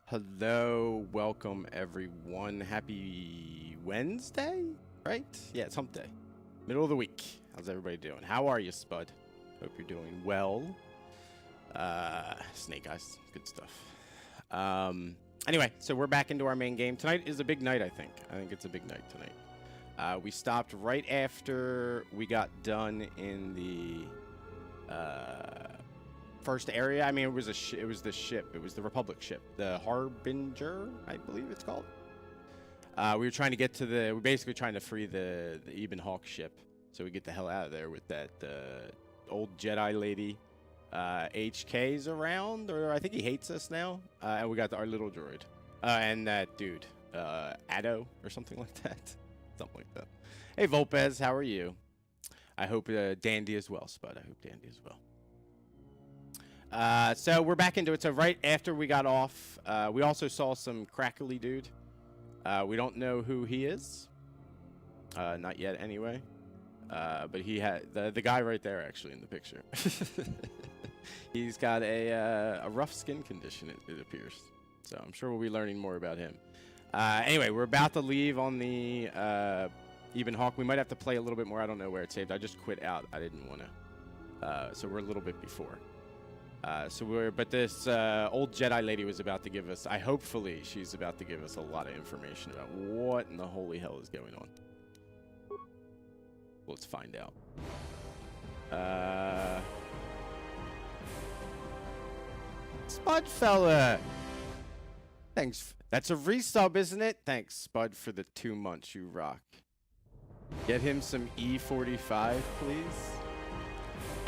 Hello, welcome everyone. Happy Wednesday, right? Yeah, it's hump day. Middle of the week. How's everybody doing? How are you, Spud? Hope you're doing well. Snake Eyes, good stuff. Anyway, so we're back into our main game. Tonight is a big night, I think. I think it's a big night tonight. We stopped right after we got done in the first area. I mean, it was the ship. It was the Republic ship, the Harbinger, I believe it's called. We were trying to get to we're basically trying to free the Ebon Hawk ship, so we get the hell out of there with that old Jedi lady. HK's around, or I think he hates us now. And we got our little droid, and that dude, Addo or something like that, something like that. Hey Volpez, how are you? I hope Dandy as well, Spud. I hope Dandy as well. So we're back into it. So right after we got off, we also saw some crackly dude. We don't know who he is. Not yet anyway. But he had the guy right there actually in the picture. He's got a rough skin condition, it appears. So I'm sure we'll be learning more about him. Anyway, we're about to leave on the Ebon Hawk. We might have to play a little bit more. I don't know where it saved. I just quit out. I didn't want to. So we're a little bit before. But this old Jedi lady was about to give us, hopefully she's about to give us a lot of information about what in the holy hell is going on. Let's find out. Spud fella! Thanks. That's a resub, isn't it? Thanks, Spud, for the 2 months. You rock. Get him some E45, please.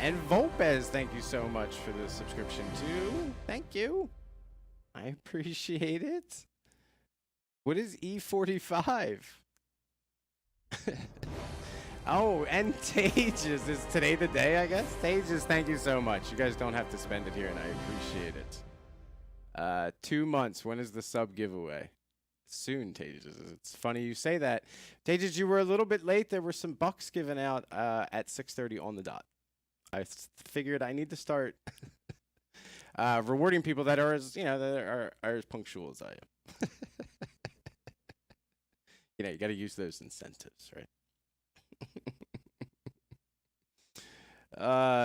And Volpez, thank you so much for the subscription too. Thank you. I appreciate it. What is E45? Oh, and Tages. Is today the day, I guess? Tages, thank you so much. You guys don't have to spend it here, and I appreciate it. 2 months. When is the sub giveaway? Soon, Tages. It's funny you say that. Tages, you were a little bit late. There were some bucks given out at 6:30 on the dot. I figured I need to start rewarding people that are as, that are as punctual as I am. You got to use those incentives, right?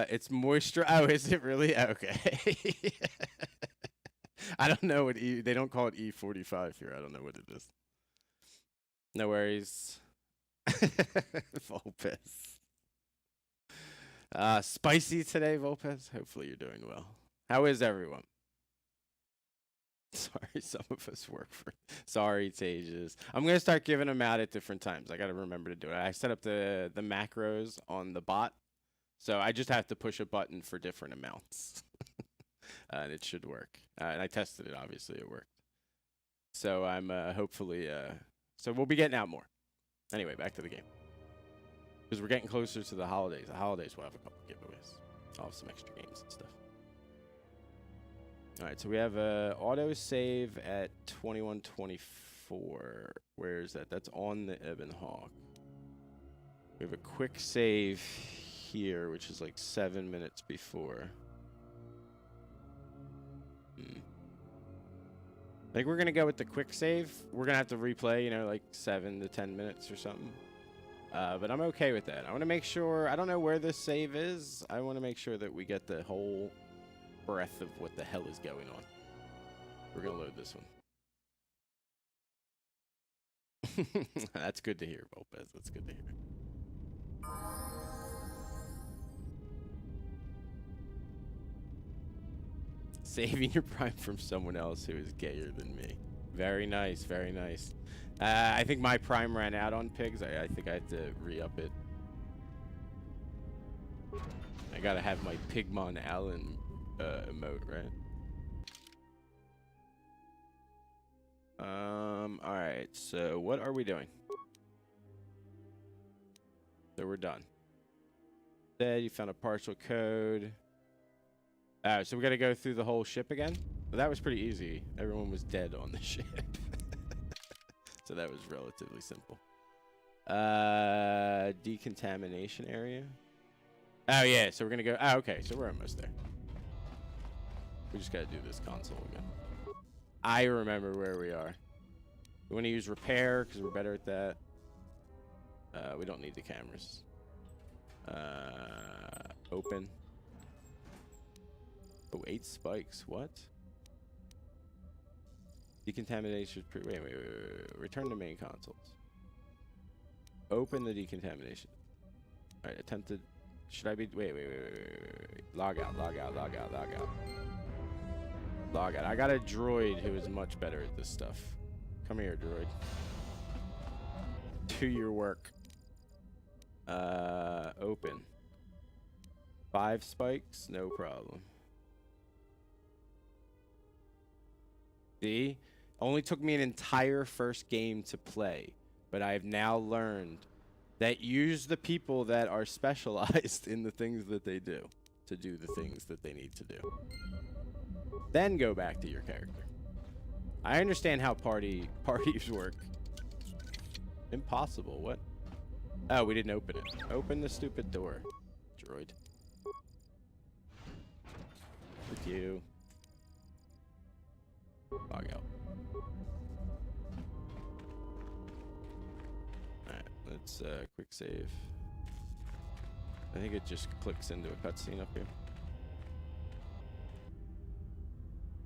It's moisture. Oh, is it really? Okay. I don't know what they don't call it E45 here. I don't know what it is. No worries. Volpez. Spicy today, Volpez. Hopefully you're doing well. How is everyone? Sorry, some of us work for. Sorry, Tages. I'm gonna start giving them out at different times. I gotta remember to do it. I set up the macros on the bot, so I just have to push a button for different amounts, and it should work. And I tested it. Obviously, it worked. So I'm hopefully. So we'll be getting out more. Anyway, back to the game. Because we're getting closer to the holidays. The holidays will have a couple giveaways. I'll have some extra games and stuff. All right, so we have a auto save at 21:24. Where is that? That's on the Ebon Hawk. We have a quick save here, which is like 7 minutes before. I think we're gonna go with the quick save. We're gonna have to replay, like 7 to 10 minutes or something. But I'm okay with that. I want to make sure, I don't know where this save is. I want to make sure that we get the whole breadth of what the hell is going on. We're going to load this one. That's good to hear, Volpez. That's good to hear. Saving your prime from someone else who is gayer than me. Very nice, very nice. I think my prime ran out on pigs. I think I had to re-up it. I gotta have my Pigmon Allen emote, right? Alright, so what are we doing? So we're done. Dead, you found a partial code. So we gotta go through the whole ship again? Well, that was pretty easy. Everyone was dead on the ship. So that was relatively simple. Decontamination area. Oh, yeah. So we're going to go. Oh, okay. So we're almost there. We just got to do this console again. I remember where we are. We want to use repair because we're better at that. We don't need the cameras. Open. Oh, 8 spikes. What? Decontamination. Wait. Return to main consoles. Open the decontamination. All right, attempted. Should I be? Wait. Log out. Log out. I got a droid who is much better at this stuff. Come here, droid. Do your work. Open. 5 spikes, no problem. See? Only took me an entire first game to play, but I've now learned that use the people that are specialized in the things that they do to do the things that they need to do. Then go back to your character. I understand how parties work. Impossible. What? Oh, we didn't open it. Open the stupid door, droid. With you. Log out. Alright, let's quick save. I think it just clicks into a cutscene up here.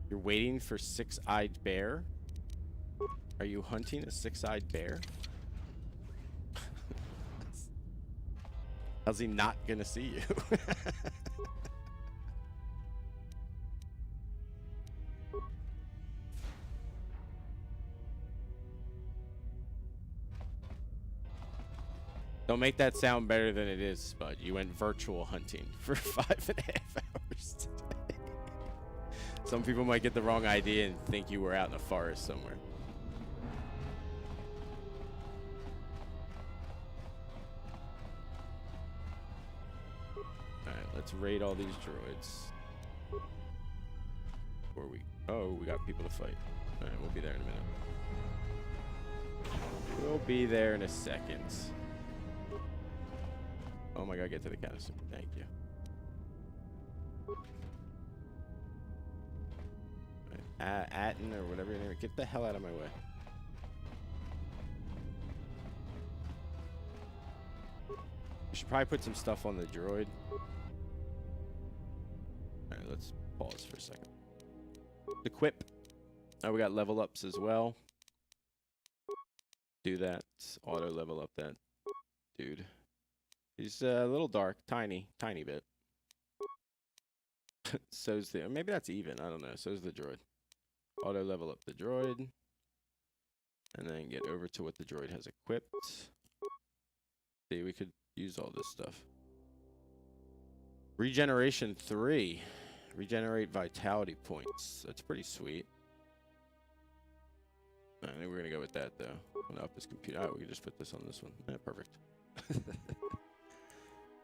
You're waiting for six-eyed bear? Are you hunting a six-eyed bear? How's he not gonna see you? Don't make that sound better than it is, Spud. You went virtual hunting for 5.5 hours today. Some people might get the wrong idea and think you were out in a forest somewhere. Alright, let's raid all these droids. Before we... Oh, we got people to fight. Alright, we'll be there in a minute. We'll be there in a second. Oh my god, get to the canister. Thank you. Atten or whatever your name is. Get the hell out of my way. We should probably put some stuff on the droid. Alright, let's pause for a second. Equip. Oh, we got level ups as well. Do that. Auto level up that dude. He's a little dark, tiny bit. So's the, maybe that's even, I don't know. So's the droid. Auto level up the droid. And then get over to what the droid has equipped. See, we could use all this stuff. Regeneration 3. Regenerate vitality points. That's pretty sweet. I think we're going to go with that, though. I'm going to up this computer. Alright, we can just put this on this one. Yeah, perfect.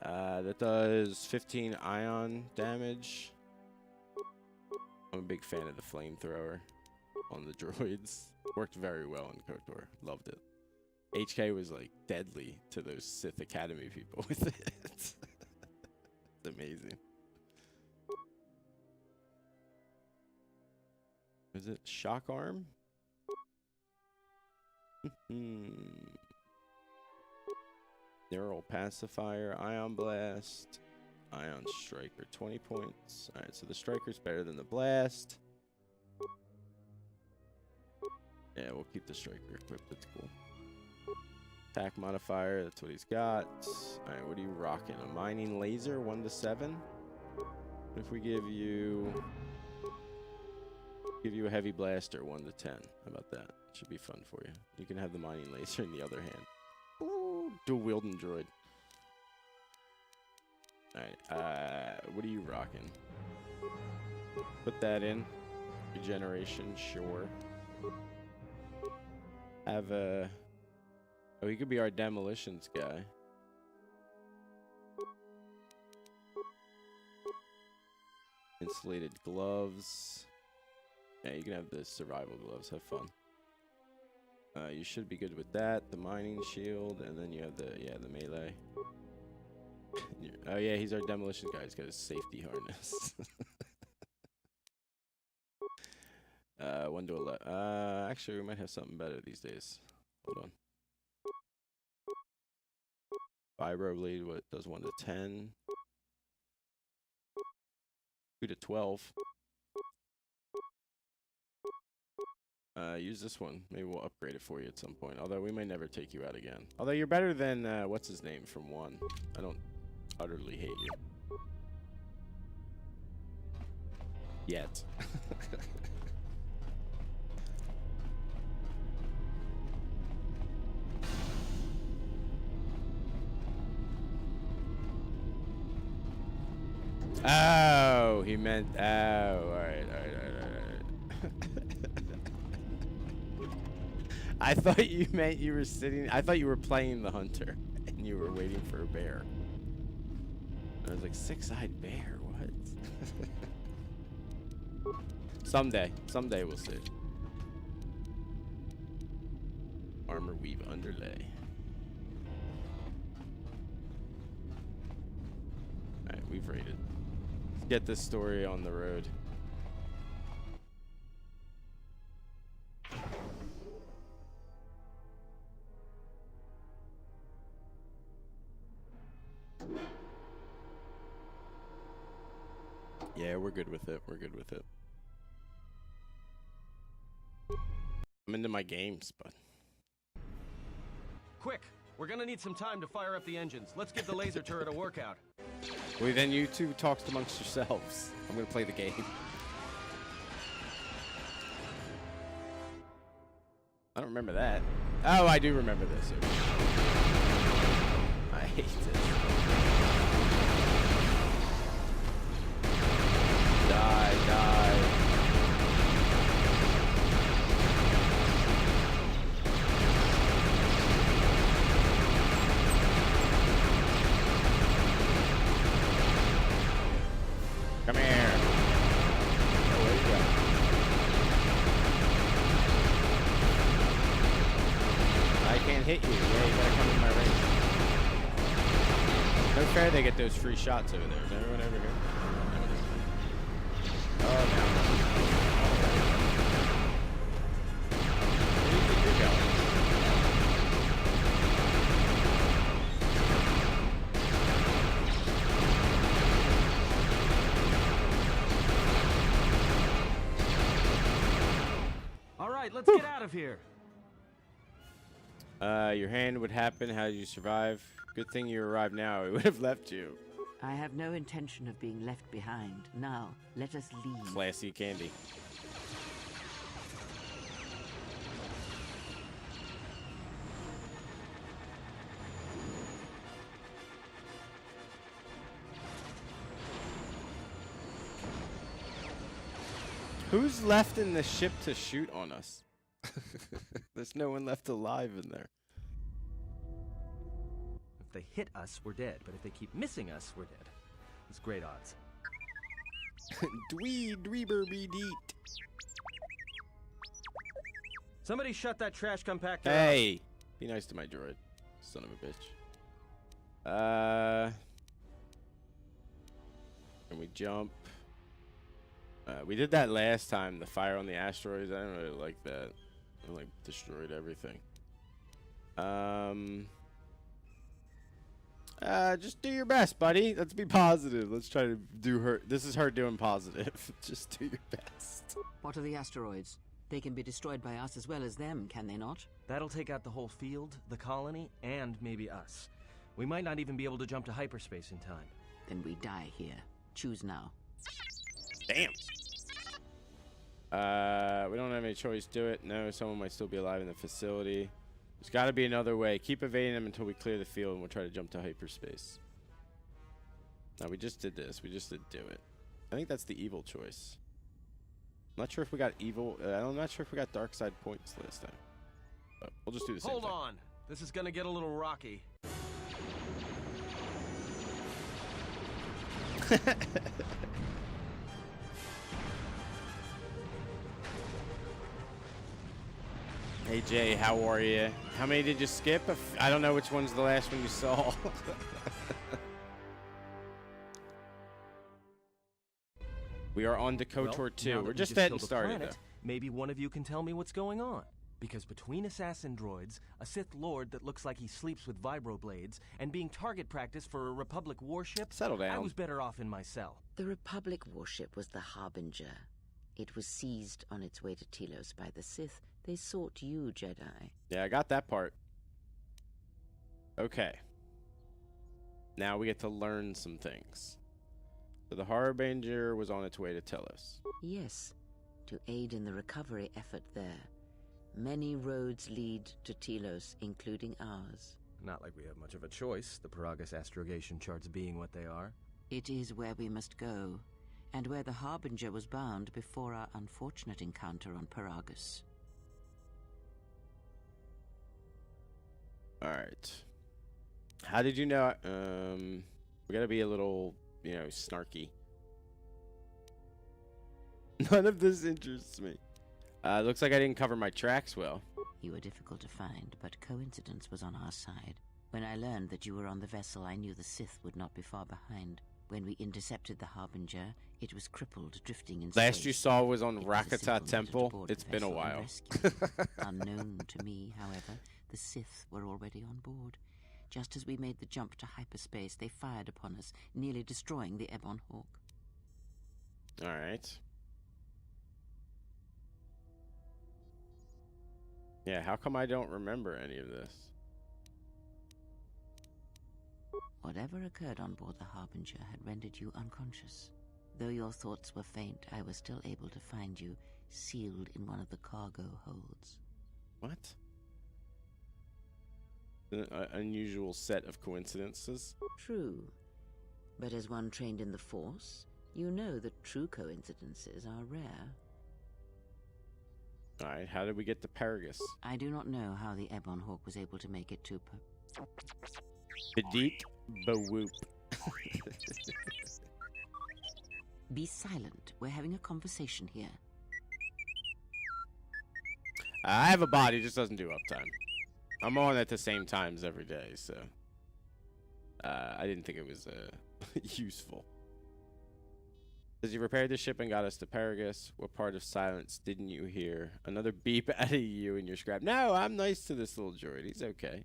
That does 15 ion damage. I'm a big fan of the flamethrower on the droids. Worked very well in KOTOR. Loved it. HK was like deadly to those Sith Academy people with it. It's amazing. Is it shock arm? Neural pacifier, ion blast, ion striker, 20 points. Alright, so the striker's better than the blast. Yeah, we'll keep the striker equipped. That's cool. Attack modifier, that's what he's got. Alright, what are you rocking? A mining laser, 1 to 7. If we give you a heavy blaster, 1 to 10. How about that? Should be fun for you. You can have the mining laser in the other hand. Ooh, dual wielding droid. Alright, what are you rocking? Put that in. Regeneration, sure. Have a... Oh, he could be our demolitions guy. Insulated gloves. Yeah, you can have the survival gloves. Have fun. You should be good with that. The mining shield, and then you have the melee. Oh yeah, he's our demolition guy. He's got his safety harness. 1 to 11. Actually, we might have something better these days. Hold on. Vibro what does 1 to 10. 2 to 12. Use this one. Maybe we'll upgrade it for you at some point. Although we may never take you out again. Although you're better than, what's his name from 1. I don't utterly hate you. Yet. Oh, he meant, oh, alright. I thought you meant you were sitting, I thought you were playing the hunter, and you were waiting for a bear. I was like, 6-eyed bear, what? Someday we'll see. Armor weave underlay. Alright, we've raided. Let's get this story on the road. Yeah, we're good with it. We're good with it. I'm into my games, but... Quick! We're gonna need some time to fire up the engines. Let's give the laser turret a workout. Well, then you two talk amongst yourselves. I'm gonna play the game. I don't remember that. Oh, I do remember this. I hate this. Die. Come here. Oh, where you go? I can't hit you. Yeah, you gotta come in my range. No fair they get those free shots over there. Is everyone over here? Oh, no. Where do you think you're going? All right, let's get out of here. Your hand would happen. How did you survive? Good thing you arrived now. We would have left you. I have no intention of being left behind. Now, let us leave. Classy candy. Who's left in the ship to shoot on us? There's no one left alive in there. If they hit us, we're dead. But if they keep missing us, we're dead. It's great odds. Dweeber be deet. Somebody shut that trash compactor off. Hey! Be nice to my droid. Son of a bitch. Can we jump? We did that last time, the fire on the asteroids. I didn't really like that. It like destroyed everything. Just do your best, buddy. Let's be positive. Let's try to do her. This is her doing positive. Just do your best. What are the asteroids? They can be destroyed by us as well as them, can they not? That'll take out the whole field, the colony, and maybe us. We might not even be able to jump to hyperspace in time. Then we die here. Choose now. Damn. We don't have any choice. Do it. No, someone might still be alive in the facility. There's got to be another way. Keep evading them until we clear the field, and we'll try to jump to hyperspace. No, we just did this. We just did do it. I think that's the evil choice. I'm not sure if we got evil. I'm not sure if we got dark side points last time. But we'll just do the same thing. Hold on. This is gonna get a little rocky. Hey Jay, how are you? How many did you skip? I don't know which one's the last one you saw. We are on to KOTOR 2. We're just getting started though. Maybe one of you can tell me what's going on. Because between assassin droids, a Sith Lord that looks like he sleeps with vibroblades, and being target practice for a Republic warship, Settle down. I was better off in my cell. The Republic warship was the Harbinger. It was seized on its way to Telos by the Sith. They sought you, Jedi. Yeah, I got that part. Okay. Now we get to learn some things. So the Harbinger was on its way to Telos. Yes, to aid in the recovery effort there. Many roads lead to Telos, including ours. Not like we have much of a choice, the Paragus astrogation charts being what they are. It is where we must go, and where the Harbinger was bound before our unfortunate encounter on Paragus. Alright. How did you know? We gotta be a little, snarky. None of this interests me. Looks like I didn't cover my tracks well. You were difficult to find, but coincidence was on our side. When I learned that you were on the vessel, I knew the Sith would not be far behind. When we intercepted the Harbinger, it was crippled, drifting in space. Last you saw was on It was a Rakata simple matter to Temple. board It's the been a vessel and while. rescue you. Unknown to me, however, the Sith were already on board. Just as we made the jump to hyperspace, they fired upon us, nearly destroying the Ebon Hawk. Alright. Yeah, how come I don't remember any of this? Whatever occurred on board the Harbinger had rendered you unconscious. Though your thoughts were faint, I was still able to find you, sealed in one of the cargo holds. What? An unusual set of coincidences. True. But as one trained in the Force, you know that true coincidences are rare. Alright, how did we get to Paragus? I do not know how the Ebon Hawk was able to make it to Badit Bawoop. Be silent. We're having a conversation here. I have a body, just doesn't do uptime. I'm on at the same times every day, so I didn't think it was useful. Says you repaired the ship and got us to Paragus. What part of silence didn't you hear? Another beep out of you and your scrap. No, I'm nice to this little droid. He's okay.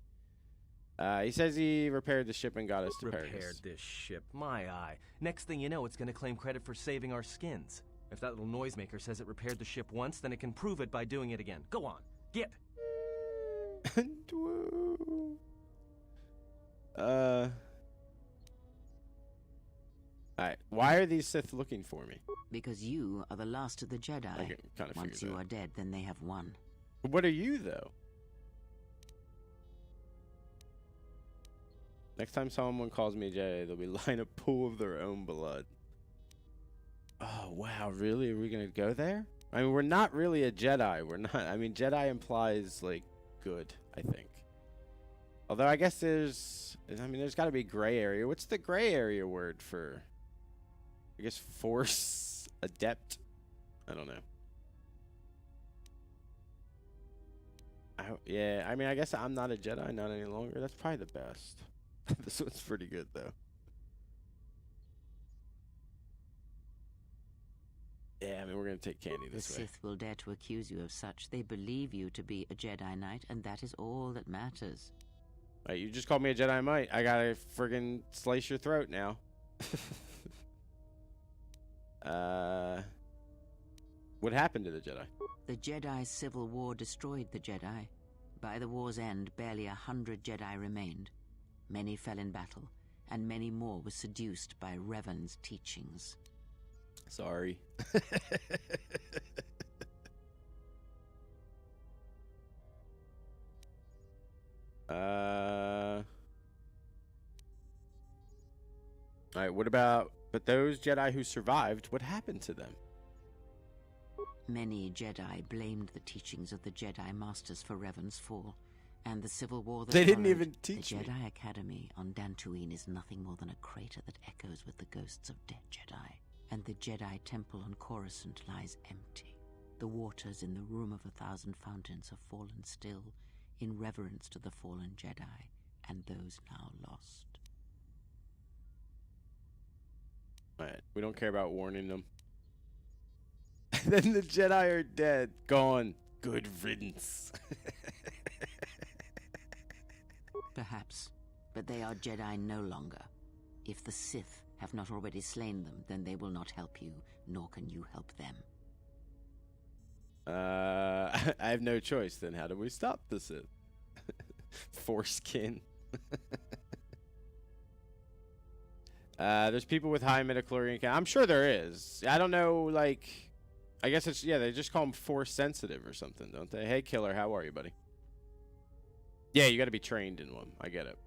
He says he repaired the ship and got us to Paragus. Repaired this ship, my eye. Next thing you know, it's gonna claim credit for saving our skins. If that little noisemaker says it repaired the ship once, then it can prove it by doing it again. Go on, get. Alright, why are these Sith looking for me? Because you are the last of the Jedi. I kind of Once figured you that. are dead, then they have won. What are you, though? Next time someone calls me a Jedi, they'll be lying a pool of their own blood. Oh, wow, really? Are we going to go there? I mean, we're not really a Jedi. We're not. I mean, Jedi implies, like, good, I think. Although I guess there's got to be gray area. What's the gray area word for, I guess, Force Adept? I don't know. Yeah, I mean, I guess I'm not a Jedi, not any longer. That's probably the best. This one's pretty good, though. Yeah, I mean, we're going to take candy The this way. Sith will dare to accuse you of such. They believe you to be a Jedi Knight, and that is all that matters. Right, you just called me a Jedi Knight. I gotta friggin' slice your throat now. What happened to the Jedi? The Jedi Civil War destroyed the Jedi. By the war's end, barely 100 Jedi remained. Many fell in battle, and many more were seduced by Revan's teachings. Sorry. Alright, what about... But those Jedi who survived, what happened to them? Many Jedi blamed the teachings of the Jedi Masters for Revan's fall, and the civil war that They didn't followed. even teach The me. Jedi Academy on Dantooine is nothing more than a crater that echoes with the ghosts of dead Jedi, and the Jedi Temple on Coruscant lies empty. The waters in the Room of 1,000 Fountains have fallen still, in reverence to the fallen Jedi and those now lost. Alright, we don't care about warning them. Then the Jedi are dead. Gone. Good riddance. Perhaps, but they are Jedi no longer. If the Sith have not already slain them, then they will not help you, nor can you help them. I have no choice then. How do we stop the Sith? Foreskin. There's people with high midichlorian count. I'm sure there is. I don't know, like... I guess it's... Yeah, they just call them Force sensitive or something, don't they? Hey, Killer, how are you, buddy? Yeah, you got to be trained in one. I get it.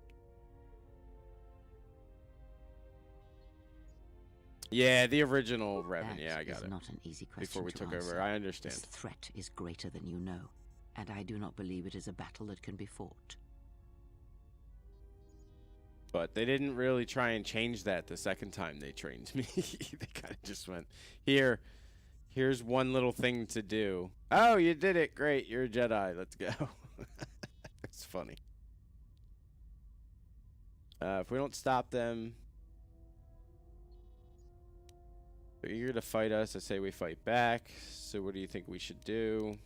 Yeah, the original Revan. Yeah, I got it. Not an easy question before we to took answer. over. I understand. This threat is greater than you know, and I do not believe it is a battle that can be fought. But they didn't really try and change that the second time they trained me. They kind of just went, here's one little thing to do. Oh, you did it. Great. You're a Jedi. Let's go. It's funny. If we don't stop them, they're eager to fight us. I say we fight back. So what do you think we should do?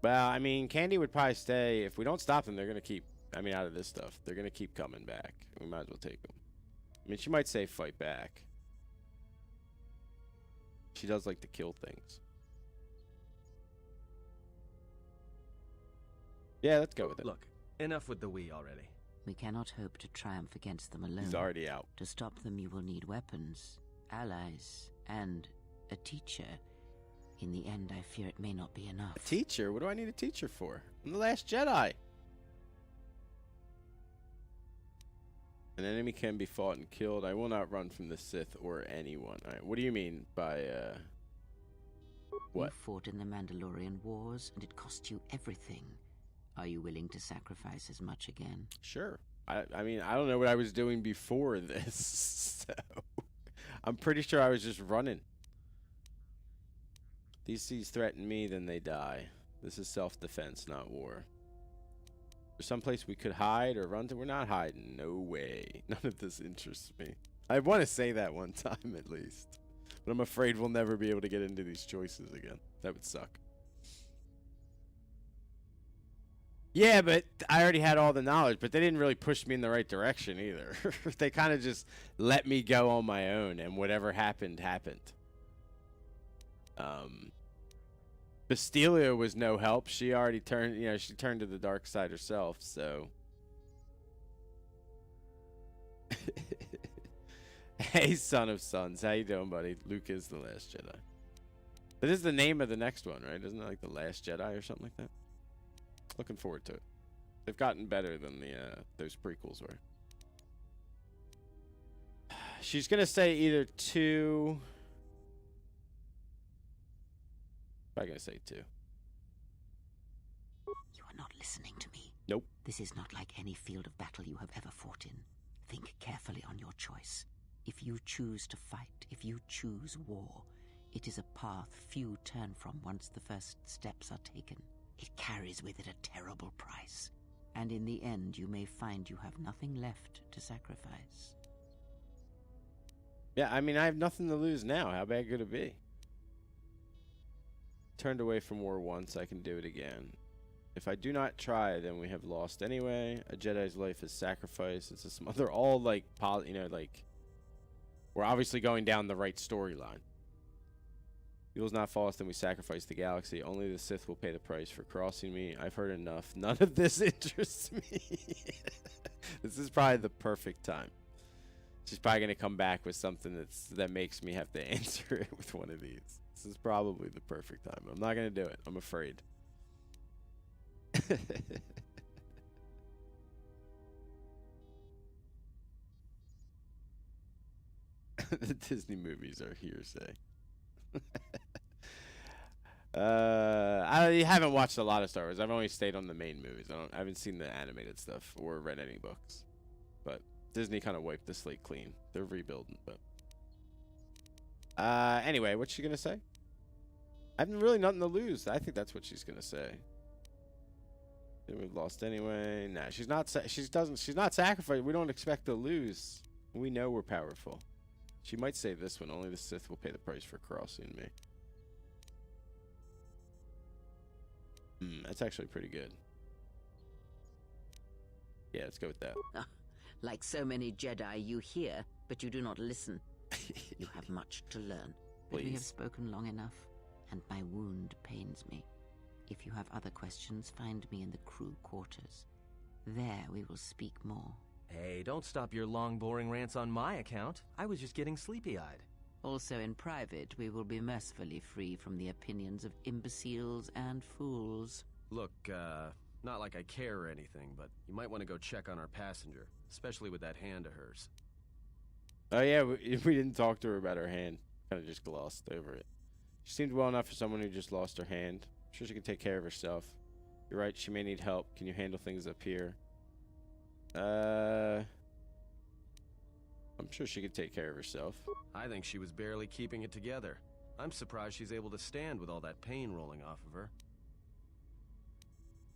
Well, I mean, Candy would probably stay. If we don't stop them, they're going to keep, out of this stuff, they're going to keep coming back. We might as well take them. I mean, she might say fight back. She does like to kill things. Yeah, let's go with it. Look, enough with the we already. We cannot hope to triumph against them alone. He's already out. To stop them, you will need weapons, allies, and a teacher. In the end, I fear it may not be enough. A teacher? What do I need a teacher for? I'm the last Jedi. An enemy can be fought and killed. I will not run from the Sith or anyone. All right, what do you mean by, what? You fought in the Mandalorian Wars, and it cost you everything. Are you willing to sacrifice as much again? Sure. I mean, I don't know what I was doing before this, so I'm pretty sure I was just running. These seas threaten me, then they die. This is self-defense, not war. There's someplace we could hide or run to. We're not hiding. No way. None of this interests me. I want to say that one time at least. But I'm afraid we'll never be able to get into these choices again. That would suck. Yeah, but I already had all the knowledge, but they didn't really push me in the right direction either. They kind of just let me go on my own, and whatever happened, happened. Bastilia was no help. She already turned, she turned to the dark side herself, so. Hey, son of sons. How you doing, buddy? Luke is the last Jedi. That is the name of the next one, right? Isn't it like The Last Jedi or something like that? Looking forward to it. They've gotten better than those prequels were. She's going to say either 2... I'm going to say 2. You are not listening to me. Nope. This is not like any field of battle you have ever fought in. Think carefully on your choice. If you choose to fight, if you choose war, it is a path few turn from once the first steps are taken. It carries with it a terrible price. And in the end, you may find you have nothing left to sacrifice. Yeah, I mean, I have nothing to lose now. How bad could it be? Turned away from war once, I can do it again. If I do not try, then we have lost anyway. A Jedi's life is sacrifice. It's a they're all like, like we're obviously going down the right storyline. Evil not false, then we sacrifice the galaxy. Only the Sith will pay the price for crossing me. I've heard enough. None of this interests me. This is probably the perfect time. She's probably going to come back with something that makes me have to answer it with one of these. This is probably the perfect time. I'm not going to do it. I'm afraid. The Disney movies are hearsay. I haven't watched a lot of Star Wars. I've only stayed on the main movies. I haven't seen the animated stuff or read any books. But Disney kind of wiped the slate clean. They're rebuilding, but anyway, what's she gonna say? I have really nothing to lose. I think that's what she's gonna say. We've lost anyway. Nah, she's not. She's not sacrificed. We don't expect to lose. We know we're powerful. She might say this one. Only the Sith will pay the price for crossing me. That's actually pretty good. Yeah, let's go with that. Ah, like so many Jedi, you hear, but you do not listen. You have much to learn. But we have Please. spoken long enough, and my wound pains me. If you have other questions, find me in the crew quarters. There we will speak more. Hey, don't stop your long, boring rants on my account. I was just getting sleepy-eyed. Also in private, we will be mercifully free from the opinions of imbeciles and fools. Look, not like I care or anything, but you might want to go check on our passenger, especially with that hand of hers. Oh yeah, we didn't talk to her about her hand. Kind of just glossed over it. She seemed well enough for someone who just lost her hand. I'm sure she can take care of herself. You're right, she may need help. Can you handle things up here? I'm sure she could take care of herself. I think she was barely keeping it together. I'm surprised she's able to stand with all that pain rolling off of her.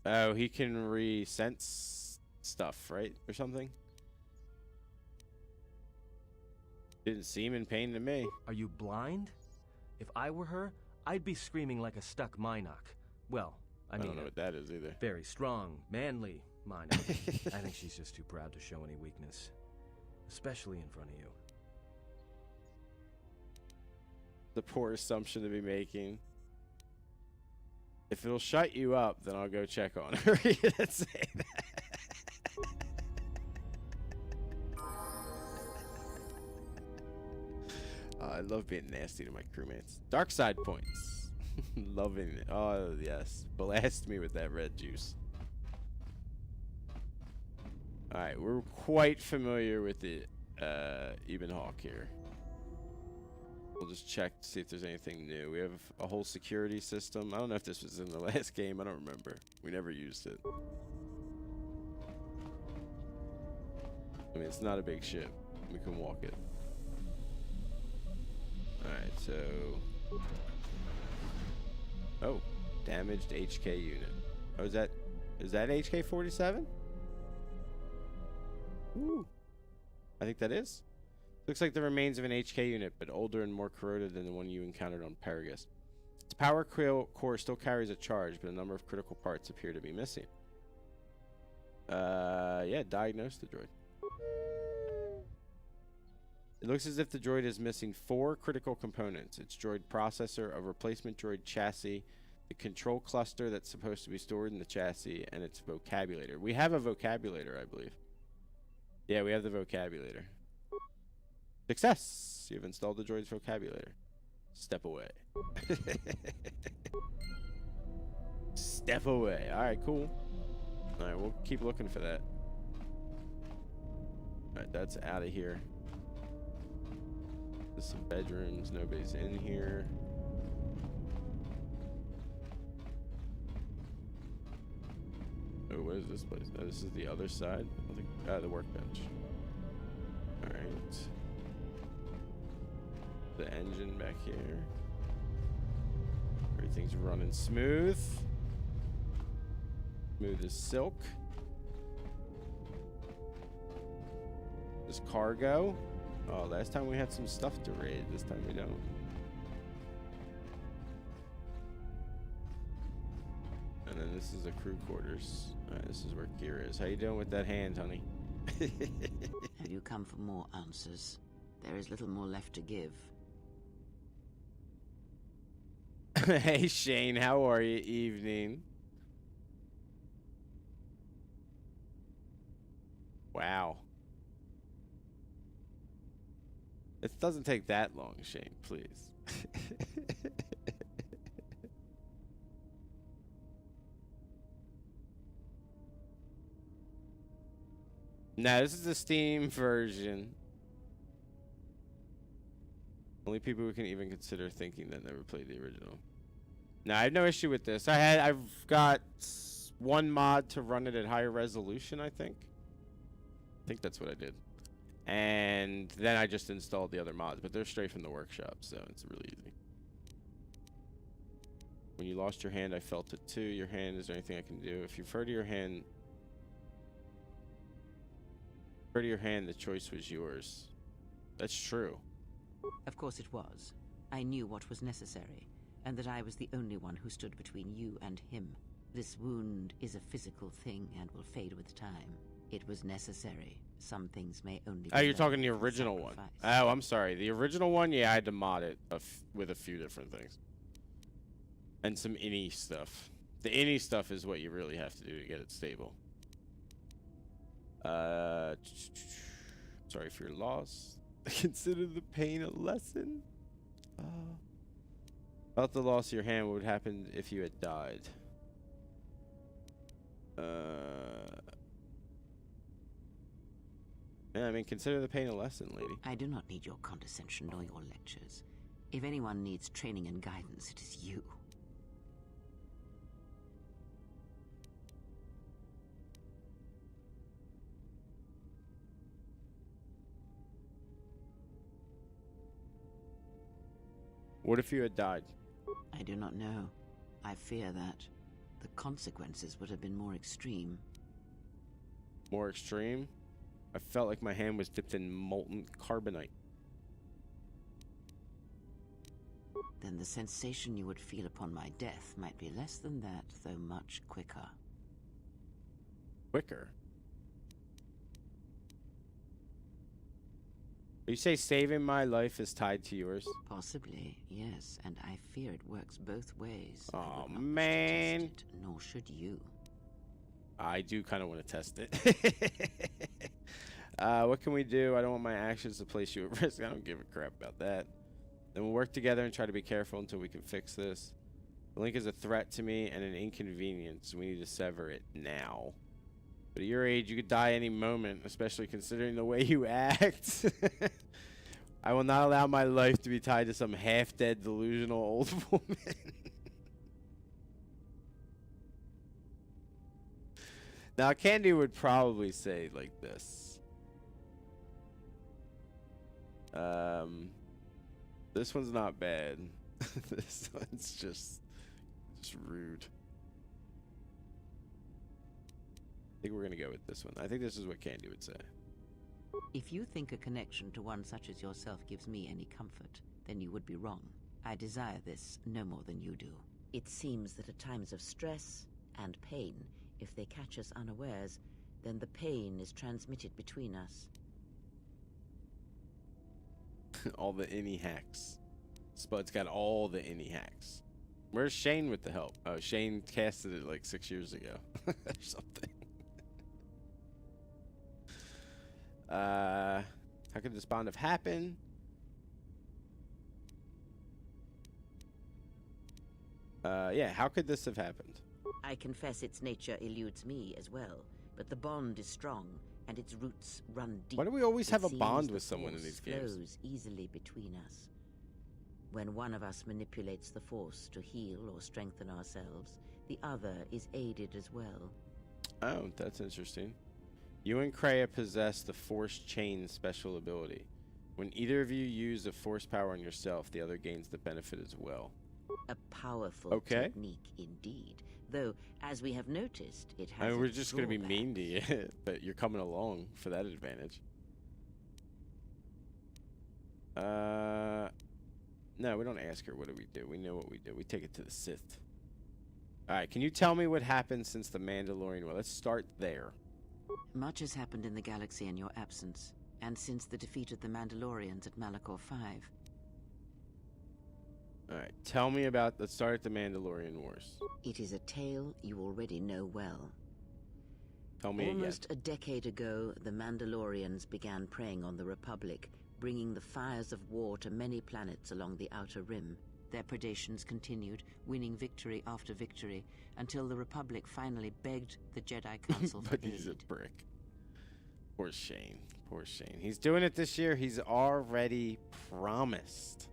Oh, he can re-sense stuff, right? Or something? Didn't seem in pain to me. Are you blind? If I were her, I'd be screaming like a stuck Minoc. Well, I I mean, don't know what that is either. very strong, manly Minoc. I think she's just too proud to show any weakness. Especially in front of you. The poor assumption to be making. If it'll shut you up, then I'll go check on her. You didn't say that. I love being nasty to my crewmates. Dark side points. Loving it. Oh, yes. Blast me with that red juice. Alright, we're quite familiar with the Eben Hawk here. We'll just check to see if there's anything new. We have a whole security system. I don't know if this was in the last game. I don't remember. We never used it. I mean, it's not a big ship. We can walk it. Alright, so... Oh, damaged HK unit. Oh, is that HK-47? Ooh. I think that is. Looks like the remains of an HK unit, but older and more corroded than the one you encountered on Paragus. Its power core still carries a charge, but a number of critical parts appear to be missing. Yeah, diagnose the droid. It looks as if the droid is missing 4 critical components. Its droid processor, a replacement droid chassis, the control cluster that's supposed to be stored in the chassis, and its vocabulator. We have a vocabulator, I believe. Yeah, we have the vocabulator. Success! You've installed the droid's vocabulator. Step away. Step away. Alright, cool. Alright, we'll keep looking for that. Alright, that's out of here. There's some bedrooms. Nobody's in here. Oh, what is this place? Oh, this is the other side. The workbench. Alright. The engine back here. Everything's running smooth. Smooth as silk. This cargo. Oh, last time we had some stuff to raid. This time we don't. And then this is the crew quarters. Alright, this is where gear is. How you doing with that hand, honey? Have you come for more answers? There is little more left to give. Hey, Shane, how are you? Evening. Wow. It doesn't take that long, Shane, please. No, this is the Steam version. Only people who can even consider thinking that never played the original. No, I have no issue with this. I've got one mod to run it at higher resolution, I think. I think that's what I did. And then I just installed the other mods, but they're straight from the workshop, so it's really easy. When you lost your hand, I felt it too. Your hand, is there anything I can do? If you've heard of your hand, the choice was yours. That's true. Of course it was. I knew what was necessary, and that I was the only one who stood between you and him. This wound is a physical thing and will fade with time. It was necessary. Some things may only Oh, be you're talking the learned through original one. sacrifice. Oh, I'm sorry. The original one, yeah, I had to mod it with a few different things. And some innie stuff. The innie stuff is what you really have to do to get it stable. Sorry for your loss. Consider the pain a lesson. About the loss of your hand, what would happen if you had died? Yeah, I mean, consider the pain a lesson, lady. I do not need your condescension nor your lectures. If anyone needs training and guidance, it is you. What if you had died? I do not know. I fear that the consequences would have been more extreme. More extreme? I felt like my hand was dipped in molten carbonite. Then the sensation you would feel upon my death might be less than that, though much quicker. Quicker? You say saving my life is tied to yours? Possibly, yes, and I fear it works both ways. I Oh, would not wish to man. test it, nor should you. I do kind of want to test it. What can we do? I don't want my actions to place you at risk. I don't give a crap about that. Then we'll work together and try to be careful until we can fix this. The link is a threat to me and an inconvenience. We need to sever it now. But at your age, you could die any moment, especially considering the way you act. I will not allow my life to be tied to some half-dead, delusional old woman. Now, Candy would probably say like this. This one's not bad. This one's just rude. I think we're gonna go with this one. I think this is what Candy would say. If you think a connection to one such as yourself gives me any comfort, then you would be wrong. I desire this no more than you do. It seems that at times of stress and pain, if they catch us unawares, then the pain is transmitted between us. All the innie hacks. Spud's got all the innie hacks. Where's Shane with the help? Oh, Shane casted it like 6 years ago. Or something. How could this bond have happened? Yeah, how could this have happened? I confess its nature eludes me as well, but the bond is strong, and its roots run deep. Why do we always It have a seems bond the with someone in force these games? flows easily between us. When one of us manipulates the force to heal or strengthen ourselves, the other is aided as well. Oh, that's interesting. You and Kreia possess the Force Chain special ability. When either of you use a force power on yourself, the other gains the benefit as well. A powerful technique indeed, though, as we have noticed, it has. I mean, we're its just going to be drawbacks. mean to you, but you're coming along for that advantage. No, we don't ask her what do we do. We know what we do. We take it to the Sith. All right, can you tell me what happened since the Mandalorian War? Let's start there. Much has happened in the galaxy in your absence, and since the defeat of the Mandalorians at Malachor 5. All right, tell me about, let's start at the Mandalorian Wars. It is a tale you already know well. Tell me Almost a decade ago, the Mandalorians began preying on the Republic, bringing the fires of war to many planets along the Outer Rim. Their predations continued, winning victory after victory, until the Republic finally begged the Jedi Council for But he's a aid. brick. Poor Shane. Poor Shane. He's doing it this year. He's already promised.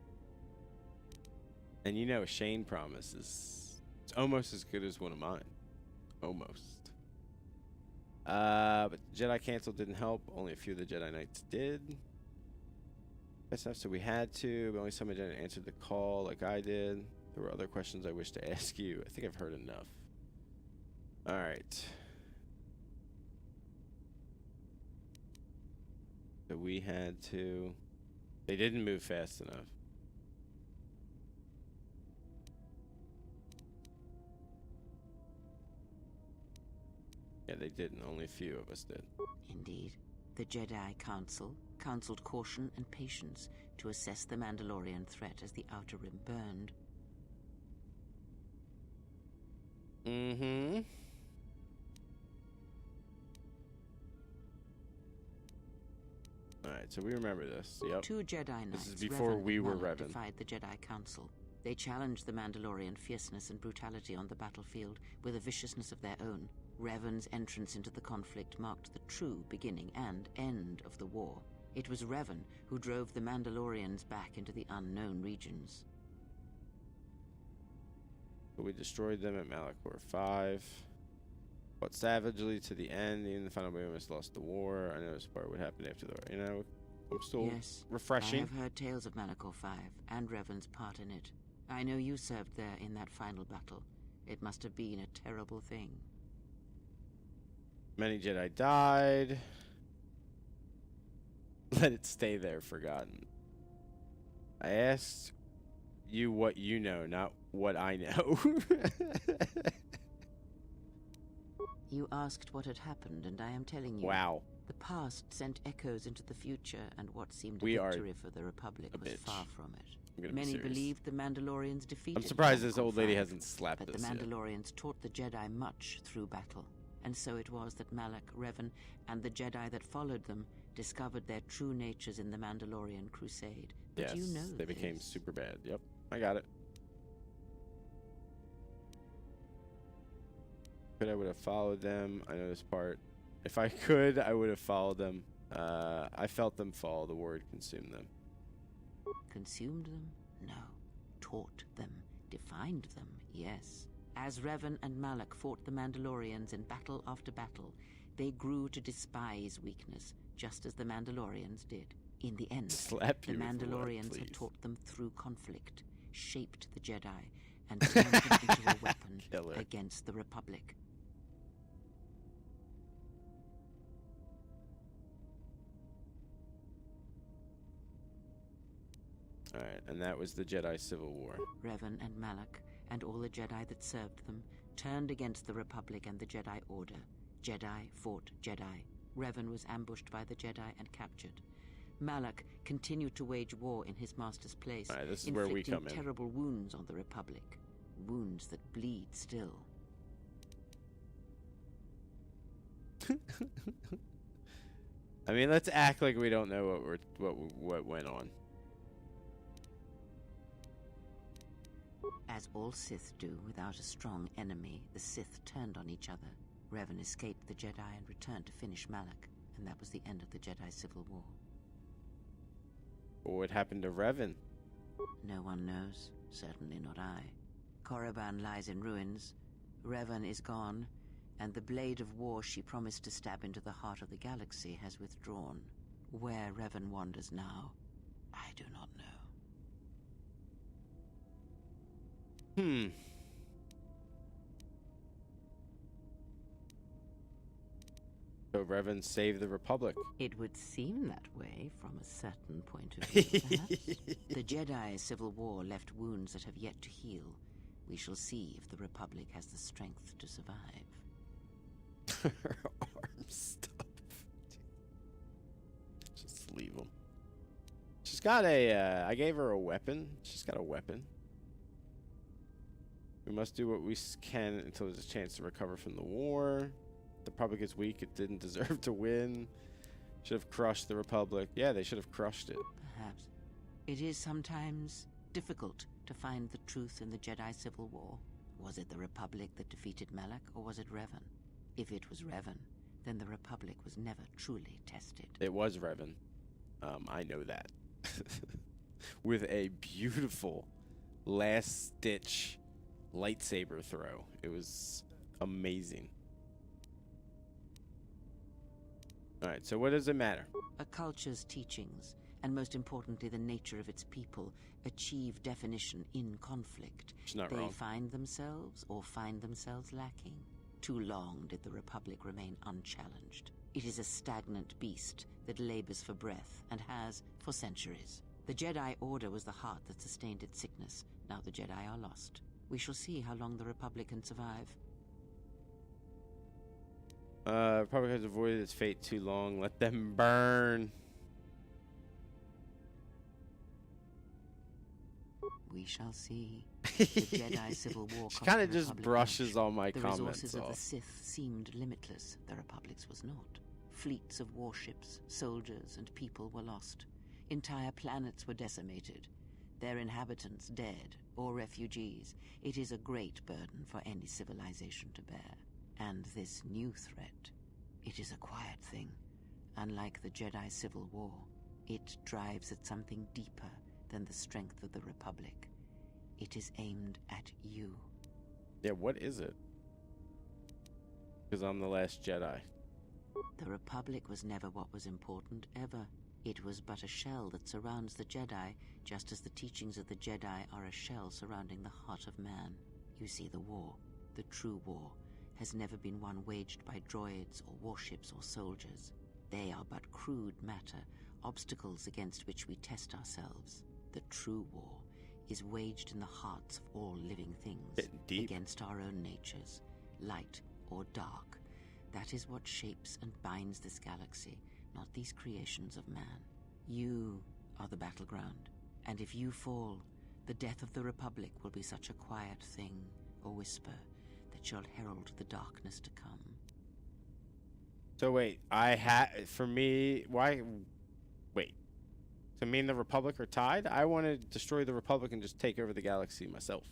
And you know, a Shane promise is it's almost as good as one of mine. Almost. But the Jedi Council didn't help. Only a few of the Jedi Knights did. That's enough, so we had to, but only some didn't answer the call like I did. There were other questions I wish to ask you. I think I've heard enough. All right. So we had to... They didn't move fast enough. Yeah, they didn't. Only a few of us did. Indeed. The Jedi Council counseled caution and patience to assess the Mandalorian threat as the Outer Rim burned. Mm-hmm. Alright, so we remember this. Yep. 2 Jedi Knights, This is before we were Revan, Revan. defied the Jedi Council. They challenged the Mandalorian fierceness and brutality on the battlefield with a viciousness of their own. Revan's entrance into the conflict marked the true beginning and end of the war. It was Revan who drove the Mandalorians back into the unknown regions. We destroyed them at Malachor 5. Fought savagely to the end. In the final, we almost lost the war. I know this part would happen after the war. You know, I'm still Yes, refreshing. I have heard tales of Malachor 5 and Revan's part in it. I know you served there in that final battle. It must have been a terrible thing. Many Jedi died. Let it stay there, forgotten. I asked you what you know, not what I know. You asked what had happened, and I am telling you. Wow. The past sent echoes into the future, and what seemed a We are victory for the Republic a was bitch. far from it. I'm gonna be Many serious. believed the Mandalorians defeated. I'm surprised this Malachor old lady 5, hasn't slapped but us the yet. Mandalorians taught the Jedi much through battle, and so it was that Malak, Revan, and the Jedi that followed them discovered their true natures in the Mandalorian Crusade. But Yes, you know they became this. super bad. Yep, I got it. Could I would have followed them. I know this part. If I could, I would have followed them. I felt them fall. The word consumed them. Consumed them? No. Taught them. Defined them? Yes. As Revan and Malak fought the Mandalorians in battle after battle, they grew to despise weakness, just as the Mandalorians did. In the end, Slap the you with what, Mandalorians had please? taught them through conflict, shaped the Jedi, and turned them into a weapon Killer. against the Republic. Alright, and that was the Jedi Civil War. Revan and Malak, and all the Jedi that served them, turned against the Republic and the Jedi Order. Jedi fought Jedi. Revan was ambushed by the Jedi and captured. Malak continued to wage war in his master's place, Alright, this is where we inflicting come in. terrible wounds on the Republic. Wounds that bleed still. I mean, let's act like we don't know what went on. As all Sith do without a strong enemy, the Sith turned on each other. Revan escaped the Jedi and returned to finish Malak, and that was the end of the Jedi Civil War. What happened to Revan? No one knows. Certainly not I. Korriban lies in ruins. Revan is gone, and the blade of war she promised to stab into the heart of the galaxy has withdrawn. Where Revan wanders now, I do not know. So Revan saved the Republic. It would seem that way from a certain point of view, perhaps. The Jedi Civil War left wounds that have yet to heal. We shall see if the Republic has the strength to survive. Her arm stuff. Just leave them. She's got a, I gave her a weapon. She's got a weapon. We must do what we can until there's a chance to recover from the war. The Republic is weak. It didn't deserve to win. Should have crushed the Republic. Yeah, they should have crushed it. Perhaps. It is sometimes difficult to find the truth in the Jedi Civil War. Was it the Republic that defeated Malak, or was it Revan? If it was Revan, then the Republic was never truly tested. It was Revan. I know that. With a beautiful last-ditch lightsaber throw. It was amazing. Alright, so what does it matter? A culture's teachings, and most importantly the nature of its people, achieve definition in conflict. She's not They wrong. find themselves or find themselves lacking. Too long did the Republic remain unchallenged. It is a stagnant beast that labors for breath and has for centuries. The Jedi Order was the heart that sustained its sickness. Now the Jedi are lost. We shall see how long the Republic can survive. Republic has avoided its fate too long. Let them burn. We shall see. The Jedi Civil War She cost kind the of just Republic brushes much. all my The comments resources of the off. Sith seemed limitless. The Republic's was not. Fleets of warships, soldiers, and people were lost. Entire planets were decimated. Their inhabitants dead or refugees. It is a great burden for any civilization to bear. And this new threat, it is a quiet thing. Unlike the Jedi Civil War, it drives at something deeper than the strength of the Republic. It is aimed at you. Yeah, what is it? Because I'm the last Jedi. The Republic was never what was important, ever. It was but a shell that surrounds the Jedi, just as the teachings of the Jedi are a shell surrounding the heart of man. You see, the war, the true war, has never been one waged by droids or warships or soldiers. They are but crude matter, obstacles against which we test ourselves. The true war is waged in the hearts of all living things, Getting deep. against our own natures, light or dark. That is what shapes and binds this galaxy, not these creations of man. You are the battleground, and if you fall, the death of the Republic will be such a quiet thing, a whisper, that shall herald the darkness to come. So wait, for me, why? Wait. So me and the Republic are tied? I want to destroy the Republic and just take over the galaxy myself.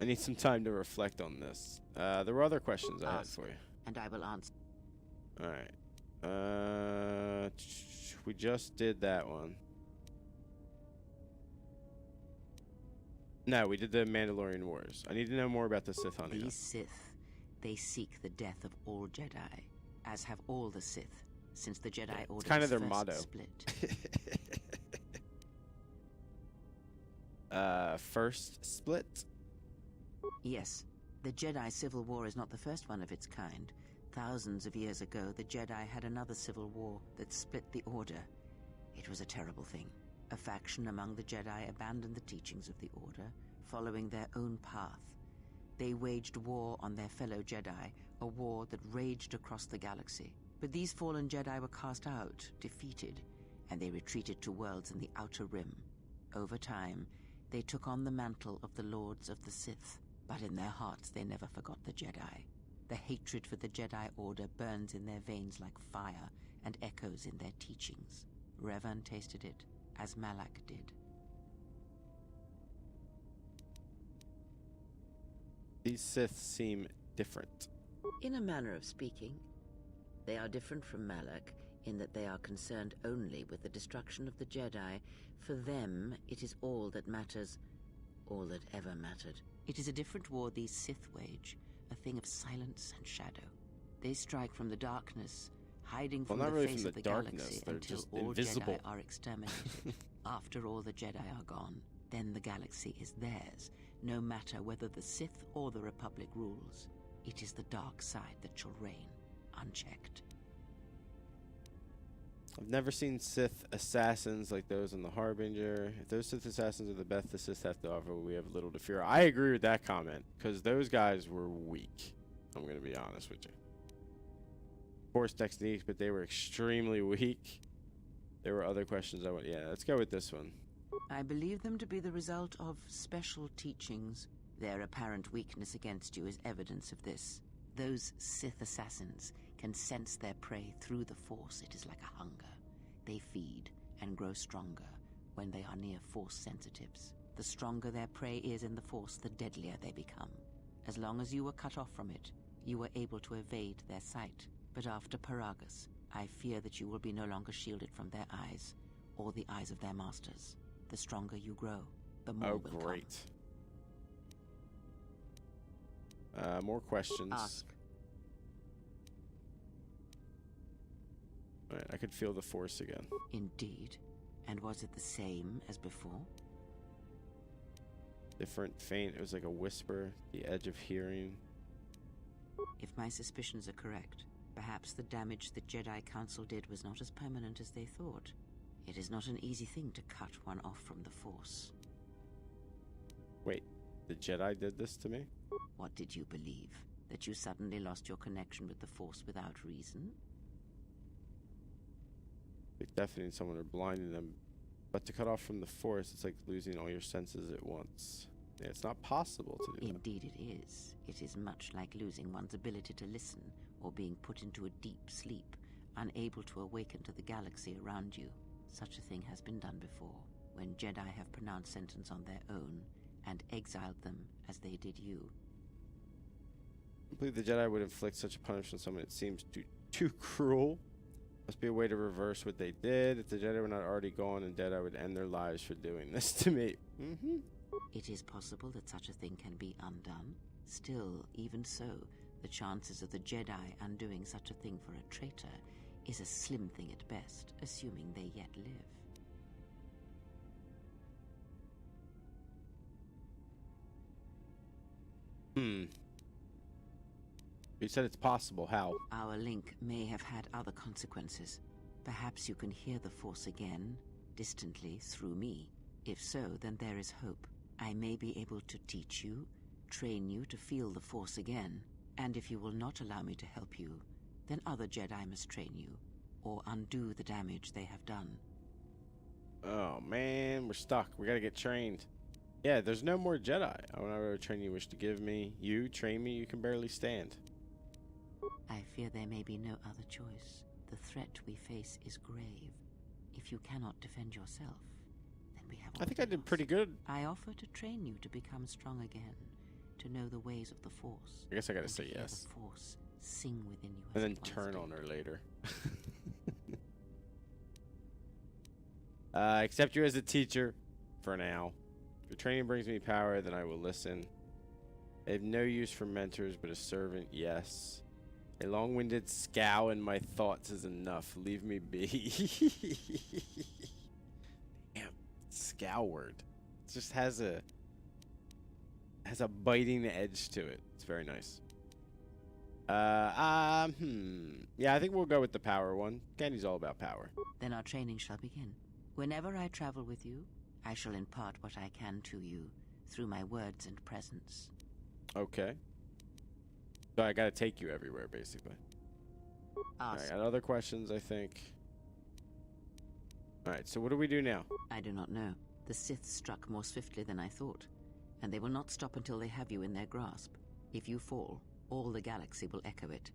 I need some time to reflect on this. There were other questions I had for you. And I will answer. All right. We just did that one. No, we did the Mandalorian Wars. I need to know more about the Sith hunting. These Sith, they seek the death of all Jedi, as have all the Sith, since the Jedi Order It's kind of their first motto. split. First split? Yes, the Jedi Civil War is not the first one of its kind. Thousands of years ago, the Jedi had another civil war that split the Order. It was a terrible thing. A faction among the Jedi abandoned the teachings of the Order, following their own path. They waged war on their fellow Jedi, a war that raged across the galaxy. But these fallen Jedi were cast out, defeated, and they retreated to worlds in the Outer Rim. Over time, they took on the mantle of the Lords of the Sith, but in their hearts they never forgot the Jedi. The hatred for the Jedi Order burns in their veins like fire and echoes in their teachings. Revan tasted it, as Malak did. These Sith seem different. In a manner of speaking, they are different from Malak in that they are concerned only with the destruction of the Jedi. For them, it is all that matters, all that ever mattered. It is a different war these Sith wage, a thing of silence and shadow. They strike from the darkness, hiding from not the really face from of the the darkness, galaxy they're until just all invisible. Jedi are exterminated. After all the Jedi are gone, then the galaxy is theirs, no matter whether the Sith or the Republic rules. It is the dark side that shall reign, unchecked. I've never seen Sith assassins like those in the Harbinger. If those Sith assassins are the best the Sith have to offer, we have little to fear. I agree with that comment, because those guys were weak. I'm going to be honest with you. Force techniques, but they were extremely weak. There were other questions I want. Yeah, let's go with this one. I believe them to be the result of special teachings. Their apparent weakness against you is evidence of this. Those Sith assassins can sense their prey through the Force. It is like a hunger. They feed and grow stronger when they are near Force sensitives. The stronger their prey is in the Force, the deadlier they become. As long as you were cut off from it, you were able to evade their sight. But after Paragus, I fear that you will be no longer shielded from their eyes, or the eyes of their masters. The stronger you grow, the more will Great. More questions. Ask. All right, I could feel the Force again. Indeed. And was it the same as before? Different, faint. It was like a whisper, the edge of hearing. If my suspicions are correct, Perhaps the damage the Jedi Council did was not as permanent as they thought. It is not an easy thing to cut one off from the Force. Wait, the Jedi did this to me? What did you believe? That you suddenly lost your connection with the Force without reason? They definitely need someone or blinding them. But to cut off from the Force, it's like losing all your senses at once. Yeah, it's not possible to do that. Indeed it is. It is much like losing one's ability to listen, or being put into a deep sleep, unable to awaken to the galaxy around you. Such a thing has been done before, when Jedi have pronounced sentence on their own, and exiled them as they did you. I believe the Jedi would inflict such a punishment on someone. It seems too cruel. Must be a way to reverse what they did. If the Jedi were not already gone and dead, I would end their lives for doing this to me. It is possible that such a thing can be undone. Still, even so, the chances of the Jedi undoing such a thing for a traitor is a slim thing at best, assuming they yet live. You said it's possible. How? Our link may have had other consequences. Perhaps you can hear the Force again, distantly, through me. If so, then there is hope. I may be able to teach you, train you to feel the Force again. And if you will not allow me to help you, then other Jedi must train you, or undo the damage they have done. Oh man, we're stuck. We gotta get trained. Yeah, there's no more Jedi. I will not train you wish to give me. You train me, you can barely stand. I fear there may be no other choice. The threat we face is grave. If you cannot defend yourself, then we have I think I did lost. pretty good. I offer to train you to become strong again, to know the ways of the Force. I guess I gotta and to say hear yes. The Force sing within you And as then it once turn did. on her later. Accept you as a teacher for now. If your training brings me power, then I will listen. I have no use for mentors, but a servant, yes. A long-winded scowl in my thoughts is enough. Leave me be. Damn, scowl word. It just has a biting edge to it. It's very nice. Yeah, I think we'll go with the power one. Candy's all about power. Then our training shall begin. Whenever I travel with you, I shall impart what I can to you through my words and presence. Okay. So I gotta take you everywhere, basically. I Ask. got other questions, I think. Alright, so what do we do now? I do not know. The Sith struck more swiftly than I thought, and they will not stop until they have you in their grasp. If you fall, all the galaxy will echo it.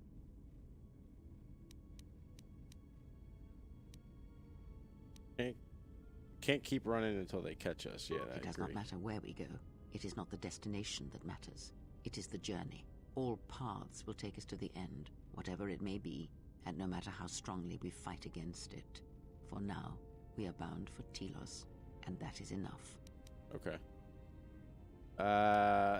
Can't keep running until they catch us. Yeah, I It does agree. not matter where we go. It is not the destination that matters. It is the journey. All paths will take us to the end, whatever it may be, and no matter how strongly we fight against it. For now, we are bound for Telos, and that is enough. Okay.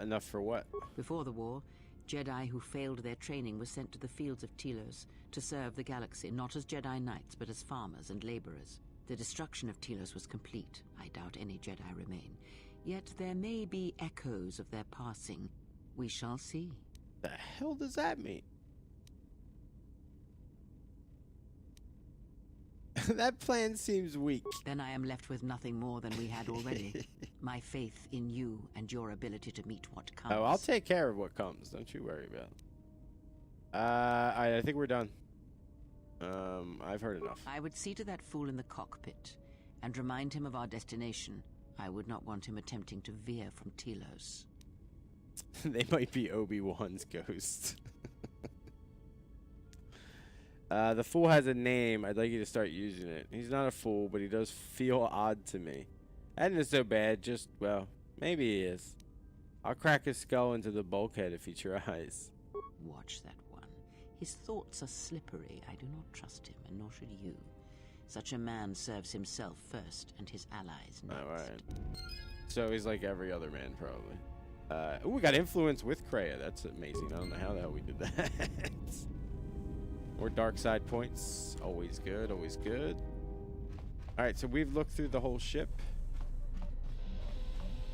Enough for what? Before the war, Jedi who failed their training were sent to the fields of Telos to serve the galaxy, not as Jedi Knights, but as farmers and laborers. The destruction of Telos was complete. I doubt any Jedi remain. Yet there may be echoes of their passing. We shall see. The hell does that mean? That plan seems weak. Then I am left with nothing more than we had already. My faith in you and your ability to meet what comes. Oh, I'll take care of what comes. Don't you worry about it. I think we're done. I've heard enough. I would see to that fool in the cockpit and remind him of our destination. I would not want him attempting to veer from Telos. They might be Obi-Wan's ghosts. The fool has a name. I'd like you to start using it. He's not a fool, but he does feel odd to me. That isn't so bad. Just, well, maybe he is. I'll crack his skull into the bulkhead if he tries. Watch that one. His thoughts are slippery. I do not trust him, and nor should you. Such a man serves himself first, and his allies next. Alright. So he's like every other man, probably. Ooh, we got influence with Kreia. That's amazing. I don't know how the hell we did that. More dark side points. Always good, always good. Alright, so we've looked through the whole ship.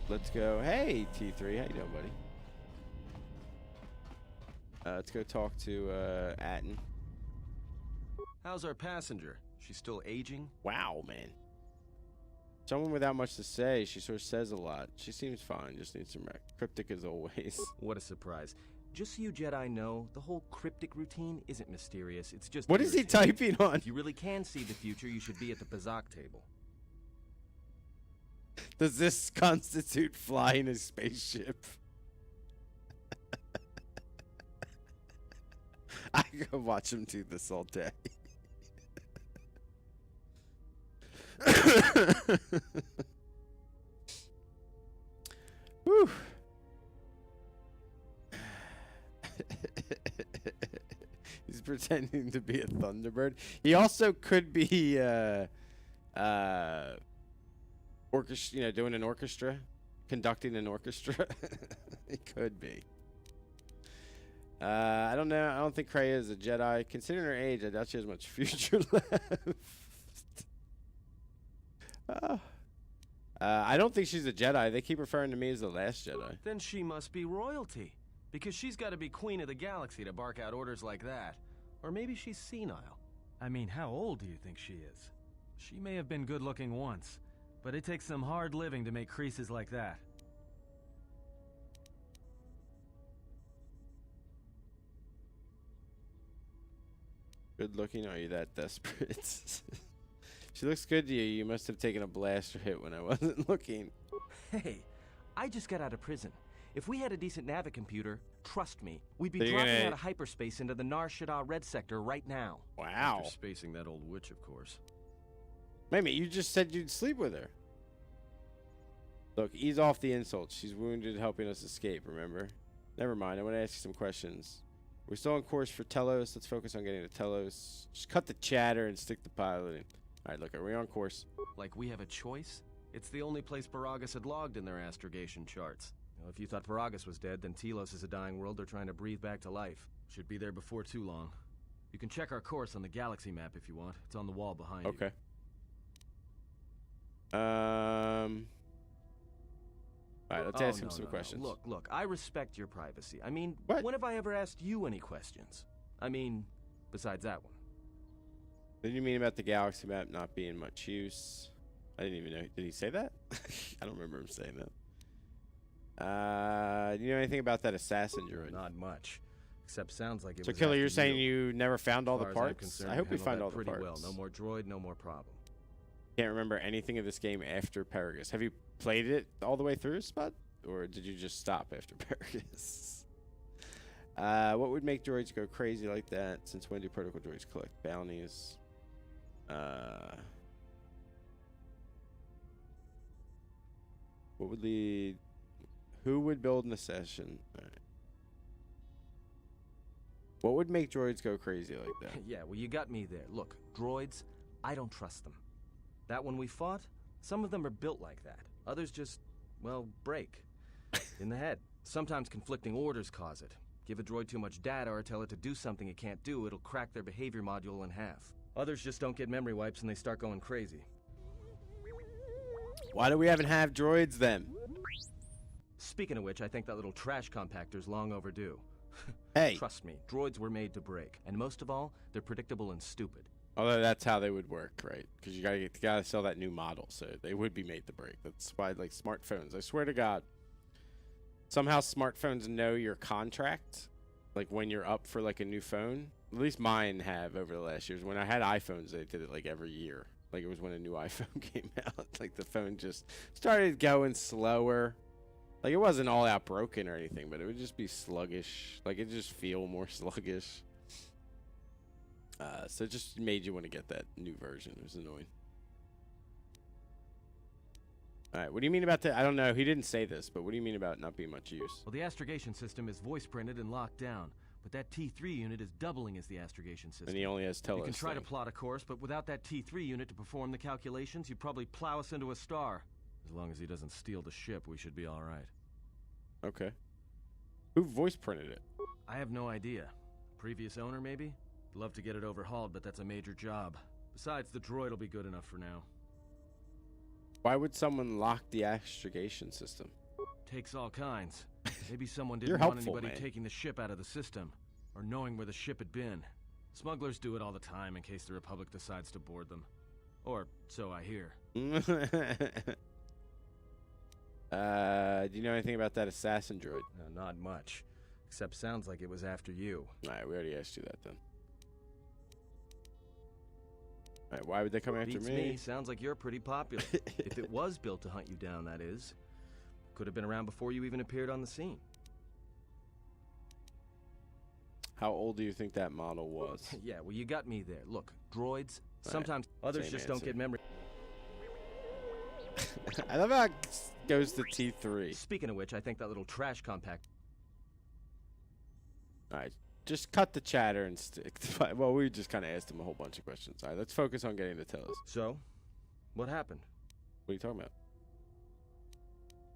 Let's go. Hey, T3. How you doing, buddy? Let's go talk to Atten. How's our passenger? She's still aging? Wow, man. Someone without much to say. She sort of says a lot. She seems fine. Just needs some rec. Cryptic as always. What a surprise. Just so you Jedi know, the whole cryptic routine isn't mysterious. It's just What is he irritating. typing on? If you really can see the future, you should be at the Bazak table. Does this constitute flying a spaceship? I could watch him do this all day. Whew. He's pretending to be a Thunderbird. He also could be orchestra, doing an orchestra, conducting an orchestra. It could be. I don't know. I don't think Kreia is a Jedi. Considering her age, I doubt she has much future left. I don't think she's a Jedi. They keep referring to me as the last Jedi. Then she must be royalty. Because she's got to be queen of the galaxy to bark out orders like that. Or maybe she's senile. I mean, how old do you think she is? She may have been good-looking once, but it takes some hard living to make creases like that. Good looking? Are you that desperate? She looks good to you. You must have taken a blaster hit when I wasn't looking. Hey, I just got out of prison. If we had a decent navicomputer, trust me, we'd be So you're dropping gonna- out of hyperspace into the Nar Shaddaa Red Sector right now. Wow. After spacing that old witch, of course. Wait a minute, you just said you'd sleep with her. Look, ease off the insults. She's wounded helping us escape, remember? Never mind, I want to ask you some questions. We're still on course for Telos. Let's focus on getting to Telos. Just cut the chatter and stick to piloting. Alright, look, are we on course? Like we have a choice? It's the only place Paragus had logged in their astrogation charts. Well, if you thought Paragus was dead, then Telos is a dying world they're trying to breathe back to life. Should be there before too long. You can check our course on the galaxy map if you want. It's on the wall behind you. Okay. Alright, let's ask him some questions. Look, I respect your privacy. I mean, What? when have I ever asked you any questions? I mean, besides that one. What do you mean about the galaxy map not being much use? I didn't even know. Did he say that? I don't remember him saying that. Do you know anything about that assassin droid? Not much. Except sounds like it So, was Killer, after you're saying you. you never found all As the far as I'm parts? concerned, I hope we handled find that all the pretty parts. well. No more droid, no more problem. Can't remember anything of this game after Paragus. Have you played it all the way through, Spud? Or did you just stop after Paragus? What would make droids go crazy like that? Since when do protocol droids collect bounties? What would lead... Who would build an assassin? All right. What would make droids go crazy like that? Yeah, well, you got me there. Look, droids, I don't trust them. That one we fought, some of them are built like that. Others just, well, break. In the head. Sometimes conflicting orders cause it. Give a droid too much data or tell it to do something it can't do, it'll crack their behavior module in half. Others just don't get memory wipes and they start going crazy. Why do we haven't have droids then? Speaking of which, I think that little trash compactor's long overdue. Hey. Trust me, droids were made to break. And most of all, they're predictable and stupid. Although that's how they would work, right? Because you gotta sell that new model, so they would be made to break. That's why, like, smartphones. I swear to God, somehow smartphones know your contract, like when you're up for like a new phone. At least mine have over the last years. When I had iPhones, they did it like every year. Like it was when a new iPhone came out. Like the phone just started going slower. Like it wasn't all out broken or anything, but it would just be sluggish. Like it just feel more sluggish. So it just made you want to get that new version. It was annoying. All right, what do you mean about that? I don't know. He didn't say this, but what do you mean about not being much use? Well, the astrogation system is voice printed and locked down, but that T3 unit is doubling as the astrogation system. And he only has Telos. You can try to thing. plot a course, but without that T3 unit to perform the calculations, you'd probably plow us into a star. As long as he doesn't steal the ship, we should be all right. Okay. Who voice printed it? I have no idea. Previous owner, maybe? Love to get it overhauled, but that's a major job. Besides, the droid will be good enough for now. Why would someone lock the astrogation system? Takes all kinds. Maybe someone You're didn't want helpful, anybody man. taking the ship out of the system, or knowing where the ship had been. Smugglers do it all the time in case the Republic decides to board them. Or so I hear. Do you know anything about that assassin droid? No, not much. Except sounds like it was after you. Alright, we already asked you that then. Alright, why would they come after Beats me. Sounds like you're pretty popular. If it was built to hunt you down, that is. Could have been around before you even appeared on the scene. How old do you think that model was? Yeah, well, you got me there. Look, droids, sometimes others same just don't answer. get memory. I love how it goes to T3. Speaking of which, I think that little trash compact. Alright, just cut the chatter and stick to... Well, we just kind of asked him a whole bunch of questions. Alright, let's focus on getting to tell us. So, what happened? What are you talking about?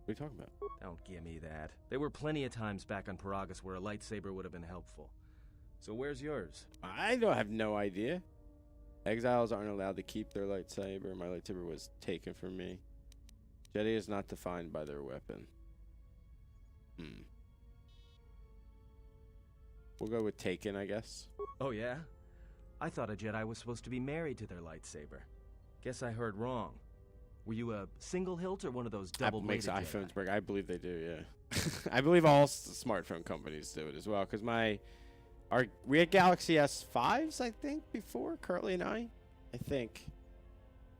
What are you talking about? Don't give me that. There were plenty of times back on Paragus where a lightsaber would have been helpful. So where's yours? I don't have no idea. Exiles aren't allowed to keep their lightsaber. My lightsaber was taken from me. Jedi is not defined by their weapon. We'll go with taken, I guess. Oh, yeah? I thought a Jedi was supposed to be married to their lightsaber. Guess I heard wrong. Were you a single hilt or one of those Apple makes double-bladed iPhones Jedi? break. I believe they do, yeah. I believe all smartphone companies do it as well. Because we had Galaxy S5s, I think, before, Curly and I think.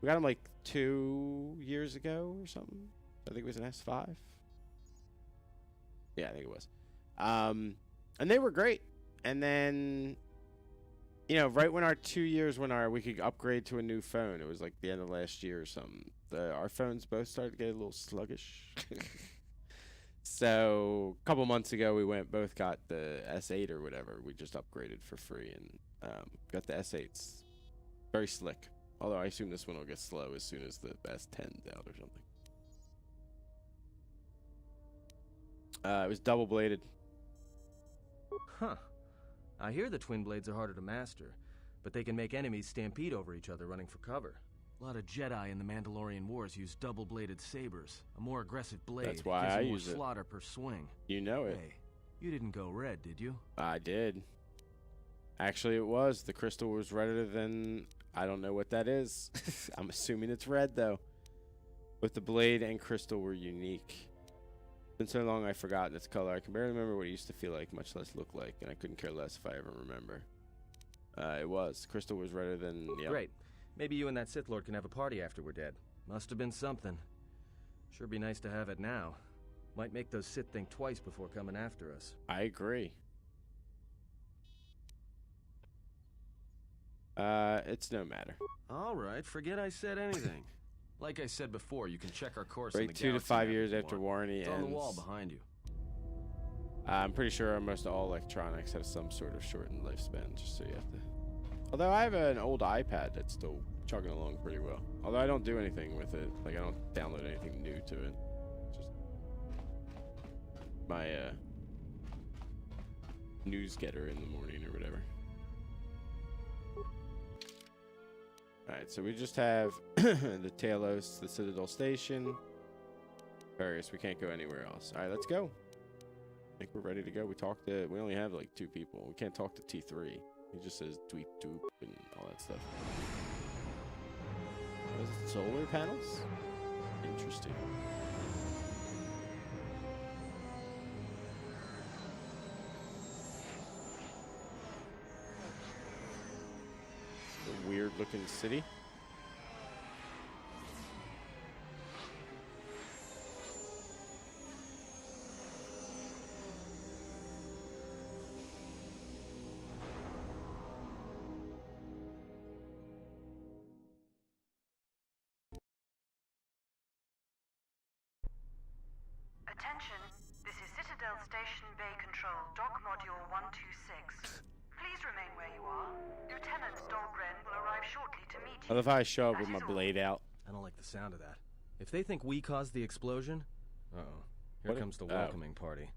We got them like 2 years ago or something. I think it was an S5. Yeah, I think it was. And they were great. And then, you know, right when our 2 years, we could upgrade to a new phone, it was like the end of last year or something. Our phones both started to get a little sluggish. So a couple months ago, we both got the S8 or whatever. We just upgraded for free and got the S8s. Very slick. Although I assume this one will get slow as soon as the S10's out or something. It was double bladed. Huh. I hear the twin blades are harder to master, but they can make enemies stampede over each other running for cover. A lot of Jedi in the Mandalorian Wars use double-bladed sabers, a more aggressive blade. That's why gives I you more use it. slaughter per swing. You know it. Hey, you didn't go red, did you? I did. Actually, it was. The crystal was redder than... I don't know what that is. I'm assuming it's red, though. Both the blade and crystal were unique. Been so long I've forgotten its color. I can barely remember what it used to feel like, much less look like, and I couldn't care less if I ever remember. It was. Crystal was redder than... Yep. Great. Maybe you and that Sith Lord can have a party after we're dead. Must have been something. Sure be nice to have it now. Might make those Sith think twice before coming after us. I agree. It's no matter. All right, forget I said anything. Like I said before, you can check our course on Right, the 2 to Galaxy 5 map years if you after want. warranty It's ends. on the wall behind you. I'm pretty sure almost all electronics have some sort of shortened lifespan, just so you have to... Although I have an old iPad that's still chugging along pretty well. Although I don't do anything with it. Like, I don't download anything new to it. Just my news getter in the morning or whatever. Alright, so we just have the Talos, the Citadel Station. Various, we can't go anywhere else. Alright, let's go. I think we're ready to go. We only have like 2 people. We can't talk to T3. He just says tweet doop and all that stuff. What is it? Solar panels? Interesting. A weird looking city. Attention, this is Citadel Station Bay Control, Dock Module 126. Please remain where you are. Lieutenant Dahlgren will arrive shortly to meet I you. love how I show up with my blade out. I don't like the sound of that. If they think we caused the explosion... Uh-oh. Here What comes the oh. welcoming party.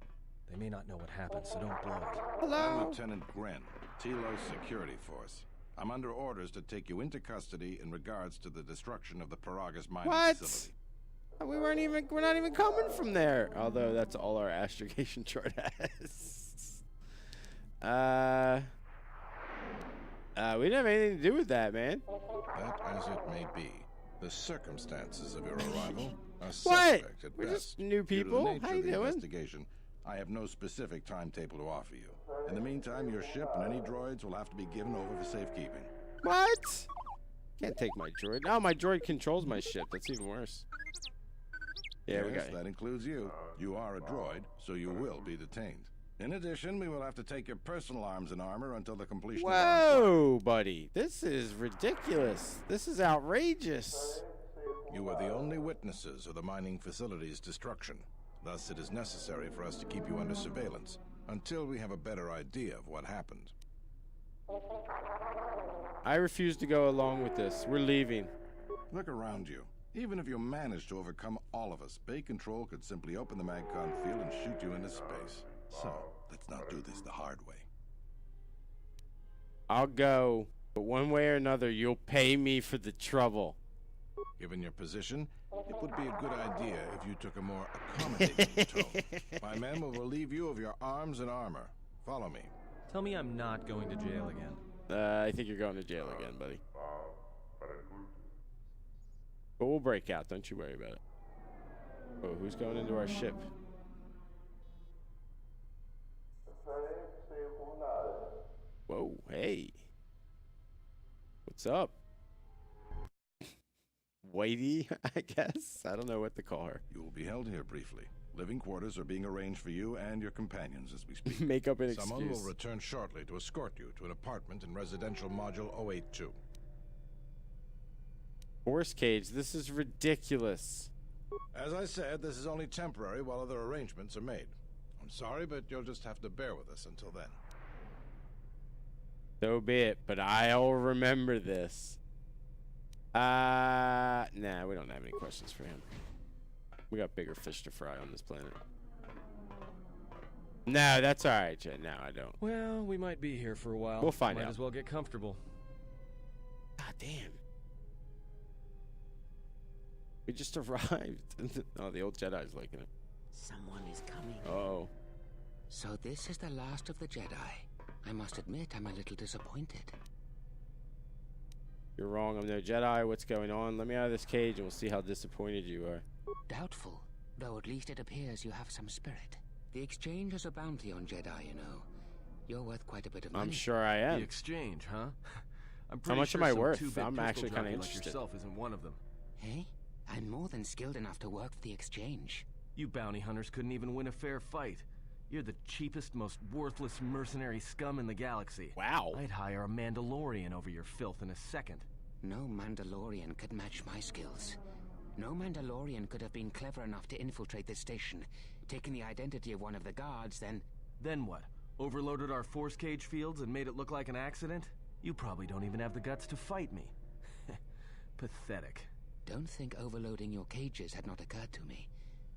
They may not know what happened, so don't blow it. I'm Hello. Lieutenant Gren, Telos Security Force. I'm under orders to take you into custody in regards to the destruction of the Paragus mining What? facility. We're not even coming from there. Although that's all our astrogation chart has. We didn't have anything to do with that, man. That as it may be, the circumstances of your arrival are What? suspect at We're best. just new Due to the people. nature How you of the doing? investigation, I have no specific timetable to offer you. In the meantime, your ship and any droids will have to be given over for safekeeping. What? Can't take my droid. No, my droid controls my ship. That's even worse. Yeah, we Yes, got it. that includes you. You are a droid, so you will be detained. In addition, we will have to take your personal arms and armor until the completion of our flight. Whoa, buddy. This is ridiculous. This is outrageous. You are the only witnesses of the mining facility's destruction. Thus, it is necessary for us to keep you under surveillance until we have a better idea of what happened. I refuse to go along with this. We're leaving. Look around you. Even if you manage to overcome all of us, Bay Control could simply open the MagCon field and shoot you into space. So, let's not do this the hard way. I'll go, but one way or another, you'll pay me for the trouble. Given your position, it would be a good idea if you took a more accommodating tone. My men will relieve you of your arms and armor. Follow me. Tell me I'm not going to jail again. I think you're going to jail again, buddy. But we'll break out. Don't you worry about it. Oh, who's going into our ship? Whoa, hey. What's up? Whitey, I guess? I don't know what to call her. You will be held here briefly. Living quarters are being arranged for you and your companions as we speak. Make up an Someone excuse. will return shortly to escort you to an apartment in Residential Module 082. Horse cage, this is ridiculous. As I said, this is only temporary while other arrangements are made. I'm sorry, but you'll just have to bear with us until then. So be it, but I'll remember this. Nah, we don't have any questions for him. We got bigger fish to fry on this planet. No, that's all right, Jen. No, I don't. Well, we might be here for a while. We'll find Might out. as well get comfortable. God damn. We just arrived. Oh, the old Jedi's liking it. Someone is coming. Oh. So this is the last of the Jedi. I must admit, I'm a little disappointed. You're wrong. I'm no Jedi. What's going on? Let me out of this cage and we'll see how disappointed you are. Doubtful, though at least it appears you have some spirit. The exchange is a bounty on Jedi, you know. You're worth quite a bit of money. I'm sure I The am. exchange, huh? I'm How pretty much sure am I some worth? two-bit I'm pistol actually kinda jockey like interested. yourself isn't one of them. Hey? I'm more than skilled enough to work for the exchange. You bounty hunters couldn't even win a fair fight. You're the cheapest, most worthless mercenary scum in the galaxy. Wow. I'd hire a Mandalorian over your filth in a second. No Mandalorian could match my skills. No Mandalorian could have been clever enough to infiltrate this station, taken the identity of one of the guards, then... Then what? Overloaded our force cage fields and made it look like an accident? You probably don't even have the guts to fight me. Pathetic. Don't think overloading your cages had not occurred to me.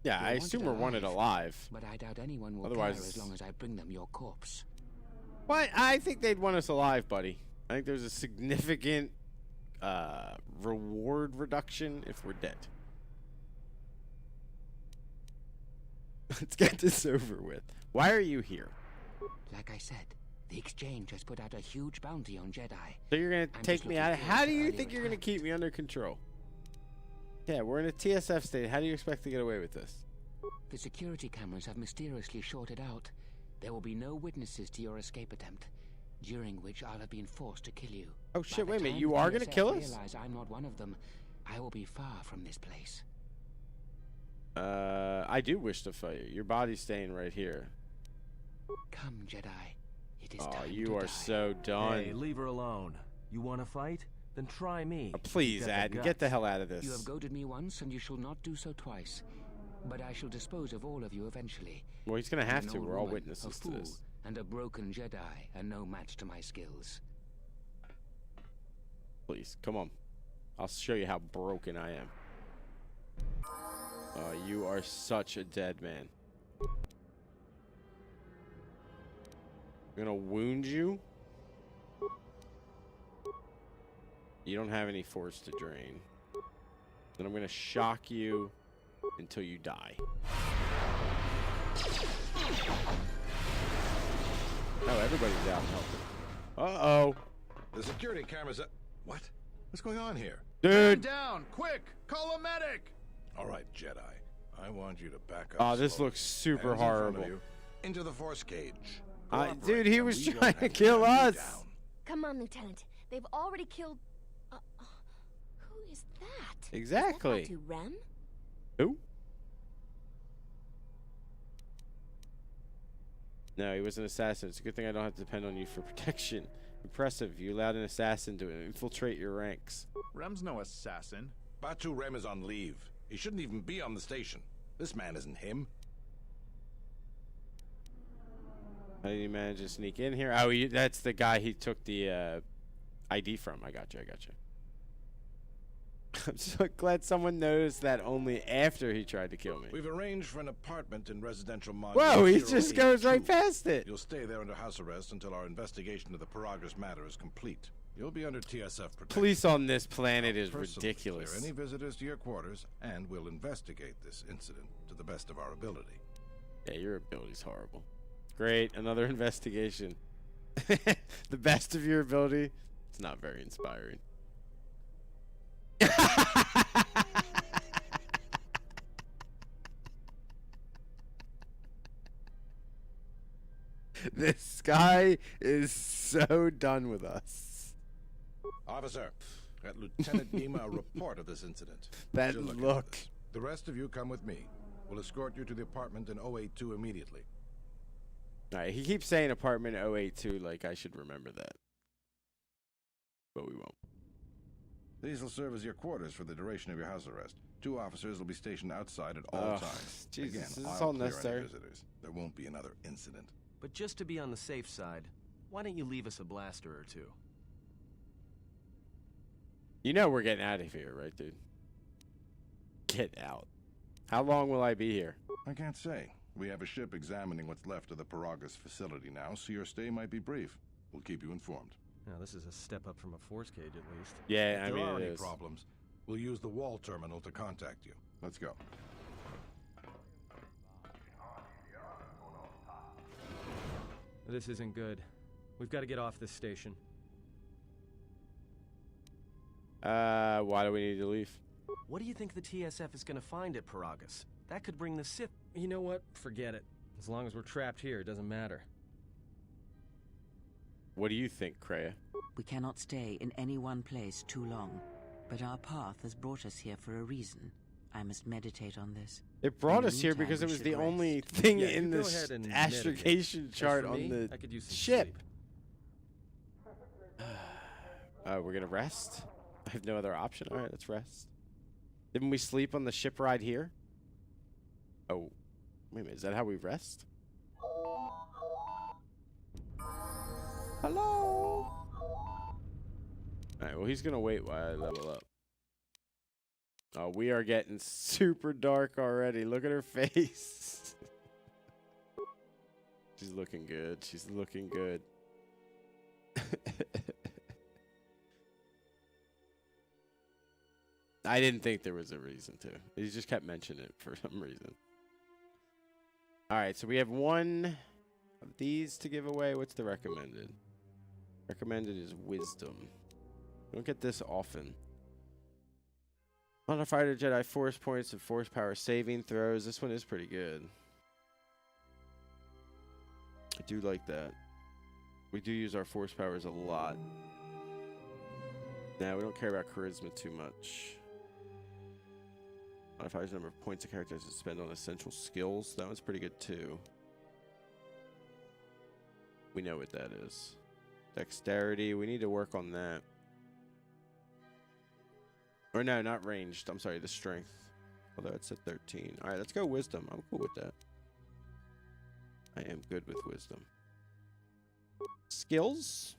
Yeah, You're I assume we're wanted alive. But I doubt anyone will Otherwise- care as long as I bring them your corpse. What? I think they'd want us alive, buddy. I think there's a significant reward reduction if we're dead. Let's get this over with. Why are you here? Like I said, the exchange has put out a huge bounty on Jedi. So you're gonna I'm take just me looking out? forward How to do you early think you're gonna keep retirement. me under control? Yeah, we're in a TSF state. How do you expect to get away with this? The security cameras have mysteriously shorted out. There will be no witnesses to your escape attempt, during which I'll have been forced to kill you. Oh By shit! the Wait a minute. time You the are gonna TSF kill us? realize I'm not one of them, I will be far from this place. I do wish to fight you. Your body's staying right here. Come, Jedi. It is Oh, time you to are die. so done. Hey, leave her alone. You want to fight? Then try me. Please, You got the Adden, get the guts. hell out of this. You have goaded me once, and you shall not do so twice. But I shall dispose of all of you eventually. Well, he's gonna have An to. old We're all woman, witnesses a to fool, this. and a broken Jedi are no match to my skills. Please, come on. I'll show you how broken I am. You are such a dead man. I'm gonna wound you. You don't have any force to drain. Then I'm gonna shock you until you die. Oh, everybody's out helping. Uh-oh. The security cameras are... What? What's going on here? Dude. Down! Quick! Call a medic! All right, Jedi. I want you to back up. Oh, this slowly. looks super Hands in front of horrible. you. Into the force cage. Dude, he was We don't trying to have kill hunt you us. down. Come on, Lieutenant. They've already killed... who is that? Exactly. Is that Batu Rem? Who? No, he was an assassin. It's a good thing I don't have to depend on you for protection. Impressive. You allowed an assassin to infiltrate your ranks. Rem's no assassin. Batu Rem is on leave. He shouldn't even be on the station. This man isn't him. How did he manage to sneak in here? Oh, that's the guy he took the ID from. I got you. I'm so glad someone noticed that only after he tried to kill me. We've arranged for an apartment in residential module. Whoa, he 082. just goes right past it. You'll stay there under house arrest until our investigation of the Paragus matter is complete. You'll be under TSF protection. Police on this planet is Personally ridiculous. clear any visitors to your quarters, and we'll investigate this incident to the best of our ability. Yeah, your ability's horrible. Great, another investigation. The best of your ability. It's not very inspiring. This guy is so done with us. Officer, got Lieutenant Nima a report of this incident. That She'll into look. this. The rest of you come with me. We'll escort you to the apartment in 082 immediately. Alright, he keeps saying apartment 082 like I should remember that. But we won't. These will serve as your quarters for the duration of your house arrest. 2 officers will be stationed outside at all times. Jesus, Again, is this I'll all clear necessary? any visitors. There won't be another incident. But just to be on the safe side, why don't you leave us a blaster or two? You know we're getting out of here, right, dude? Get out. How long will I be here? I can't say. We have a ship examining what's left of the Paragus facility now, so your stay might be brief. We'll keep you informed. Now, this is a step up from a force cage, at least. Yeah, I If mean, there are it any is. problems, we'll use the wall terminal to contact you. Let's go. This isn't good. We've got to get off this station. Why do we need to leave? What do you think the TSF is going to find at Paragus? That could bring the Sith... You know what? Forget it. As long as we're trapped here, it doesn't matter. What do you think, Kreia? We cannot stay in any one place too long, but our path has brought us here for a reason. I must meditate on this. It brought In us here meantime, because we it was should the rest. only thing Yeah, in you go this ahead and astrogation meditate. As chart for on me, the I could use some ship. sleep. We're gonna rest? I have no other option. Alright, let's rest. Didn't we sleep on the ship ride here? Oh, wait a minute, is that how we rest? Hello? Alright, well he's gonna wait while I level up. Oh, we are getting super dark already. Look at her face. She's looking good. She's looking good. I didn't think there was a reason to. He just kept mentioning it for some reason. Alright, so we have one of these to give away. What's the recommended? Recommended is wisdom. We don't get this often. Modify the Jedi Force points and Force power saving throws. This one is pretty good. I do like that. We do use our Force powers a lot. Nah, we don't care about charisma too much. Modifies the number of points a character has to spend on essential skills. That one's pretty good too. We know what that is. Dexterity, we need to work on that. Or no, not ranged. I'm sorry, the strength. Although it's at 13. Alright, let's go wisdom. I'm cool with that. I am good with wisdom. Skills?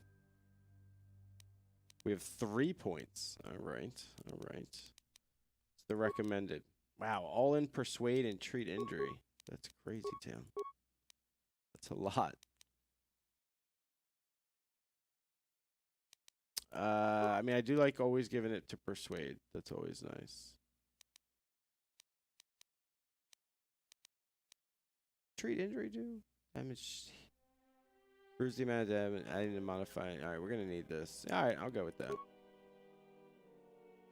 We have 3 points. Alright, alright. It's the recommended. Wow, all in persuade and treat injury. That's crazy town. That's a lot. I mean, I do like always giving it to persuade. That's always nice. Treat injury do? Damage. Improves the amount of damage. I need to modify it. All right, we're gonna need this. All right, I'll go with that.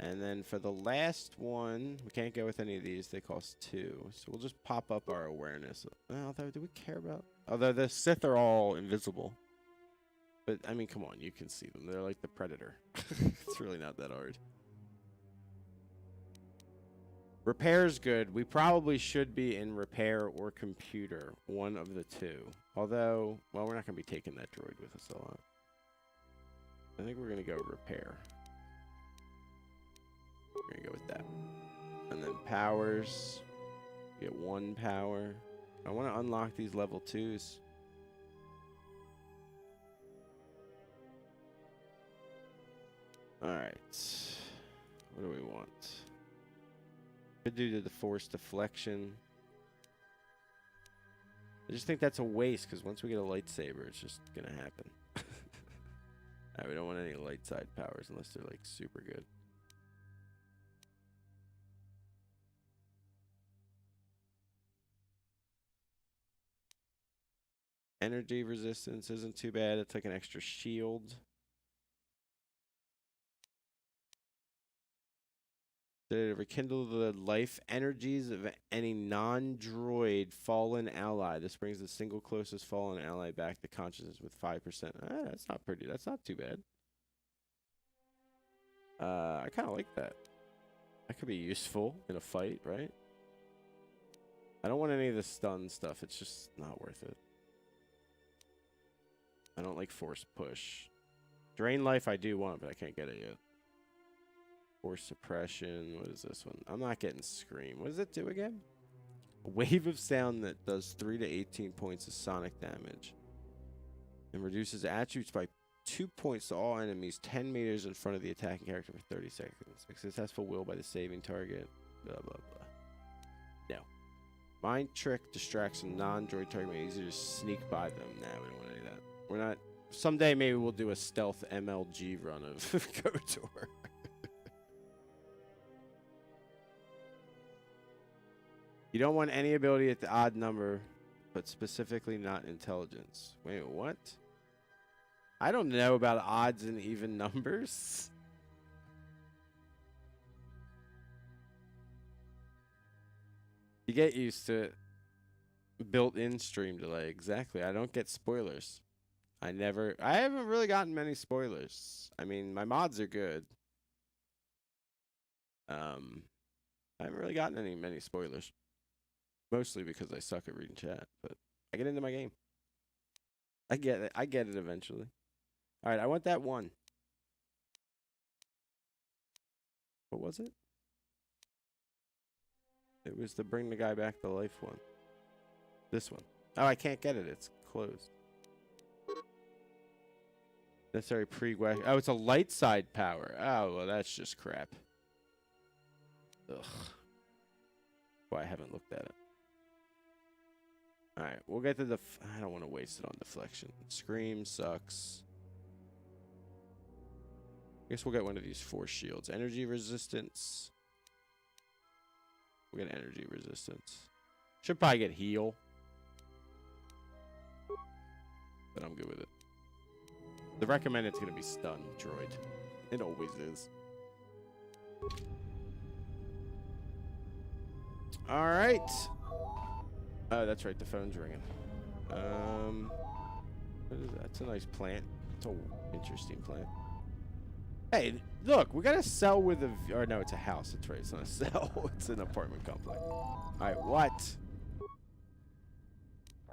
And then for the last one, we can't go with any of these. They cost 2, so we'll just pop up our awareness. Although, do we care about? Although the Sith are all invisible. But I mean, come on, you can see them. They're like the Predator. It's really not that hard. Repair's good. We probably should be in repair or computer, one of the two. Although, well, we're not going to be taking that droid with us a lot. I think we're going to go repair. We're going to go with that. And then powers. Get 1 power. I want to unlock these level 2s. Alright. What do we want? Could do the force deflection. I just think that's a waste, because once we get a lightsaber, it's just going to happen. Alright, we don't want any light side powers unless they're, like, super good. Energy resistance isn't too bad. It's like an extra shield. To rekindle the life energies of any non-droid fallen ally. This brings the single closest fallen ally back to consciousness with 5%. That's not pretty. That's not too bad. I kind of like that. That could be useful in a fight, right? I don't want any of the stun stuff. It's just not worth it. I don't like force push. Drain life I do want, but I can't get it yet. Force suppression. What is this one? I'm not getting scream. What does it do again? A wave of sound that does 3 to 18 points of sonic damage. And reduces attributes by 2 points to all enemies 10 meters in front of the attacking character for 30 seconds. A successful will by the saving target. Blah, blah, blah. No. Mind trick distracts a non-droid target. Make it easier to sneak by them. Nah, we don't want any of that. We're not. Someday maybe we'll do a stealth MLG run of KOTOR. You don't want any ability at the odd number, but specifically not intelligence. Wait, what? I don't know about odds and even numbers. You get used to it. Built-in stream delay. Exactly. I don't get spoilers. I haven't really gotten many spoilers. I mean, my mods are good. I haven't really gotten many spoilers. Mostly because I suck at reading chat, but I get into my game. I get it. I get it eventually. All right, I want that one. What was it? It was the bring the guy back to life one. This one. Oh, I can't get it. It's closed. Necessary pre-question. Oh, it's a light side power. Oh, well, that's just crap. Ugh. Why I haven't looked at it. Alright, we'll get to the... I don't want to waste it on deflection. Scream sucks. I guess we'll get one of these force shields. Energy resistance. We'll get energy resistance. Should probably get heal. But I'm good with it. The recommended's going to be stun droid. It always is. Alright. Oh, that's right. The phone's ringing. What is that? That's a nice plant. It's an interesting plant. Hey, look. We got a cell with a... Or no, it's a house. That's right. It's not a cell. It's an apartment complex. Alright, what?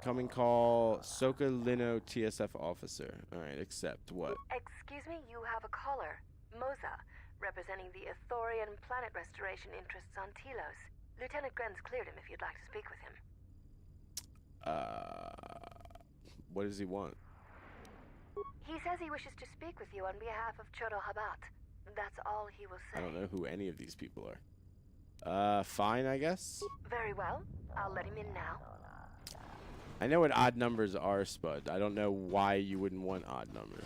Coming call Soka Lino TSF officer. Alright, accept. What? Excuse me, you have a caller. Moza, representing the Ithorian planet restoration interests on Telos. Lieutenant Grenz cleared him if you'd like to speak with him. What does he want? He says he wishes to speak with you on behalf of Chodo Habat. That's all he will say. I don't know who any of these people are. Fine, I guess? Very well. I'll let him in now. I know what odd numbers are, Spud. I don't know why you wouldn't want odd numbers.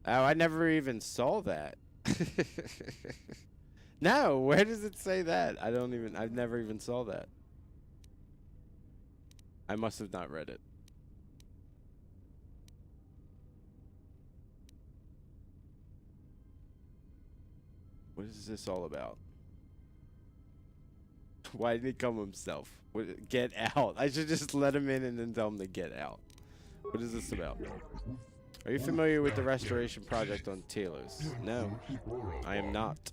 Oh, I never even saw that. No, where does it say that? I've never even saw that. I must have not read it. What is this all about? Why did he come himself? Get out. I should just let him in and then tell him to get out. What is this about? Are you familiar with the restoration project on Talos? No, I am not.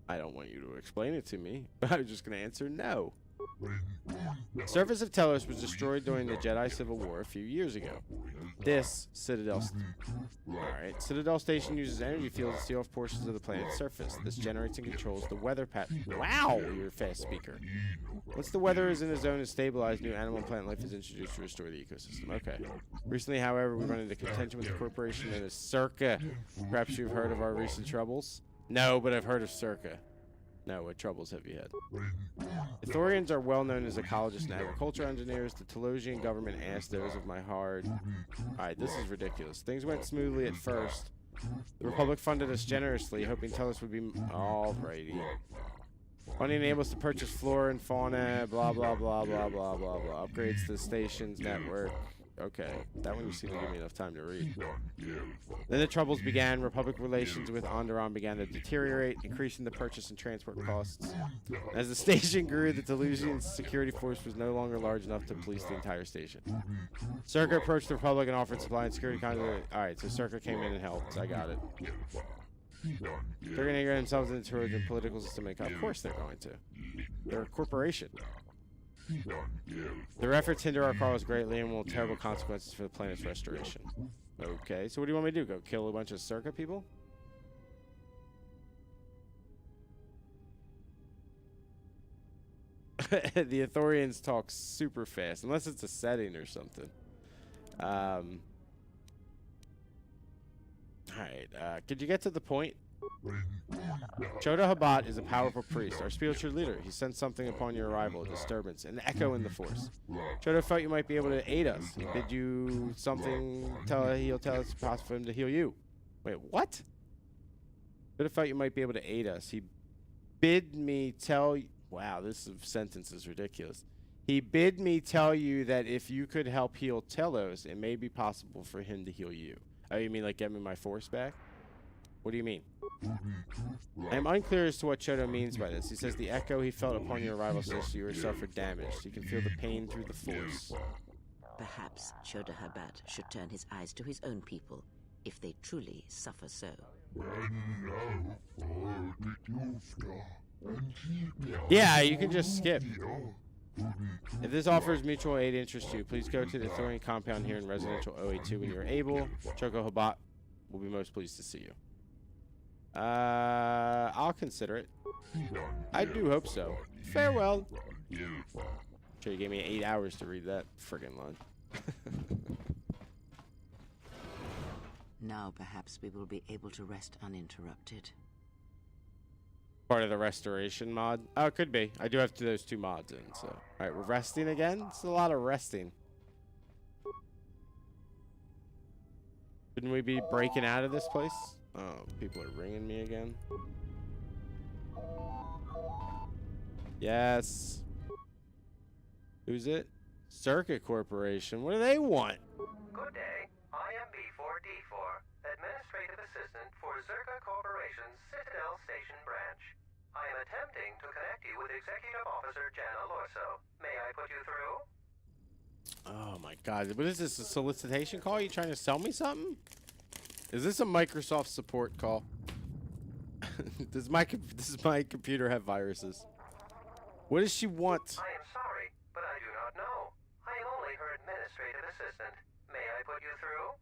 I don't want you to explain it to me. I'm just going to answer no. The surface of Telos was destroyed during the Jedi Civil War a few years ago. This Citadel Station uses energy fields to seal off portions of the planet's surface. This generates and controls the weather pattern. Wow, you're a fast speaker. Once the weather is in a zone and stabilized, new animal and plant life is introduced to restore the ecosystem. Okay. Recently, however, we run into contention with a corporation known as Circa. Perhaps you've heard of our recent troubles? No, but I've heard of Circa. No, what troubles have you had? Ithorians are well known as ecologists and agriculture engineers. The Telosian government asked those of my hard... Alright, this is ridiculous. Things went smoothly at first. The Republic funded us generously, hoping Telos would be... Alrighty. Money enables us to purchase flora and fauna, blah, blah, blah, blah, blah, blah, blah. Upgrades to the station's network. Okay, that one you seem to give me enough time to read. Then the troubles began. Republic relations with Onderon began to deteriorate, increasing the purchase and transport costs. As the station grew, the Telosian security force was no longer large enough to police the entire station. Circa approached the Republic and offered supply and security continuity. Alright, so Circa came in and helped. I got it. They're going to integrate themselves into the political system. Of course they're going to. They're a corporation. Their efforts hinder our cause greatly and will have terrible consequences for the planet's restoration. Okay, so what do you want me to do? Go kill a bunch of Circa people? The Ithorians talk super fast, unless it's a setting or something. Alright, could you get to the point? Choda Habat is a powerful priest, our spiritual leader. He sensed something upon your arrival, a disturbance, an echo in the force. Choda felt you might be able to aid us. He bid you something, he'll tell us it's possible for him to heal you. Wait, what? Choda felt you might be able to aid us. He bid me tell you... Wow, this sentence is ridiculous. He bid me tell you that if you could help heal Telos, it may be possible for him to heal you. Oh, you mean like get me my force back? What do you mean? I am unclear as to what Chodo means by this. He says the echo he felt upon your arrival says you yourself are damaged. You can feel the pain through the force. Perhaps Choda Habat should turn his eyes to his own people, if they truly suffer so. Yeah, you can just skip. If this offers mutual aid interest to you, please go to the Thorian compound here in Residential 082 when you're able. Choco Habat will be most pleased to see you. I'll consider it. I do hope so. Farewell. Sure, you gave me 8 hours to read that friggin' line. Now perhaps we will be able to rest uninterrupted. Part of the restoration mod? Oh, it could be. I do have those 2 mods in, so. Alright, we're resting again? It's a lot of resting. Shouldn't we be breaking out of this place? Oh, people are ringing me again. Yes. Who's it? Circuit Corporation. What do they want? Good day. I am B4D4, Administrative Assistant for Zerka Corporation's Citadel Station branch. I am attempting to connect you with Executive Officer Jana Lorso. May I put you through? Oh my god. What is this, a solicitation call? You trying to sell me something? Is this a Microsoft support call? Does my computer have viruses? What does she want? I am sorry, but I do not know. I am only her administrative assistant. May I put you through?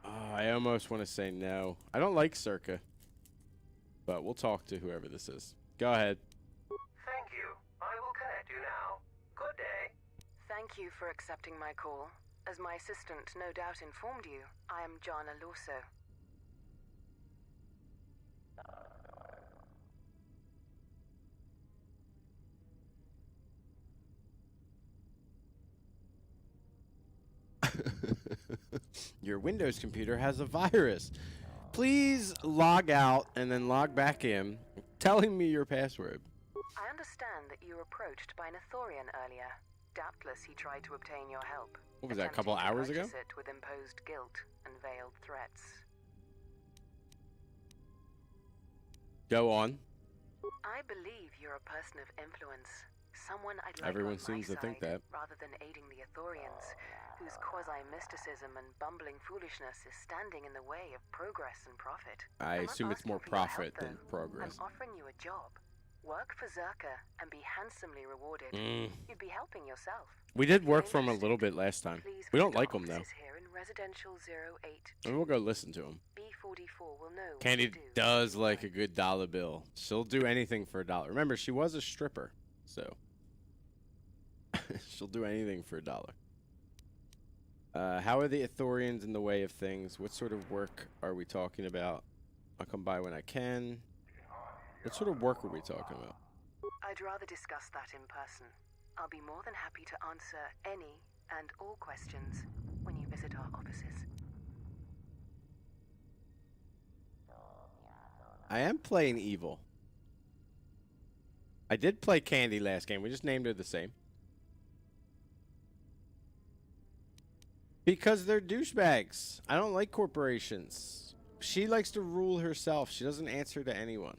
Oh, I almost want to say no. I don't like Circa. But we'll talk to whoever this is. Go ahead. Thank you. I will connect you now. Good day. Thank you for accepting my call. As my assistant no doubt informed you, I am Jana Lorso. Your Windows computer has a virus. Please log out and then log back in, telling me your password. I understand that you were approached by an Ithorian earlier. Doubtless he tried to obtain your help. What was that, a couple attempting to hours ago? purchase it with imposed guilt and veiled threats. Go on. I believe you're a person of influence. Someone I'd like Everyone on seems my to think side, that. rather than aiding the Ithorians, whose quasi-mysticism and bumbling foolishness is standing in the way of progress and profit. I I'm not assume it's asking more for your help, profit than though. progress. I'm offering you a job. Work for Zerka and be handsomely rewarded. You'd be helping yourself. We did work for him a little bit last time. We don't like him though. Here in residential 08. Maybe we'll go listen to him. B44 will know what Candy to do. does like a good dollar bill. She'll do anything for $1. Remember, she was a stripper, so she'll do anything for $1. How are the Ithorians in the way of things? What sort of work are we talking about? I'll come by when I can. What sort of work are we talking about? I'd rather discuss that in person. I'll be more than happy to answer any and all questions when you visit our offices. I am playing evil. I did play Candy last game. We just named her the same. Because they're douchebags. I don't like corporations. She likes to rule herself. She doesn't answer to anyone.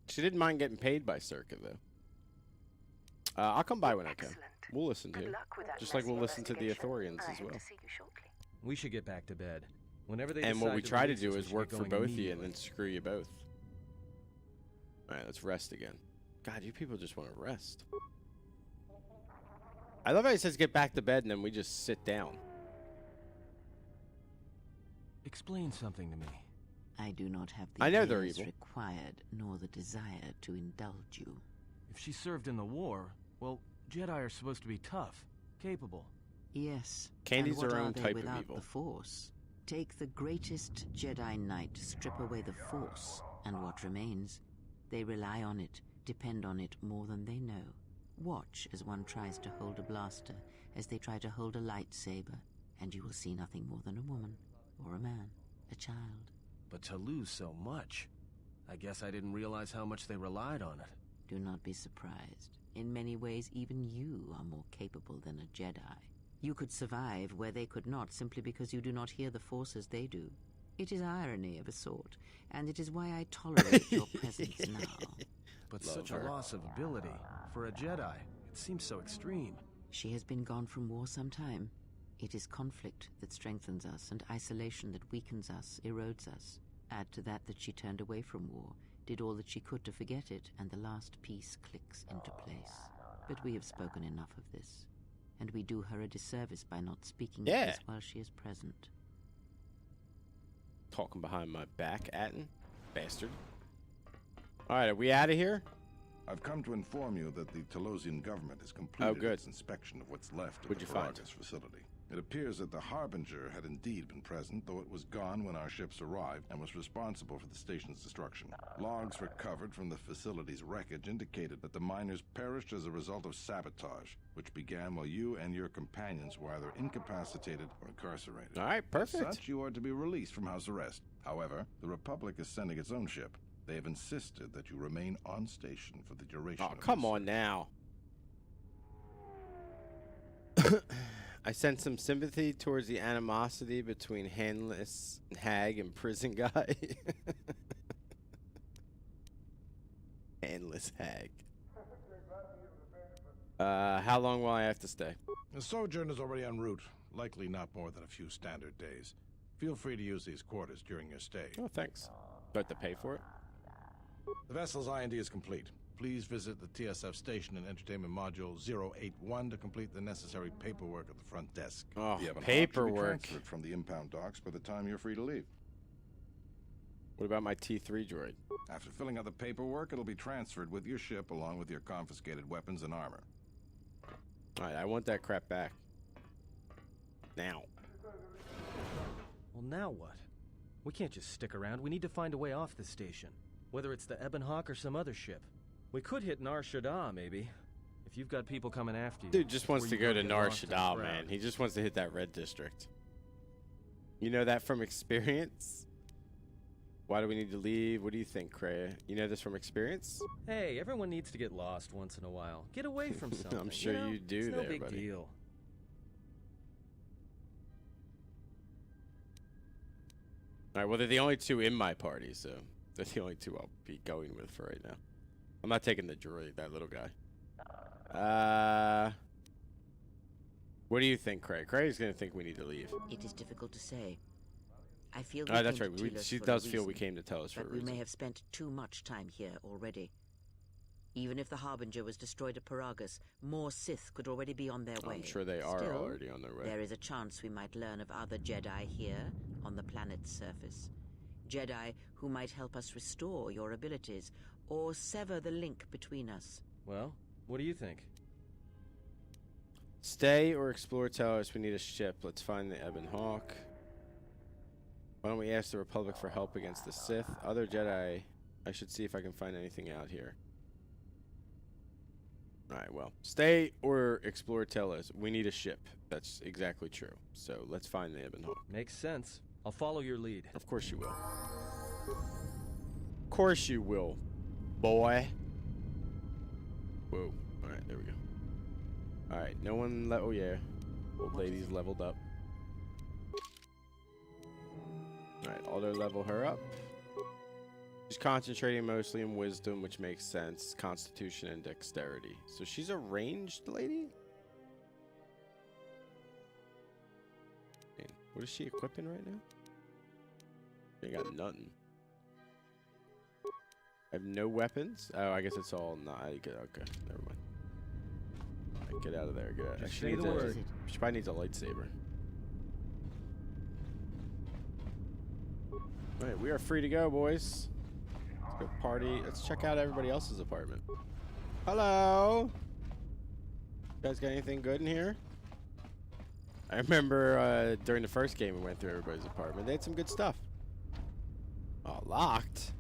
She didn't mind getting paid by Circa, though. I'll come by when I can. We'll listen to it. Just like we'll listen to the Ithorians as well. We should get back to bed. Whenever they And what decide we to try to release do us, we is should work get for going both of you and immediately. then screw you both. Alright, let's rest again. God, you people just want to rest. I love how he says get back to bed and then we just sit down. Explain something to me. I do not have the I know they're years evil. required, nor the desire to indulge you. If she served in the war, well, Jedi are supposed to be tough, capable. Yes. Candy's and what her are own they type of without evil. The Force? Take the greatest Jedi Knight, strip away the Force, and what remains? They rely on it, depend on it more than they know. Watch as one tries to hold a blaster, as they try to hold a lightsaber, and you will see nothing more than a woman, or a man, a child. But to lose so much, I guess I didn't realize how much they relied on it. Do not be surprised. In many ways, even you are more capable than a Jedi. You could survive where they could not simply because you do not hear the Force as they do. It is irony of a sort, and it is why I tolerate your presence now. But Love such her. a loss of ability. For a Jedi, it seems so extreme. She has been gone from war some time. It is conflict that strengthens us, and isolation that weakens us, erodes us. Add to that she turned away from war, did all that she could to forget it, and the last piece clicks into place. But we have spoken enough of this, and we do her a disservice by not speaking of this while she is present. Talking behind my back, Atten. Bastard. Alright, are we out of here? I've come to inform you that the Telosian government has completed good. its inspection of what's left of What'd the you find? Paragus facility. It appears that the Harbinger had indeed been present, though it was gone when our ships arrived and was responsible for the station's destruction. Logs recovered from the facility's wreckage indicated that the miners perished as a result of sabotage, which began while you and your companions were either incapacitated or incarcerated. All right, perfect. As such, you are to be released from house arrest. However, the Republic is sending its own ship. They have insisted that you remain on station for the duration Oh, of come this on now. I sense some sympathy towards the animosity between Handless Hag and Prison Guy. Handless Hag. How long will I have to stay? The sojourn is already en route, likely not more than a few standard days. Feel free to use these quarters during your stay. Oh, thanks. Do I have to pay for it? The vessel's IND is complete. Please visit the TSF station and entertainment module 081 to complete the necessary paperwork at the front desk. Oh, The Ebon Hawk should be paperwork. transferred from the impound docks by the time you're free to leave. What about my T3 droid? After filling out the paperwork, it'll be transferred with your ship along with your confiscated weapons and armor. Alright, I want that crap back. Now. Well, now what? We can't just stick around. We need to find a way off this station. Whether it's the Ebon Hawk or some other ship. We could hit Nar Shaddaa, maybe. If you've got people coming after you. Dude just wants Or to you go don't to get Nar lost in the Shaddaa, crowd. man. He just wants to hit that red district. You know that from experience? Why do we need to leave? What do you think, Kreia? You know this from experience? Hey, everyone needs to get lost once in a while. Get away from something. I'm sure you do it's no there, big buddy. deal. All right, well, they're the only two in my party, so they're the only two I'll be going with for right now. I'm not taking the droid, that little guy. What do you think, Kreia? Kreia's going to think we need to leave. It is difficult to say. I feel Oh, that's right. She does feel we came to tell us for a but we reason. may have spent too much time here already. Even if the Harbinger was destroyed at Paragus, more Sith could already be on their way. I'm sure they are Still, already on their way. there is a chance we might learn of other Jedi here, on the planet's surface. Jedi who might help us restore your abilities, or sever the link between us. Well, what do you think? Stay or explore tell us we need a ship. Let's find the Ebon Hawk. Why don't we ask the Republic for help against the Sith? Other Jedi. I should see if I can find anything out here. Alright, well. Stay or explore tell us. We need a ship. That's exactly true. So let's find the Ebon Hawk. Makes sense. I'll follow your lead. Of course you will. Of course you will, boy. Whoa. Alright, there we go. Alright, no one oh yeah. Old lady's leveled up. Alright, auto level her up. She's concentrating mostly in wisdom, which makes sense. Constitution and dexterity. So she's a ranged lady? Man, what is she equipping right now? She ain't got nothing. I have no weapons? Oh, I guess it's all not. Okay, never mind. Alright, get out of there. Get out. Just She say needs the a- word. She probably needs a lightsaber. Alright, we are free to go, boys. Let's go party. Let's check out everybody else's apartment. Hello! You guys got anything good in here? I remember during the first game we went through everybody's apartment. They had some good stuff. Oh, locked.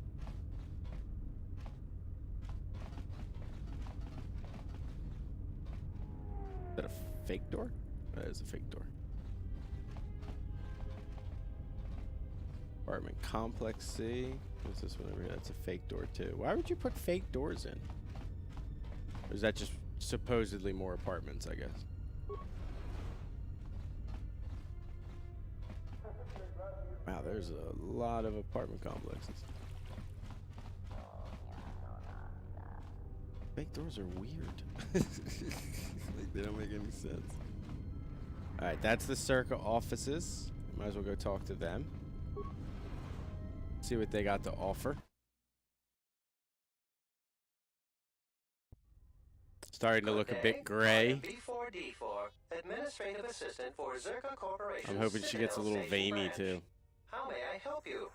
Is that a fake door? That is a fake door. Apartment complex C. What's this one over here? That's a fake door too. Why would you put fake doors in? Or is that just supposedly more apartments, I guess? Wow, there's a lot of apartment complexes. Fake doors are weird. Like, they don't make any sense. Alright, that's the Circa offices. Might as well go talk to them. See what they got to offer. Starting to look a bit gray. B4D4, Administrative Assistant for Zerka Corporation. I'm hoping she gets a little veiny too. How may I help you?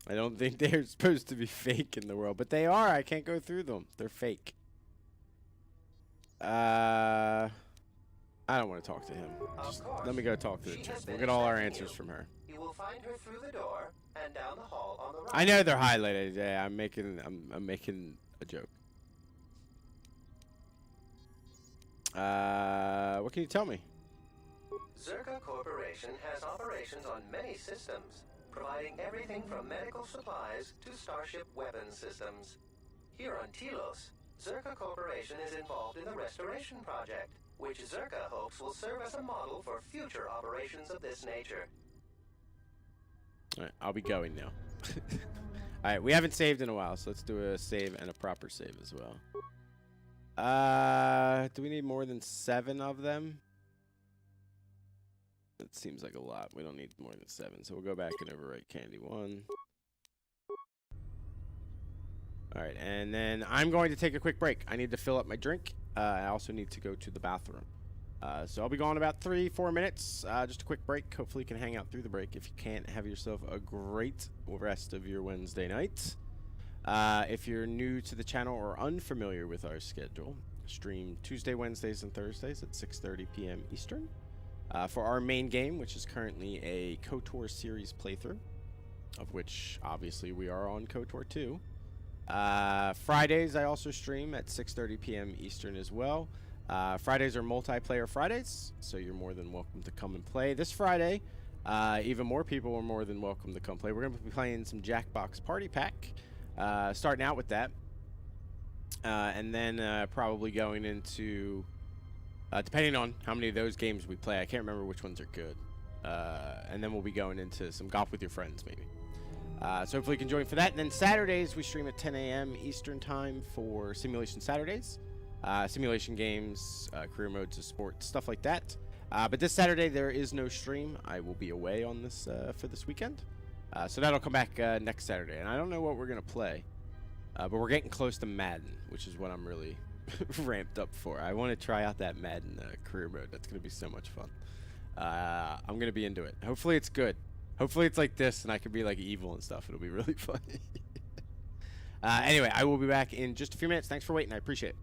I don't think they're supposed to be fake in the world, but they are. I can't go through them. They're fake. I don't want to talk to him. Just let me go talk to the chick. We'll get all our answers from her. You will find her through the door and down the hall on the right. I know they're highlighted. Yeah, I'm making a joke. What can you tell me? Zerka Corporation has operations on many systems, providing everything from medical supplies to starship weapons systems. Here on Telos, Zerka Corporation is involved in the restoration project, which Zerka hopes will serve as a model for future operations of this nature. Alright, I'll be going now. Alright, we haven't saved in a while, so let's do a save and a proper save as well. Do we need more than 7 of them? That seems like a lot. We don't need more than 7, so we'll go back and overwrite Candy 1. Alright, and then I'm going to take a quick break. I need to fill up my drink. I also need to go to the bathroom. So I'll be gone about 3-4 minutes. Just a quick break. Hopefully you can hang out through the break. If you can't, have yourself a great rest of your Wednesday night. If you're new to the channel or unfamiliar with our schedule, stream Tuesday, Wednesdays, and Thursdays at 6:30 p.m. Eastern. For our main game, which is currently a KOTOR series playthrough, of which obviously we are on KOTOR 2. Fridays I also stream at 6:30 p.m. Eastern as well. Fridays are multiplayer Fridays, so you're more than welcome to come and play. This Friday, even more people are more than welcome to come play. We're going to be playing some Jackbox Party Pack, starting out with that. And then probably going into, depending on how many of those games we play, I can't remember which ones are good. And then we'll be going into some golf with your friends, maybe. So hopefully you can join for that. And then Saturdays, we stream at 10 a.m. Eastern Time for Simulation Saturdays. Simulation games, career modes of sports, stuff like that. But this Saturday, there is no stream. I will be away on this for this weekend. So that'll come back next Saturday. And I don't know what we're going to play. But we're getting close to Madden, which is what I'm really ramped up for. I want to try out that Madden career mode. That's going to be so much fun. I'm going to be into it. Hopefully it's good. Hopefully it's like this and I can be like evil and stuff. It'll be really funny. Anyway, I will be back in just a few minutes. Thanks for waiting. I appreciate it.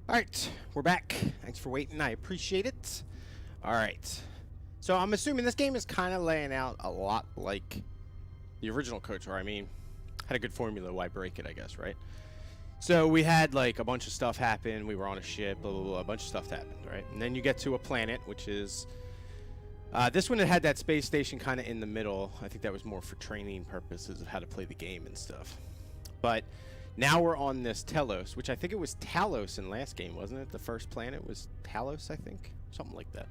All right, we're back. Thanks for waiting. I appreciate it. All right. So I'm assuming this game is kind of laying out a lot like the original KOTOR. I mean, had a good formula. Why break it, I guess, right? So we had like a bunch of stuff happen. We were on a ship, blah, blah, blah. A bunch of stuff happened, right? And then you get to a planet, which is... this one had that space station kind of in the middle. I think that was more for training purposes of how to play the game and stuff. But now we're on this Telos, which I think it was Talos in last game, wasn't it? The first planet was Talos, I think. Something like that.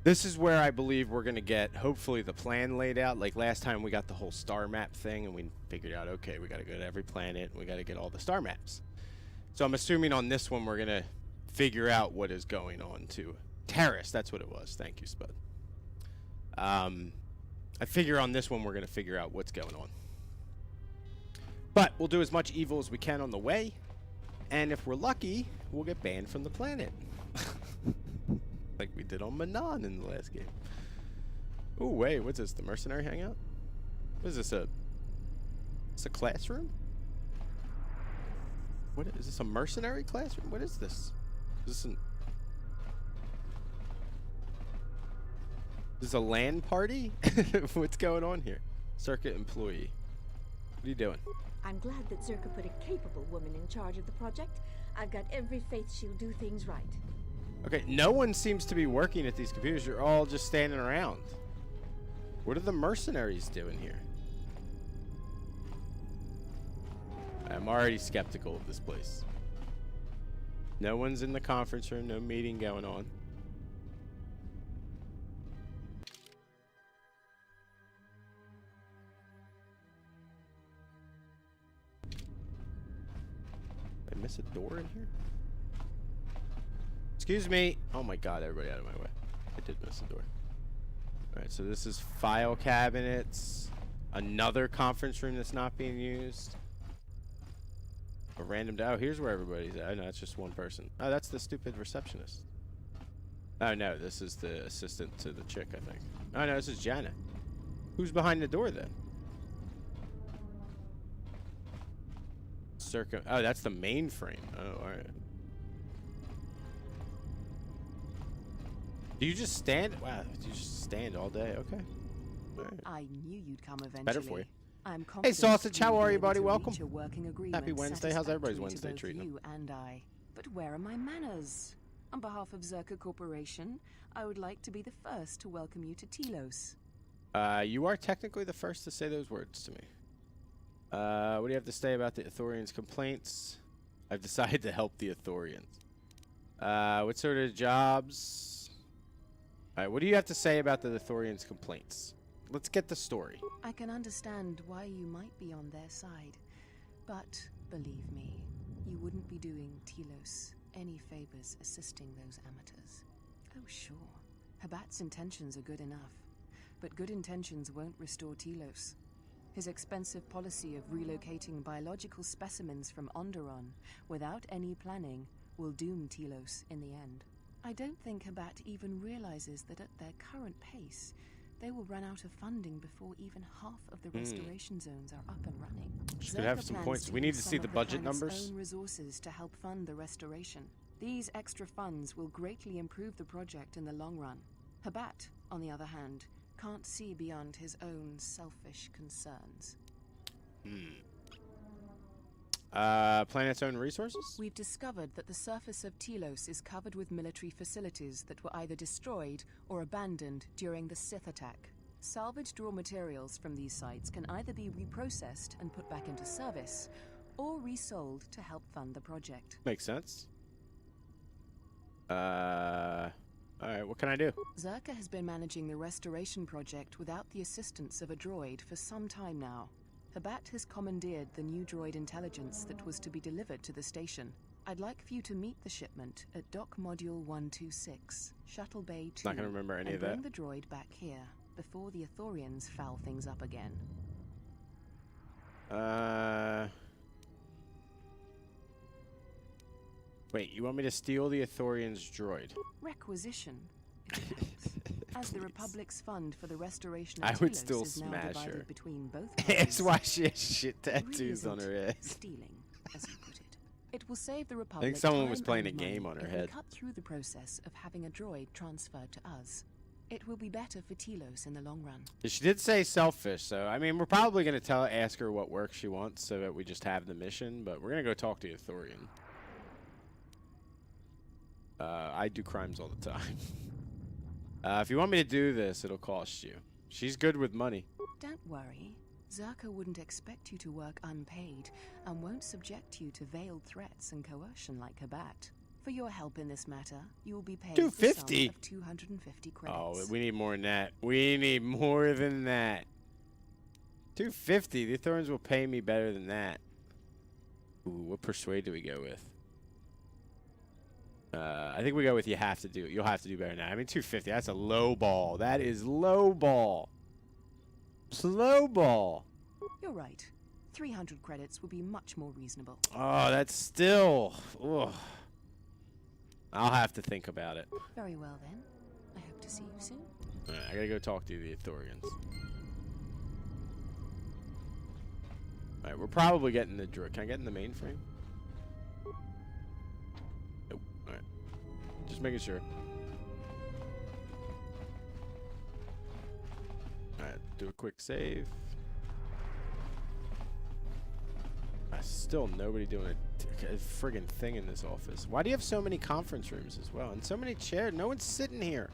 This is where I believe we're going to get, hopefully, the plan laid out. Like last time we got the whole star map thing, and we figured out, okay, we got to go to every planet, and we got to get all the star maps. So I'm assuming on this one we're going to figure out what is going on to Terrace. That's what it was. Thank you, Spud. I figure on this one we're going to figure out what's going on. But we'll do as much evil as we can on the way, and if we're lucky, we'll get banned from the planet. Like we did on Manon in the last game. Oh, wait, what's this? The mercenary hangout? What is this? It's a classroom? What is this? A mercenary classroom? What is this? Is this a LAN party? What's going on here? Circuit employee. What are you doing? I'm glad that Zerka put a capable woman in charge of the project. I've got every faith she'll do things right. Okay, no one seems to be working at these computers. You're all just standing around. What are the mercenaries doing here? I'm already skeptical of this place. No one's in the conference room, no meeting going on. Did I miss a door in here? Excuse me. Oh my god, everybody out of my way. I did miss the door. Alright, so this is file cabinets. Another conference room that's not being used. A random... Oh, here's where everybody's at. Oh, no, it's just one person. Oh, that's the stupid receptionist. Oh, no, this is the assistant to the chick, I think. Oh, no, this is Janet. Who's behind the door, then? Oh, that's the mainframe. Oh, alright. Do you just stand? Wow, do you just stand all day? Okay. All right. I knew you'd come eventually. Better for you. I'm hey, Sausage, how are you, buddy? to Welcome. reach a working Happy agreement Wednesday. How's everybody's satisfactory Wednesday to both treating you and I. But where are my manners? On behalf of Zerka Corporation, I would like to be the first to welcome you to Telos. You are technically the first to say those words to me. What do you have to say about the Ithorians' complaints? I've decided to help the Ithorians. What sort of jobs? Alright, what do you have to say about the Ithorians' complaints? Let's get the story. I can understand why you might be on their side, but believe me, you wouldn't be doing Telos any favors assisting those amateurs. Oh, sure, Habat's intentions are good enough, but good intentions won't restore Telos. His expensive policy of relocating biological specimens from Onderon without any planning will doom Telos in the end. I don't think Habat even realizes that at their current pace, they will run out of funding before even half of the restoration zones are up and running. Just gonna have some points. We need to see the budget numbers. Own resources to help fund the restoration. These extra funds will greatly improve the project in the long run. Habat, on the other hand, can't see beyond his own selfish concerns. Planet's own resources? We've discovered that the surface of Telos is covered with military facilities that were either destroyed or abandoned during the Sith attack. Salvaged raw materials from these sites can either be reprocessed and put back into service, or resold to help fund the project. Makes sense. Alright, what can I do? Zerka has been managing the restoration project without the assistance of a droid for some time now. Habat has commandeered the new droid intelligence that was to be delivered to the station. I'd like for you to meet the shipment at Dock Module 126, Shuttle Bay 2, Not gonna remember any of that. And bring the droid back here before the Ithorians foul things up again. Wait, you want me to steal the Ithorians' droid? Requisition. As the Republic's fund for the restoration I of would Telos still is now smash divided her. between both That's parties, why she has shit it really tattoos on her isn't head. stealing, as you put it. It will save the I Republic think someone was time playing a and game money on her if we head. cut through the process of having a droid transferred to us. It will be better for Telos in the long run. She did say selfish, so I mean, we're probably gonna ask her what work she wants, so that we just have the mission. But we're gonna go talk to Ithorian. I do crimes all the time. If you want me to do this, it'll cost you. She's good with money. Don't worry. Zerka wouldn't expect you to work unpaid and won't subject you to veiled threats and coercion like Kabat. For your help in this matter, you will be paid the sum of 250 credits. Oh, we need more than that. We need more than that. 250. The Thorns will pay me better than that. Ooh, what persuade do we go with? I think we go with you'll have to do better than that. I mean, 250. That's a low ball. That is low ball. Slow ball. You're right. 300 credits would be much more reasonable. Oh, that's still. Ugh. I'll have to think about it. Very well then. I hope to see you soon. Alright, I gotta go talk to the Ithorians. Alright, we're probably getting the droid. Can I get in the mainframe? Nope. Alright. Just making sure. Alright, do a quick save. Still nobody doing a friggin' thing in this office. Why do you have so many conference rooms as well? And so many chairs? No one's sitting here.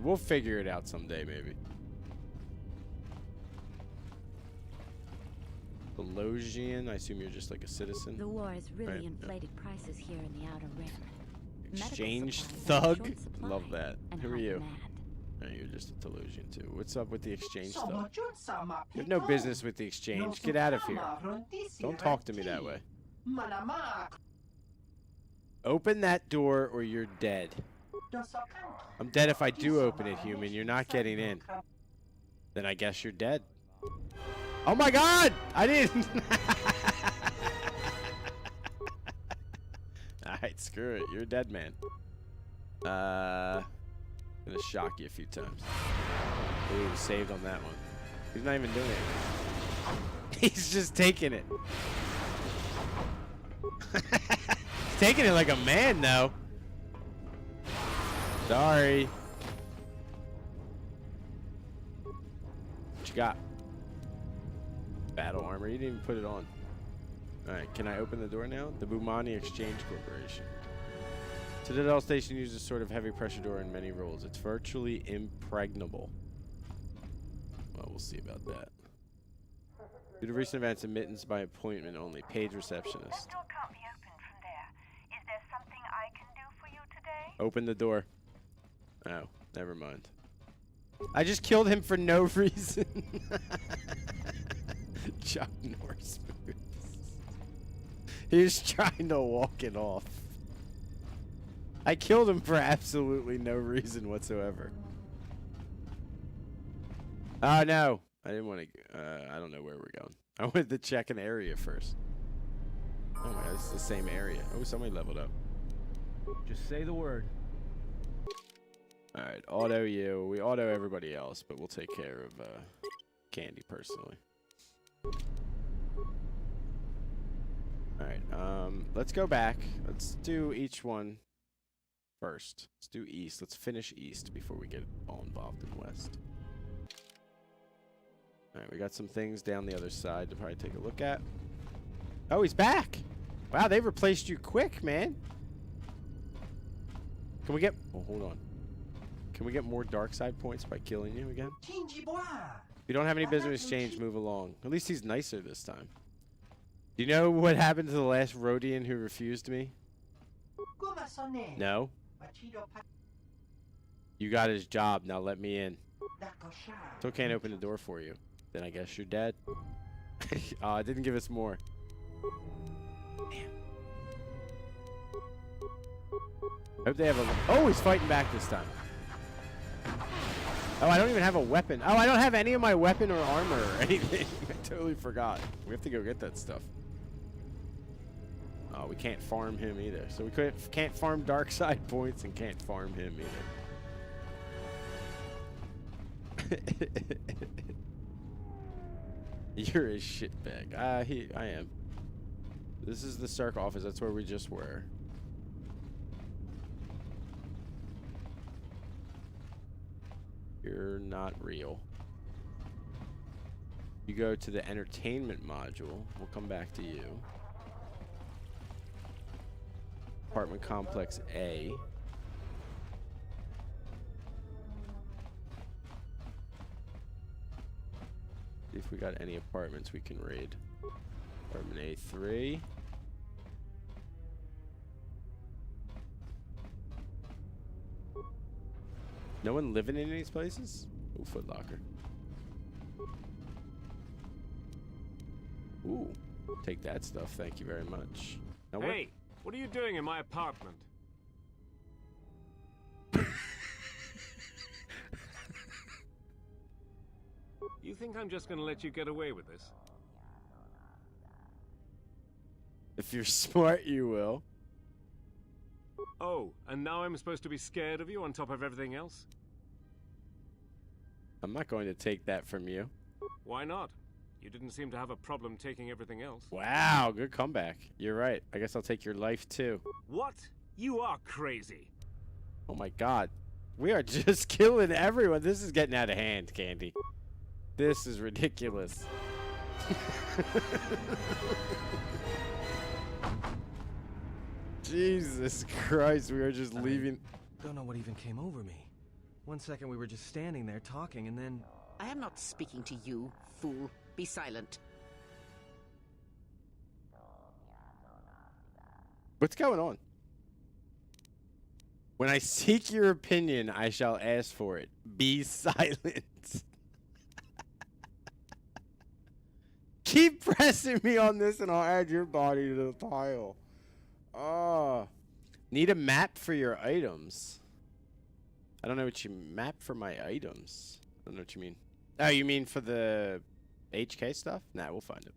We'll figure it out someday, maybe. Belosian, I assume you're just like a citizen. The war has really Right, inflated prices here in the Outer Rim. Exchange Medical supplies are in thug? short supply Love that. and Who are high you? demand. Oh, you're just a Telosian too. What's up with the exchange stuff? You have no business with the exchange. Get out of here. Don't talk to me that way. Open that door or you're dead. I'm dead if I do open it, human. You're not getting in. Then I guess you're dead. Oh my god! I didn't. Alright, screw it. You're a dead man. I'm gonna shock you a few times. Ooh, saved on that one. He's not even doing it. He's just taking it. He's taking it like a man, though. Sorry. What you got? Battle armor. You didn't even put it on. Alright, can I open the door now? The Bumani Exchange Corporation. Citadel Station uses sort of heavy pressure door in many roles. It's virtually impregnable. Well, we'll see about that. Due to recent events, admittance by appointment only. Paid receptionist. That door can't be opened from there. Is there something I can do for you today? Open the door. Oh, never mind. I just killed him for no reason. Chuck Norris moves. He was trying to walk it off. I killed him for absolutely no reason whatsoever. Oh, no. I didn't want to... I don't know where we're going. I wanted to check an area first. Oh, my God. It's the same area. Oh, somebody leveled up. Just say the word. All right. Auto you. We auto everybody else, but we'll take care of Candy personally. All right. Let's go back. Let's do each one first. Let's do east. Let's finish east before we get all involved in west. All right, we got some things down the other side to probably take a look at. Oh, he's back. Wow, they replaced you quick, man. Can we get... Oh, hold on. Can we get more dark side points by killing you again? If you don't have any business exchange, move along. At least he's nicer this time. Do you know what happened to the last Rhodian who refused me? No? You got his job. Now let me in. Still can't open the door for you. Then I guess you're dead. Oh, it didn't give us more. Damn. Hope they have a... Oh, he's fighting back this time. Oh, I don't even have a weapon. Oh, I don't have any of my weapon or armor or anything. I totally forgot. We have to go get that stuff. Oh, we can't farm him either. So we can't farm dark side points and can't farm him either. You're a shitbag. I am. This is the Cirque office. That's where we just were. You're not real. You go to the entertainment module. We'll come back to you. Apartment complex A. See if we got any apartments we can raid. Apartment A3. No one living in any of these places? Ooh, Foot Locker. Ooh, take that stuff. Thank you very much. Now hey, what are you doing in my apartment? You think I'm just gonna let you get away with this? If you're smart, you will. Oh, and now I'm supposed to be scared of you on top of everything else? I'm not going to take that from you. Why not? You didn't seem to have a problem taking everything else. Wow, good comeback. You're right. I guess I'll take your life too. What? You are crazy. Oh my god. We are just killing everyone. This is getting out of hand, Candy. This is ridiculous. Jesus Christ, we are just leaving. Don't know what even came over me. 1 second we were just standing there talking, and then... I am not speaking to you, fool. Be silent. What's going on? When I seek your opinion, I shall ask for it. Be silent. Keep pressing me on this and I'll add your body to the pile. Oh. Need a map for your items. I don't know what you map for my items. I don't know what you mean. Oh, you mean for the HK stuff? Nah, we'll find it.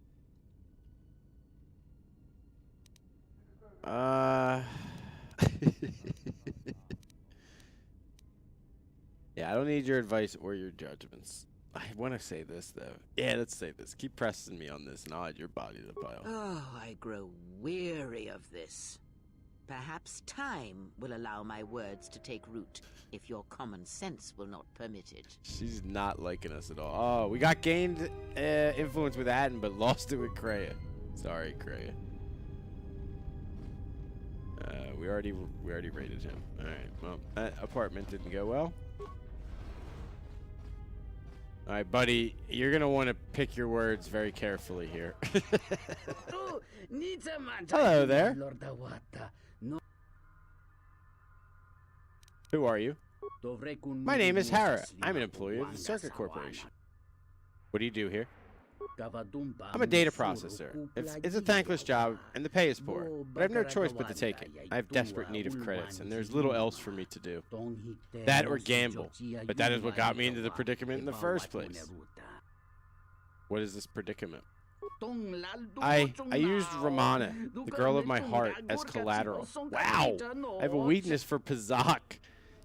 Yeah, I don't need your advice or your judgments. I want to say this, though. Yeah, let's say this. Keep pressing me on this and I'll add your body to the pile. Oh, I grow weary of this. Perhaps time will allow my words to take root, if your common sense will not permit it. She's not liking us at all. Oh, we got gained influence with Adam, but lost it with Kreia. Sorry, Kreia. We already rated him. All right. Well, that apartment didn't go well. All right, buddy. You're gonna want to pick your words very carefully here. Hello there. Who are you? My name is Hara. I'm an employee of the Circuit Corporation. What do you do here? I'm a data processor. It's a thankless job, and the pay is poor, but I have no choice but to take it. I have desperate need of credits, and there's little else for me to do. That or gamble, but that is what got me into the predicament in the first place. What is this predicament? I used Romana, the girl of my heart, as collateral. Wow! I have a weakness for Pazak.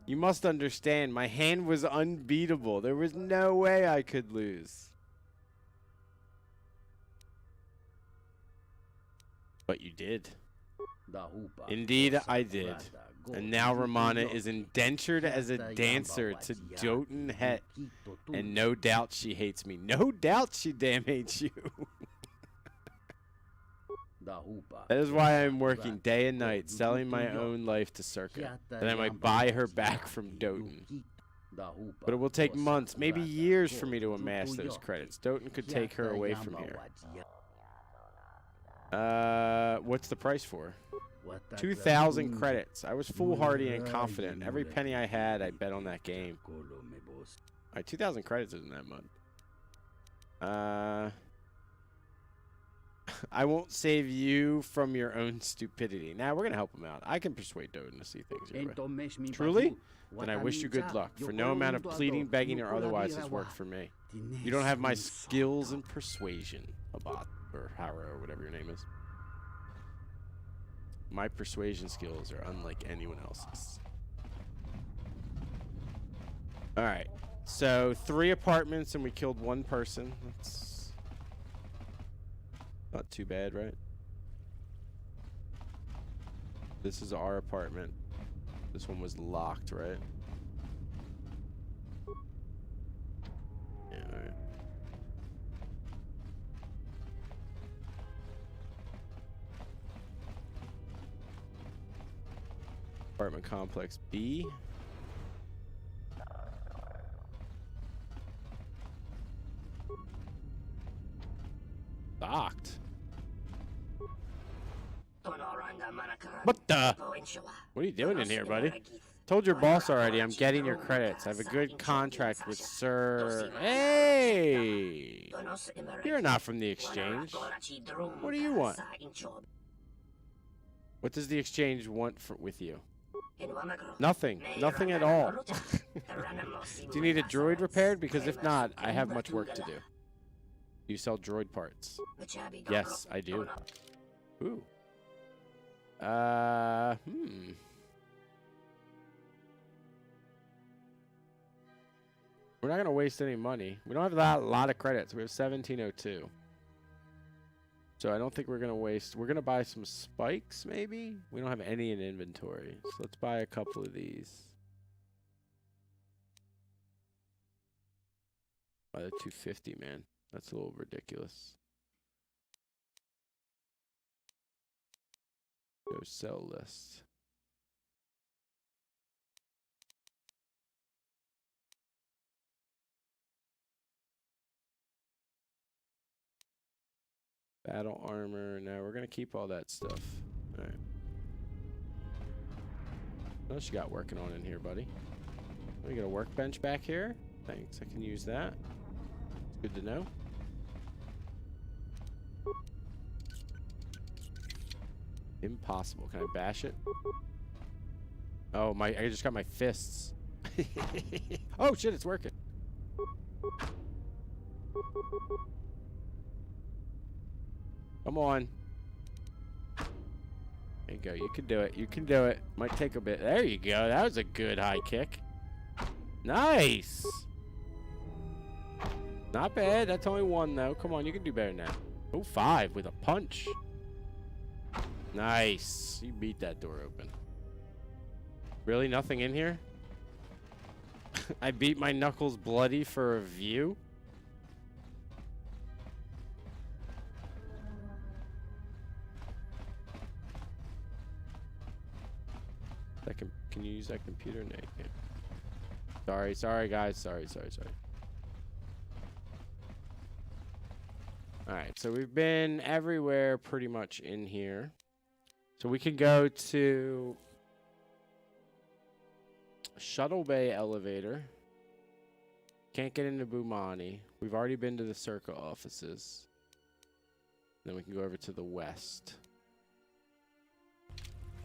You must understand, my hand was unbeatable. There was no way I could lose. But you did. Indeed, I did. And now Romana is indentured as a dancer to Jotun Het. And no doubt she hates me. No doubt she damn hates you. That is why I'm working day and night, selling my own life to Circa, that I might buy her back from Jotun. But it will take months, maybe years for me to amass those credits. Jotun could take her away from here. What's the price for? 2,000 credits. I was foolhardy and confident. Every penny I had, I bet on that game. Alright, 2,000 credits isn't that much. I won't save you from your own stupidity. Now, we're going to help him out. I can persuade Jotun to see things your way. Truly? Then I wish you good luck, for no amount of pleading, begging, or otherwise has worked for me. You don't have my skills in persuasion, Abat, or Hara, or whatever your name is. My persuasion skills are unlike anyone else's. Alright, so 3 apartments and we killed 1 person. That's not too bad, right? This is our apartment. This one was locked, right? Yeah, alright. Apartment complex B. Locked. What the? What are you doing in here, buddy? Told your boss already, I'm getting your credits. I have a good contract with Sir... Hey! You're not from the exchange. What do you want? What does the exchange want with you? Nothing. Nothing at all. Do you need a droid repaired? Because if not, I have much work to do. You sell droid parts? Yes, I do. Ooh. We're not gonna waste any money. We don't have that lot of credits. We have 1702. So I don't think we're gonna waste. We're gonna buy some spikes, maybe. We don't have any in inventory, so let's buy a couple of these. Buy the 250, man. That's a little ridiculous. Go sell list. Battle armor. Now we're gonna keep all that stuff. All right. What else you got working on in here, buddy? We got a workbench back here. Thanks. I can use that. It's good to know. Impossible. Can I bash it? Oh my! I just got my fists. Oh shit! It's working. Come on. There you go. You can do it. You can do it. Might take a bit. There you go. That was a good high kick. Nice. Not bad. That's only one, though. Come on. You can do better than that. Oh, 5 with a punch. Nice. You beat that door open. Really? Nothing in here? I beat my knuckles bloody for a view? Can you use that computer? No, you can't. Sorry guys. Sorry. Alright, so we've been everywhere pretty much in here. So we can go to Shuttle Bay elevator. Can't get into Bumani. We've already been to the Circa offices. Then we can go over to the west.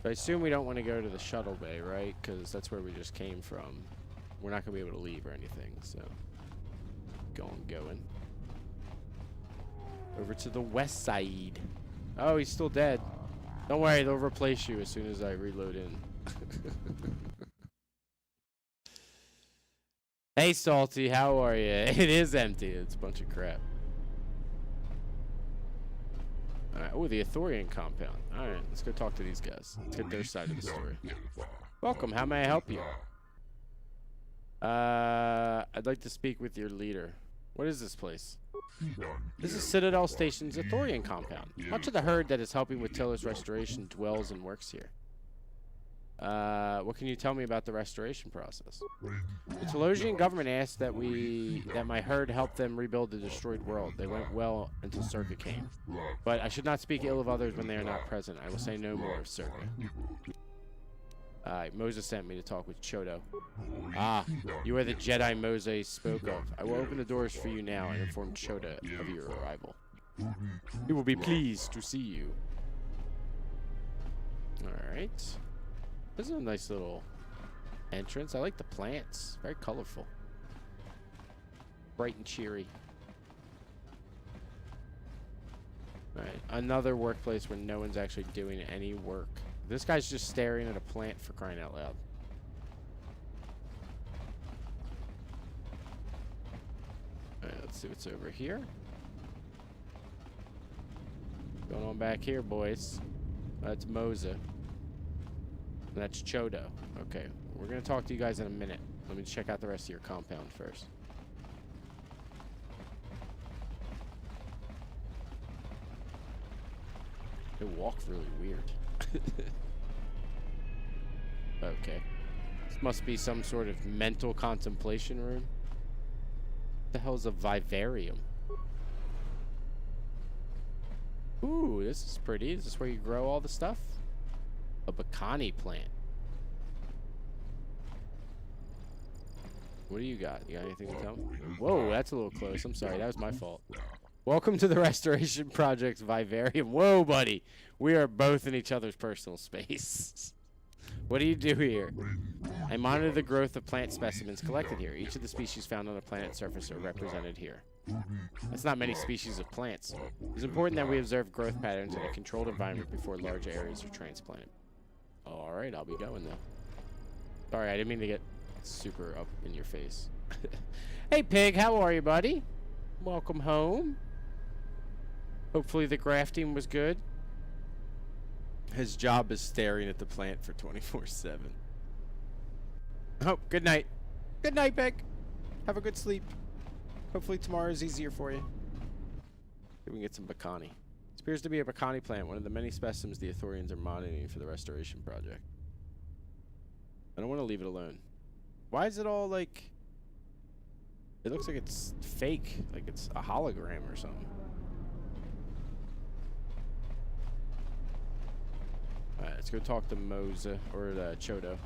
I assume we don't want to go to the Shuttle Bay, right? Because that's where we just came from. We're not going to be able to leave or anything, so... Going. Over to the west side. Oh, he's still dead. Don't worry, they'll replace you as soon as I reload in. Hey, Salty, how are you? It is empty. It's a bunch of crap. Alright, oh, the Athorian compound. Alright, let's go talk to these guys. Let's get their side of the story. Welcome, how may I help you? I'd like to speak with your leader. What is this place? This is Citadel Station's Athorian compound. Much of the herd that is helping with Tiller's restoration dwells and works here. What can you tell me about the restoration process? The Telosian government asked that my herd help them rebuild the destroyed world. They went well until Circa came. But I should not speak ill of others when they are not present. I will say no more of Circa. Moses sent me to talk with Chodo. Ah, you are the Jedi Moses spoke of. I will open the doors for you now and inform Chodo of your arrival. He will be pleased to see you. Alright. This is a nice little entrance. I like the plants. Very colorful. Bright and cheery. Alright, another workplace where no one's actually doing any work. This guy's just staring at a plant for crying out loud. Alright, let's see what's over here. Going on back here, boys. That's Moza. That's Chodo. Okay, we're gonna talk to you guys in a minute. Let me check out the rest of your compound first. They walk really weird. Okay. This must be some sort of mental contemplation room. What the hell's a vivarium? Ooh, this is pretty. Is this where you grow all the stuff? A bacani plant. What do you got? You got anything to tell me? Whoa, that's a little close. I'm sorry. That was my fault. Welcome to the Restoration Project's Vivarium. Whoa, buddy. We are both in each other's personal space. What do you do here? I monitor the growth of plant specimens collected here. Each of the species found on the planet's surface are represented here. That's not many species of plants. It's important that we observe growth patterns in a controlled environment before large areas are transplanted. Alright, I'll be going though. Sorry, I didn't mean to get super up in your face. Hey Pig, how are you, buddy? Welcome home. Hopefully the grafting was good. His job is staring at the plant for 24/7. Oh, good night. Good night, Pig. Have a good sleep. Hopefully tomorrow is easier for you. Maybe we can get some bacani. This appears to be a bacani plant, one of the many specimens the Ithorians are monitoring for the restoration project. I don't want to leave it alone. Why is it all like... It looks like it's fake, like it's a hologram or something. Alright, let's go talk to Moza, or Chodo.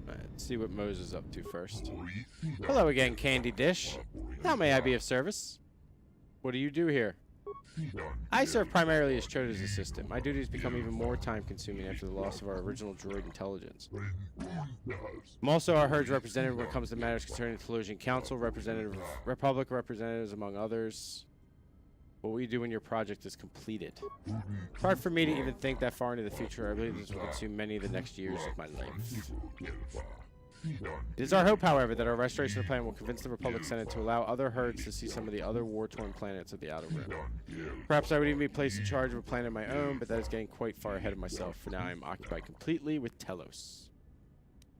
Alright, let's see what Moza's up to first. Hello again, Candy Dish. How may I be of service? What do you do here? I serve primarily as Chodo's assistant. My duties become even more time-consuming after the loss of our original droid intelligence. I'm also our herd's representative when it comes to matters concerning the Telosian Council, Republic representatives, among others. What will you do when your project is completed? It's hard for me to even think that far into the future. I believe this will consume many of the next years of my life. It is our hope, however, that our restoration plan will convince the Republic Senate to allow other herds to see some of the other war-torn planets of the Outer Rim. Perhaps I would even be placed in charge of a planet of my own, but that is getting quite far ahead of myself. For now, I am occupied completely with Telos.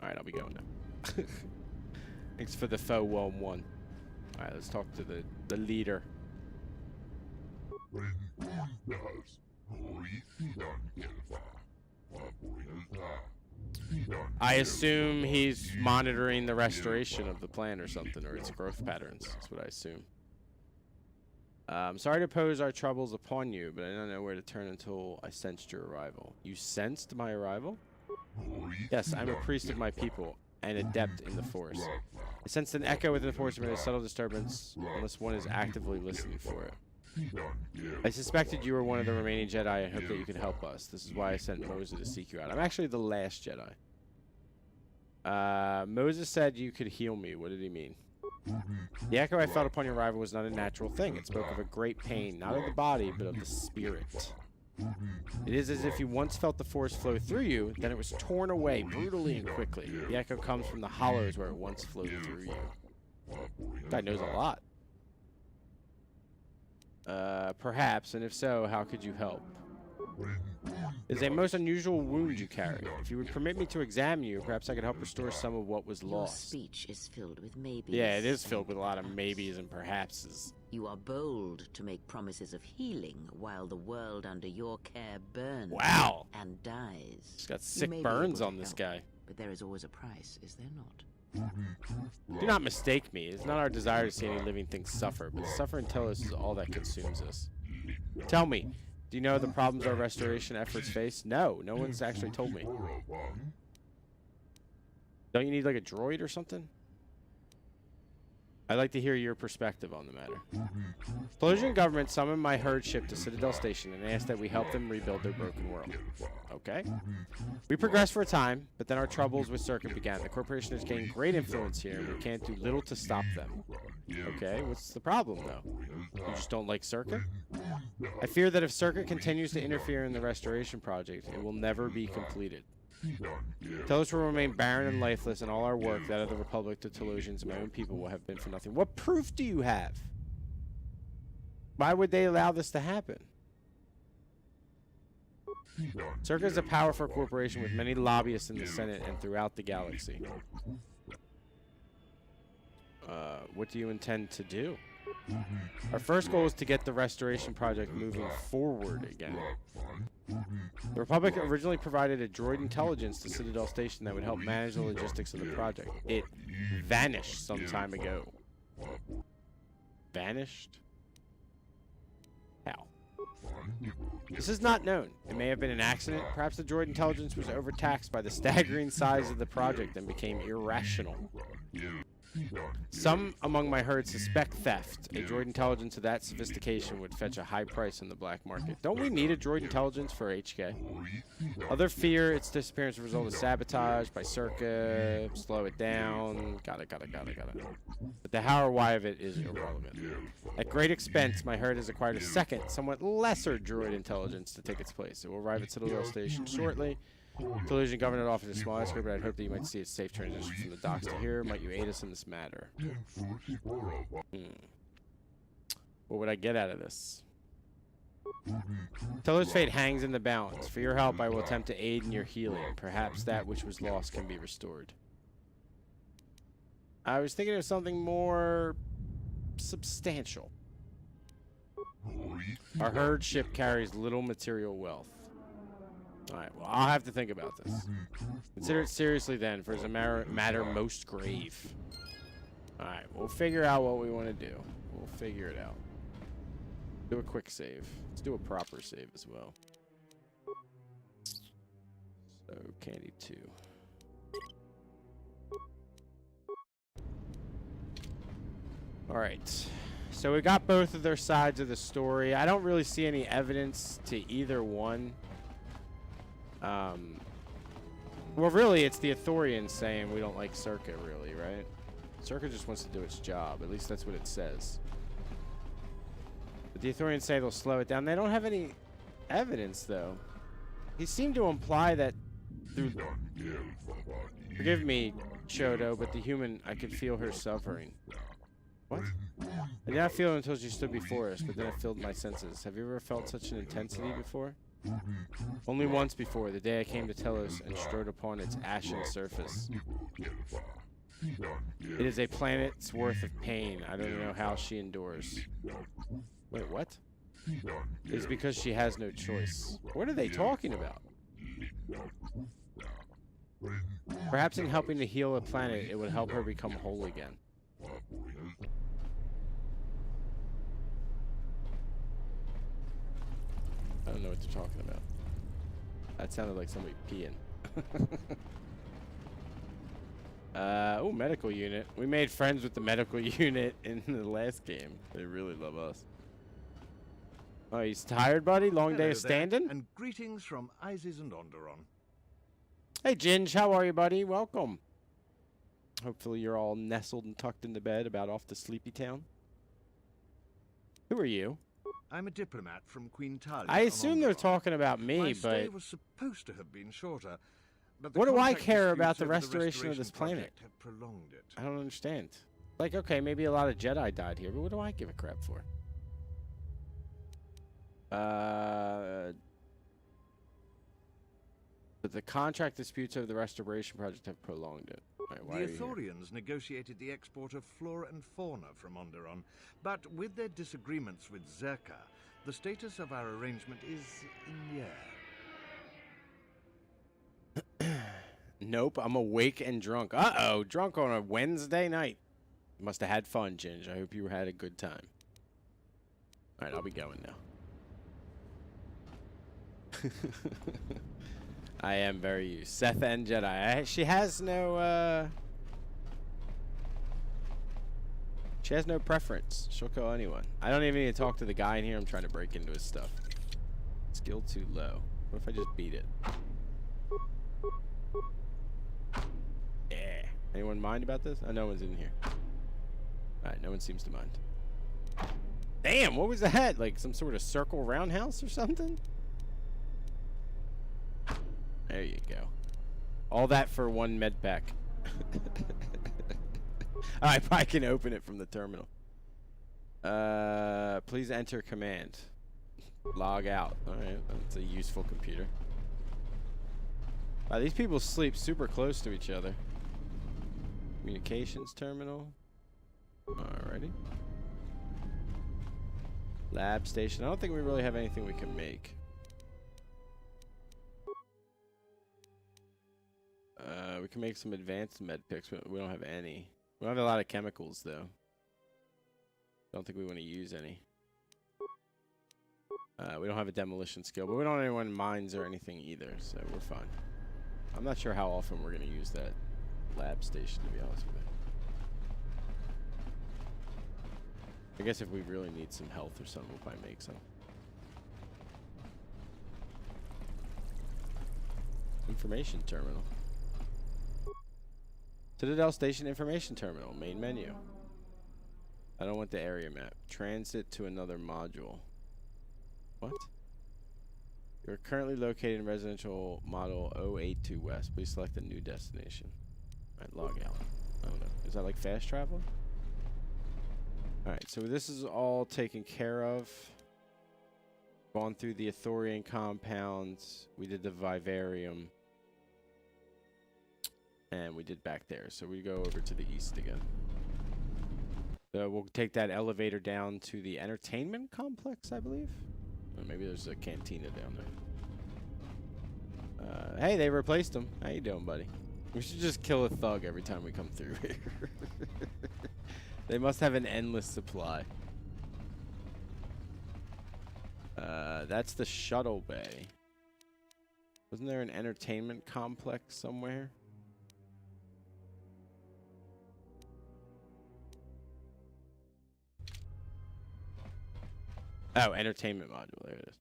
Alright, I'll be going now. Thanks for the faux 1-1. Alright, let's talk to the leader. I assume he's monitoring the restoration of the plant or something, or its growth patterns. That's what I assume. Sorry to pose our troubles upon you, but I don't know where to turn until I sensed your arrival. You sensed my arrival? Yes, I'm a priest of my people, and adept in the Force. I sensed an echo within the Force amid a subtle disturbance, unless one is actively listening for it. I suspected you were one of the remaining Jedi and hoped that you could help us. This is why I sent Moses to seek you out. I'm actually the last Jedi. Moses said you could heal me. What did he mean? The echo I felt upon your arrival was not a natural thing. It spoke of a great pain, not of the body, but of the spirit. It is as if you once felt the Force flow through you, then it was torn away brutally and quickly. The echo comes from the hollows where it once flowed through you. Guy knows a lot. Perhaps, and if so, how could you help? It is a most unusual wound you carry. If you would permit me to examine you, perhaps I could help restore some of what was lost. Your speech is filled with maybes. Yeah, it is filled with a lot of maybes and perhapses. You are bold to make promises of healing while the world under your care burns and dies. He's got sick burns on this guy. But there is always a price, is there not? Do not mistake me. It's not our desire to see any living things suffer, but the suffering Telos is all that consumes us. Tell me, do you know the problems our restoration efforts face? No, no one's actually told me. Don't you need like a droid or something? I'd like to hear your perspective on the matter. Telosian government summoned my herd ship to Citadel Station and asked that we help them rebuild their broken world. Okay. We progressed for a time, but then our troubles with Circuit began. The corporation has gained great influence here, and we can't do little to stop them. Okay, what's the problem, though? You just don't like Circuit? I fear that if Circuit continues to interfere in the restoration project, it will never be completed. Telos will remain barren and lifeless, and all our work, that of the Republic, the Telosians, and my own people, will have been for nothing. What proof do you have? Why would they allow this to happen? Circa is a powerful corporation with many lobbyists in the Senate and throughout the galaxy. What do you intend to do? Our first goal is to get the restoration project moving forward again. The Republic originally provided a droid intelligence to Citadel Station that would help manage the logistics of the project. It vanished some time ago. Vanished? How? This is not known. It may have been an accident. Perhaps the droid intelligence was overtaxed by the staggering size of the project and became irrational. Some among my herd suspect theft. A droid intelligence of that sophistication would fetch a high price on the black market. Don't we need a droid intelligence for HK? Other fear its disappearance as a result of sabotage by Circa. Slow it down. Got it. But the how or why of it is irrelevant. At great expense, my herd has acquired a second, somewhat lesser droid intelligence to take its place. It will arrive at Citadel Station shortly. Television Government Office is small, but I'd hope that you might see a safe transition from the docks to here. Might you aid us in this matter? What would I get out of this? Teller's fate hangs in the balance. For your help, I will attempt to aid in your healing. Perhaps that which was lost can be restored. I was thinking of something more substantial. Our herd ship carries little material wealth. Alright, well, I'll have to think about this. Consider it seriously then, for it's a matter most grave. Alright, we'll figure out what we want to do. We'll figure it out. Do a quick save. Let's do a proper save as well. So, Candy 2. Alright. So we got both of their sides of the story. I don't really see any evidence to either one. Well, really, it's the Ithorians saying we don't like Circa, really, right? Circa just wants to do its job. At least that's what it says. But the Ithorians say they'll slow it down. They don't have any evidence, though. He seemed to imply that through... Forgive me, Chodo, but the human, I could feel her suffering. What? I did not feel it until she stood before us, but then it filled my senses. Have you ever felt such an intensity before? Only once before, the day I came to Telos and strode upon its ashen surface. It is a planet's worth of pain. I don't know how she endures. Wait, what? It is because she has no choice. What are they talking about? Perhaps in helping to heal a planet, it would help her become whole again. I don't know what they're talking about. That sounded like somebody peeing. Oh, medical unit. We made friends with the medical unit in the last game. They really love us. Oh, he's tired, buddy? Long day of standing? And greetings from Isis and Onderon. Hey, Ginge. How are you, buddy? Welcome. Hopefully you're all nestled and tucked into bed, about off to Sleepy Town. Who are you? I'm a diplomat from Queen Talia. I assume they're talking about me, My but... stay was supposed to have been shorter, but the what do I contract care disputes about the over restoration of this planet? project have prolonged it. I don't understand. Like, okay, maybe a lot of Jedi died here, but what do I give a crap for? But the contract disputes over the restoration project have prolonged it. Right, why The are you here? Ithorians negotiated the export of flora and fauna from Onderon, but with their disagreements with Zerka, the status of our arrangement is in the air. Nope, I'm awake and drunk. Uh-oh, drunk on a Wednesday night. Must have had fun, Ginge. I hope you had a good time. All right, I'll be going now. I am very used. Seth and Jedi. She has no, she has no preference. She'll kill anyone. I don't even need to talk to the guy in here. I'm trying to break into his stuff. Skill too low. What if I just beat it? Yeah. Anyone mind about this? Oh, no one's in here. Alright, no one seems to mind. Damn, what was that? Like some sort of circle roundhouse or something? There you go. All that for one med pack. I probably can open it from the terminal. Please enter command. Log out. Alright, that's a useful computer. Wow, these people sleep super close to each other. Communications terminal. Alrighty. Lab station. I don't think we really have anything we can make. We can make some advanced med picks, but we don't have any. We don't have a lot of chemicals, though. Don't think we want to use any. We don't have a demolition skill, but we don't have anyone in mines or anything either, so we're fine. I'm not sure how often we're going to use that lab station, to be honest with you. I guess if we really need some health or something, we'll probably make some. Information terminal. Citadel Station Information Terminal, main menu. I don't want the area map. Transit to another module. What? You're currently located in residential model 082 West. Please select a new destination. Alright, log out. I don't know. Is that like fast travel? Alright, so this is all taken care of. Gone through the Athorian compounds. We did the Vivarium. And we did back there. So we go over to the east again. So we'll take that elevator down to the entertainment complex, I believe. Or maybe there's a cantina down there. Hey, they replaced him. How you doing, buddy? We should just kill a thug every time we come through here. They must have an endless supply. That's the shuttle bay. Wasn't there an entertainment complex somewhere? Oh, entertainment module. There it is.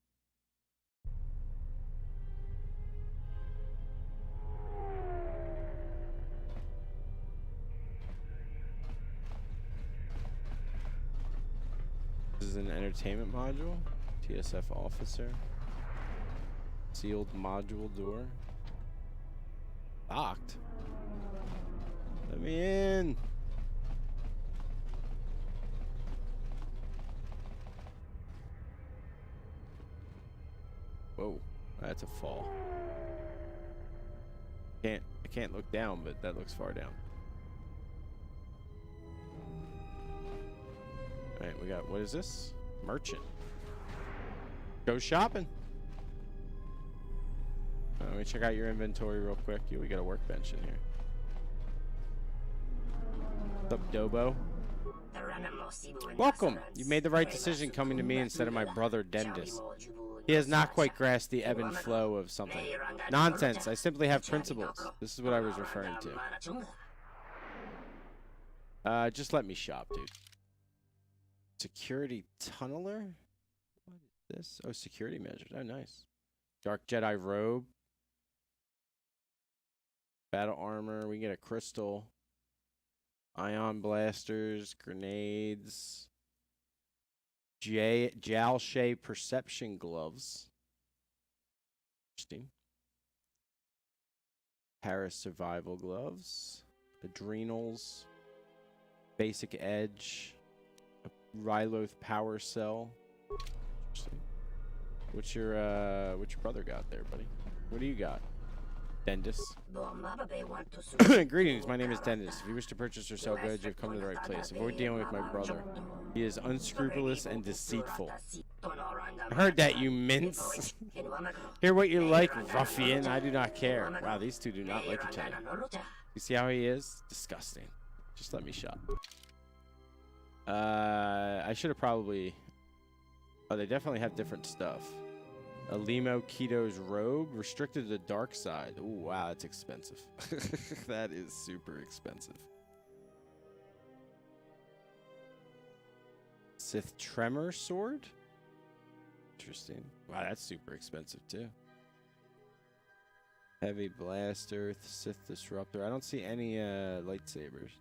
This is an entertainment module. TSF officer. Sealed module door. Locked. Let me in. Whoa, that's a fall. I can't look down, but that looks far down. Alright, we got, what is this? Merchant. Go shopping. Let me check out your inventory real quick. Yeah, we got a workbench in here. What's up, Dobo? Welcome. You made the right decision coming to me instead of my brother Dendis. He has not quite grasped the ebb and flow of something. Nonsense. I simply have principles. This is what I was referring to. Just let me shop, dude. Security tunneler? What is this? Oh, security measures. Oh, nice. Dark Jedi robe. Battle armor. We can get a crystal. Ion blasters. Grenades. Jalshay perception gloves. Interesting. Paris survival gloves. Adrenals. Basic edge. A Ryloth power cell. Interesting. What's your brother got there, buddy? What do you got? Dendis. Greetings, my name is Dendis. If you wish to purchase or sell goods, you've come to the right place. Avoid dealing with my brother. He is unscrupulous and deceitful. I heard that, you mince. Hear what you like, ruffian. I do not care. Wow, these two do not like each other. You see how he is? Disgusting. Just let me shop. I should have probably... Oh, they definitely have different stuff. A Limo Keto's robe, restricted to the dark side. Ooh, wow, that's expensive. That is super expensive. Sith Tremor sword? Interesting. Wow, that's super expensive too. Heavy blaster, Sith disruptor. I don't see any lightsabers.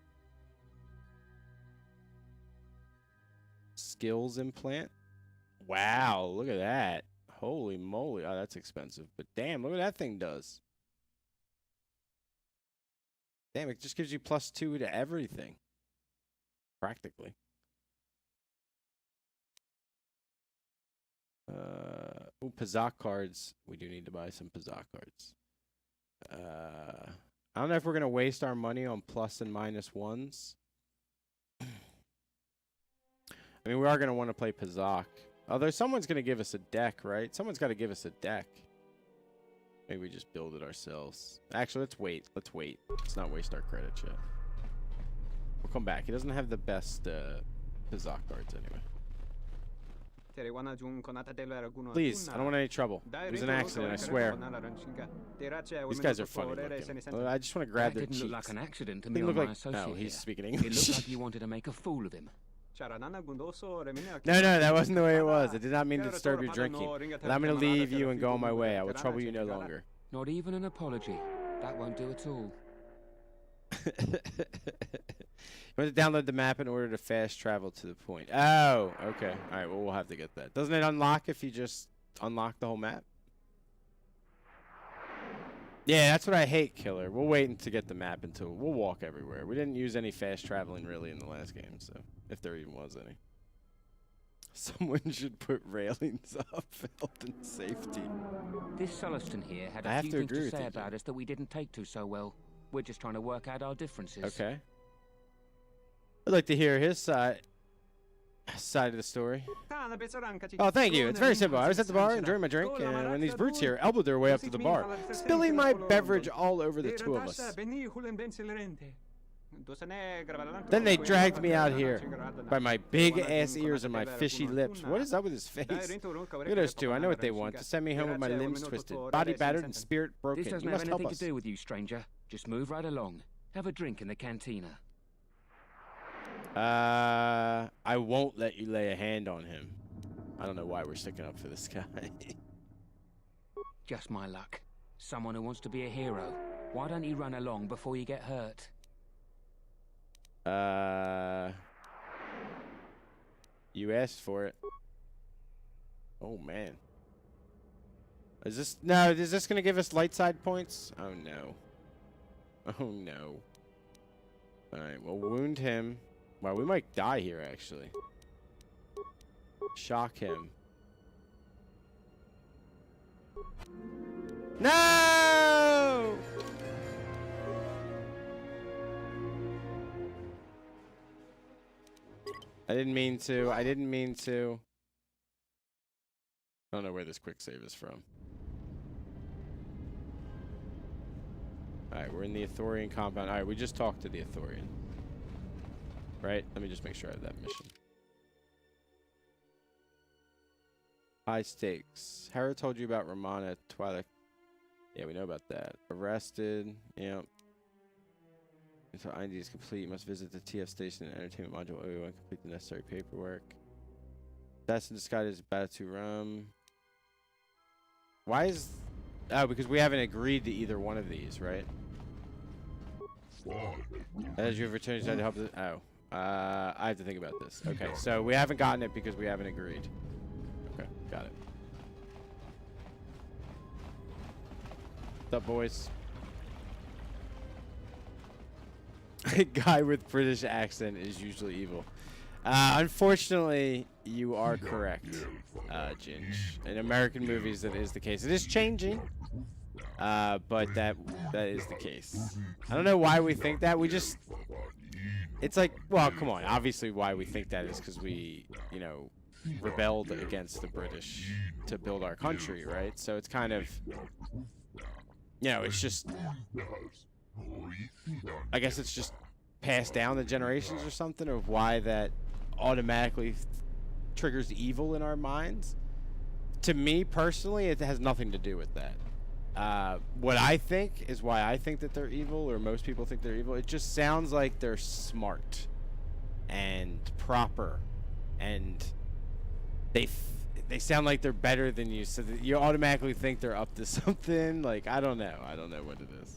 Skills implant. Wow, look at that. Holy moly. Oh, that's expensive. But damn, look what that thing does. Damn, it just gives you +2 to everything. Practically. Ooh, Pazak cards. We do need to buy some Pazak cards. I don't know if we're going to waste our money on plus and minus ones. I mean, we are going to want to play Pazak. Although someone's going to give us a deck, right? Someone's got to give us a deck. Maybe we just build it ourselves. Actually, let's wait. Let's wait. Let's not waste our credits yet. We'll come back. He doesn't have the best Pazak cards anyway. Please, I don't want any trouble. It was an accident, I swear. These guys are funny looking. I just want to grab their cheeks. It didn't look like an accident to They me or look my like... associate No, he's here. speaking It English. looked like you wanted to make a fool of him. No, that wasn't the way it was. I did not mean to disturb your drinking. Allow me to leave you and go on my way. I will trouble you no longer. Not even an apology. That won't do at all. You want to download the map in order to fast travel to the point. Oh, okay. All right, well, we'll have to get that. Doesn't it unlock if you just unlock the whole map? Yeah, that's what I hate, Killer. We'll wait to get the map until we'll walk everywhere. We didn't use any fast traveling really in the last game, so if there even was any. Someone should put railings up for health and safety. This Sulluston here had I a have few to things agree to with say you, about us that we didn't take to so well. We're just trying to work out our differences. Okay. I'd like to hear his side of the story. Oh, thank you. It's very simple. I was at the bar enjoying my drink, and when these brutes here elbowed their way up to the bar, spilling my beverage all over the two of us. Then they dragged me out here by my big-ass ears and my fishy lips. What is up with his face? Look at those two. I know what they want. To send me home with my limbs twisted, body battered, and spirit broken. This doesn't You have must help anything us. to do with you, stranger. Just move right along. Have a drink in the cantina. I won't let you lay a hand on him. I don't know why we're sticking up for this guy. Just my luck. Someone who wants to be a hero. Why don't you run along before you get hurt? You asked for it. Oh, man. Is this gonna give us light side points? Oh, no. Oh, no. Alright, we'll wound him. Wow, we might die here, actually. Shock him. No! I didn't mean to. I don't know where this quick save is from. Alright, we're in the Athorian compound. Alright, we just talked to the Athorian. Right? Let me just make sure I have that mission. High stakes. Hera told you about Romana Twilight. Yeah, we know about that. Arrested. Yep. Until ID is complete, you must visit the TF station and entertainment module OU and complete the necessary paperwork. That's in disguise as Batu Rum. Why is... Oh, because we haven't agreed to either one of these, right? As you have returned to help... Oh. I have to think about this. Okay, so we haven't gotten it because we haven't agreed. Okay, got it. What's up, boys? A guy with British accent is usually evil. Unfortunately, you are correct, Ginge. In American movies, that is the case. It is changing, but that is the case. I don't know why we think that. We just... It's like, well, come on. Obviously, why we think that is because we, you know, rebelled against the British to build our country, right? So it's kind of, you know, it's just... I guess it's just passed down the generations or something of why that automatically triggers evil in our minds. To me personally, it has nothing to do with that. What I think is why I think that they're evil, or most people think they're evil. It just sounds like they're smart and proper, and they sound like they're better than you, so that you automatically think they're up to something. Like, I don't know what it is.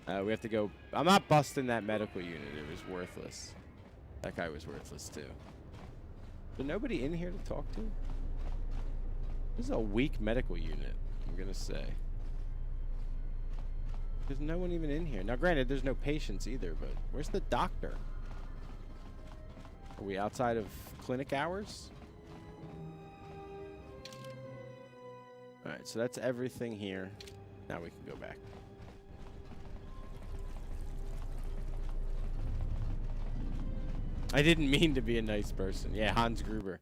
We have to go. I'm not busting that medical unit. It was worthless. That guy was worthless too. But nobody in here to talk to? This is a weak medical unit, I'm gonna say. There's no one even in here. Now, granted, there's no patients either, but where's the doctor? Are we outside of clinic hours? Alright, so that's everything here. Now we can go back. I didn't mean to be a nice person. Yeah, Hans Gruber.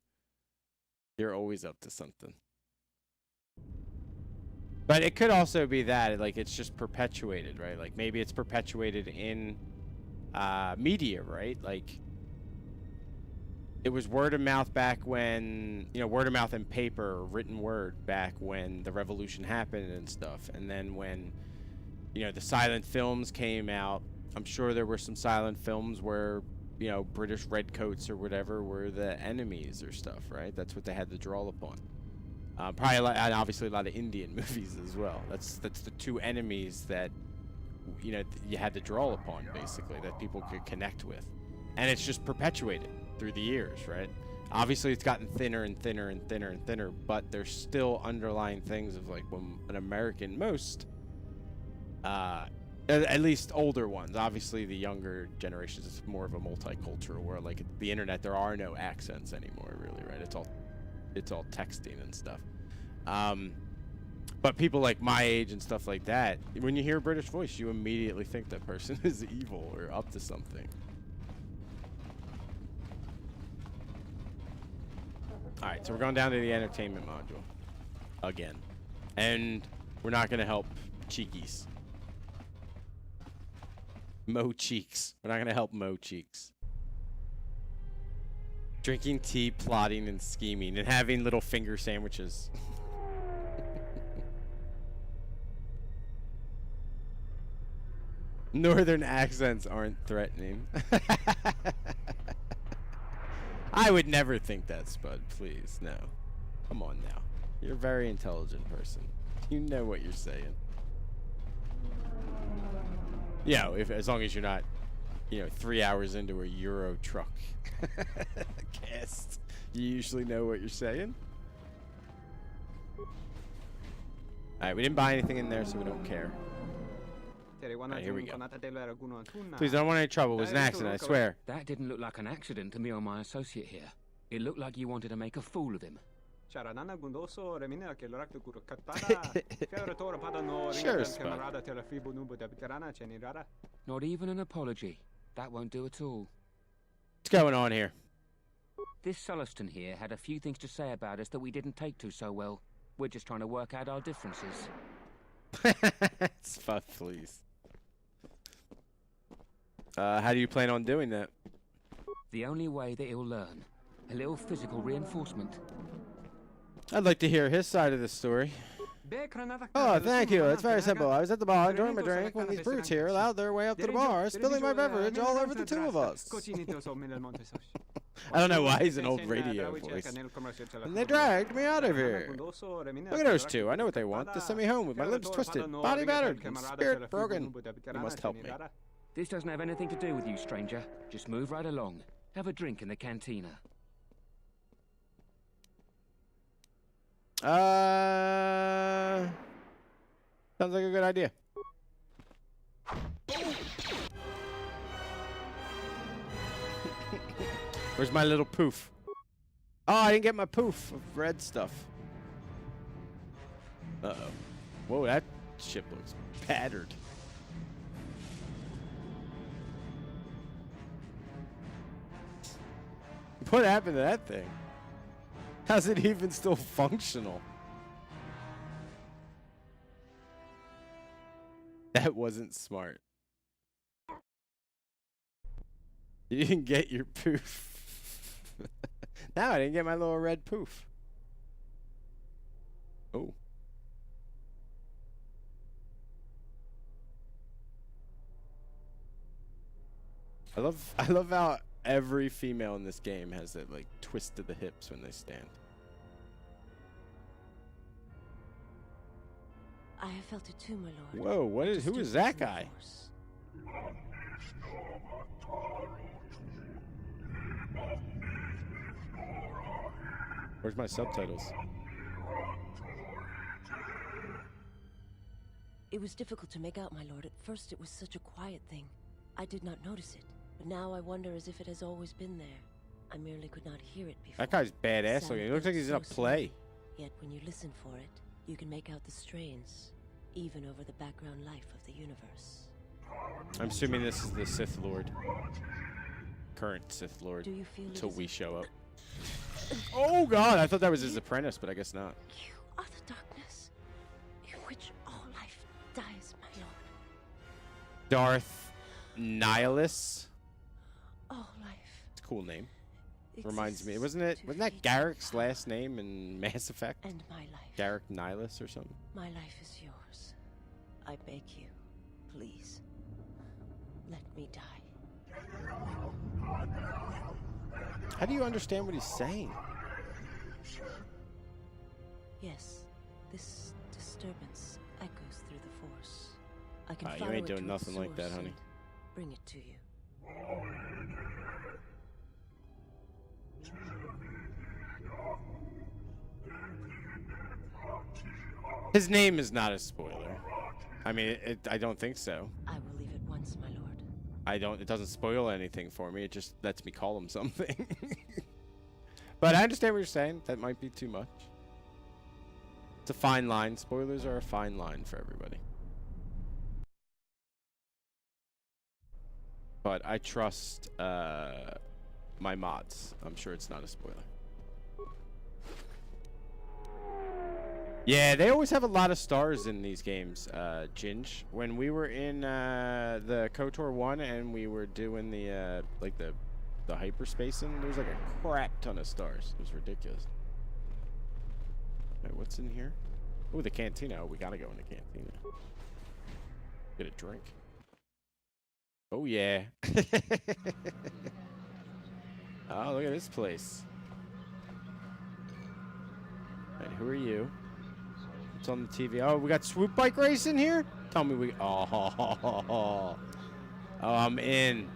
You're always up to something. But it could also be that, like, it's just perpetuated, right? Like, maybe it's perpetuated in media, right? Like, it was word of mouth back when, you know, word of mouth and paper, written word back when the revolution happened and stuff. And then when, you know, the silent films came out, I'm sure there were some silent films where, you know, British redcoats or whatever were the enemies or stuff, right? That's what they had to draw upon. Probably a lot, and obviously a lot of Indian movies as well. That's the two enemies that, you know, you had to draw upon, basically, that people could connect with. And it's just perpetuated through the years, right? Obviously, it's gotten thinner and thinner and thinner and thinner, but there's still underlying things of, like, when an American, most, at least older ones, obviously the younger generations, it's more of a multicultural world. Like, the internet, there are no accents anymore, really, right? It's all texting and stuff. But people like my age and stuff like that, when you hear a British voice, you immediately think that person is evil or up to something. Alright, so we're going down to the entertainment module. Again. And we're not going to help Cheekies. Mo Cheeks. We're not going to help Mo Cheeks. Drinking tea, plotting, and scheming, and having little finger sandwiches. Northern accents aren't threatening. I would never think that, Spud. Please, no. Come on now. You're a very intelligent person. You know what you're saying. Yeah, as long as you're not, you know, 3 hours into a Euro truck cast, you usually know what you're saying. Alright, we didn't buy anything in there, so we don't care. Alright, here we go. Please, I don't want any trouble. It was an accident, I swear. That didn't look like an accident to me or my associate here. It looked like you wanted to make a fool of him. Sure, Spud. Not even an apology. That won't do at all. What's going on here? This Sulluston here had a few things to say about us that we didn't take to so well. We're just trying to work out our differences. Spud, please. How do you plan on doing that? The only way that he'll learn. A little physical reinforcement. I'd like to hear his side of the story. Oh, thank you. It's very simple. I was at the bar enjoying my drink when these brutes here allowed their way up to the bar, spilling my beverage all over the two of us. I don't know why he's an old radio voice. And they dragged me out of here. Look at those two. I know what they want. To send me home with my lips twisted, body battered, and spirit broken. You must help me. This doesn't have anything to do with you, stranger. Just move right along. Have a drink in the cantina. Sounds like a good idea. Where's my little poof? Oh, I didn't get my poof of red stuff. Uh-oh. Whoa, that ship looks battered. What happened to that thing? How's it even still functional? That wasn't smart. You didn't get your poof. Now I didn't get my little red poof. Oh. I love how every female in this game has that like twist to the hips when they stand. I have felt it too, my lord. Whoa, who is that guy? Where's my subtitles? It was difficult to make out, my lord. At first it was such a quiet thing. I did not notice it. But now I wonder as if it has always been there. I merely could not hear it before. That guy's badass Sound looking. He looks like he's in a so play. smooth. Yet when you listen for it, you can make out the strains, even over the background life of the universe. I'm assuming this is the Sith Lord. Current Sith Lord. Do you feel it until is we show up. Oh god, I thought that was his apprentice, but I guess not. You are the darkness in which all life dies, my lord. Darth Nihilus. All life. It's a cool name. Reminds me, wasn't that Garrick's last name in Mass Effect? And my life. Garrick Nihilus or something? My life is yours. I beg you, please. Let me die. How do you understand what he's saying? Yes, this disturbance echoes through the Force. I can You follow ain't it doing to nothing its like that, source honey. and bring it to you. His name is not a spoiler. I mean, I don't think so. I will leave it once, my lord. It doesn't spoil anything for me. It just lets me call him something. But I understand what you're saying. That might be too much. It's a fine line. Spoilers are a fine line for everybody. But I trust my mods. I'm sure it's not a spoiler. Yeah, they always have a lot of stars in these games, Ginge. When we were in the KOTOR 1 and we were doing the like the hyperspacing, there was like a crap ton of stars. It was ridiculous. Wait, what's in here? Oh, the cantina. Oh, we gotta go in the cantina. Get a drink. Oh yeah. Oh, look at this place. Right, who are you? It's on the TV. Oh, we got swoop bike racing here? Tell me we... Oh, I'm in.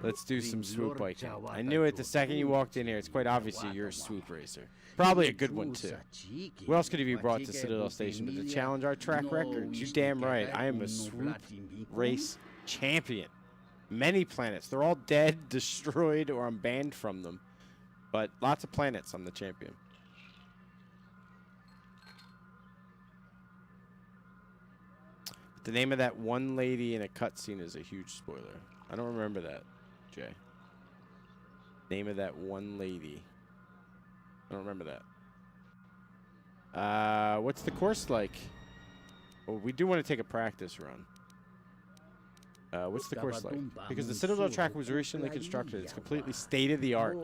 Let's do some swoop biking. I knew it the second you walked in here. It's quite obvious you're a swoop racer. Probably a good one, too. What else could have you brought to Citadel Station but to challenge our track records? You damn right. I am a swoop race champion. Many planets. They're all dead, destroyed, or I'm banned from them. But lots of planets. I'm the champion. The name of that one lady in a cutscene is a huge spoiler. I don't remember that, Jay. Name of that one lady. I don't remember that. What's the course like? Well, we do want to take a practice run. What's the course like? Because the Citadel track was recently constructed. It's completely state-of-the-art,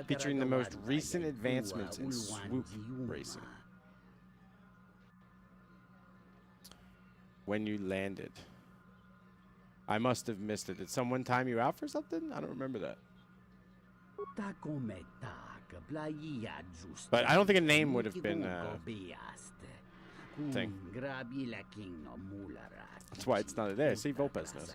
featuring the most recent advancements in swoop racing. When you landed. I must have missed it. Did someone time you out for something? I don't remember that. But I don't think a name would have been thing. That's why it's not there. See, Volpez knows.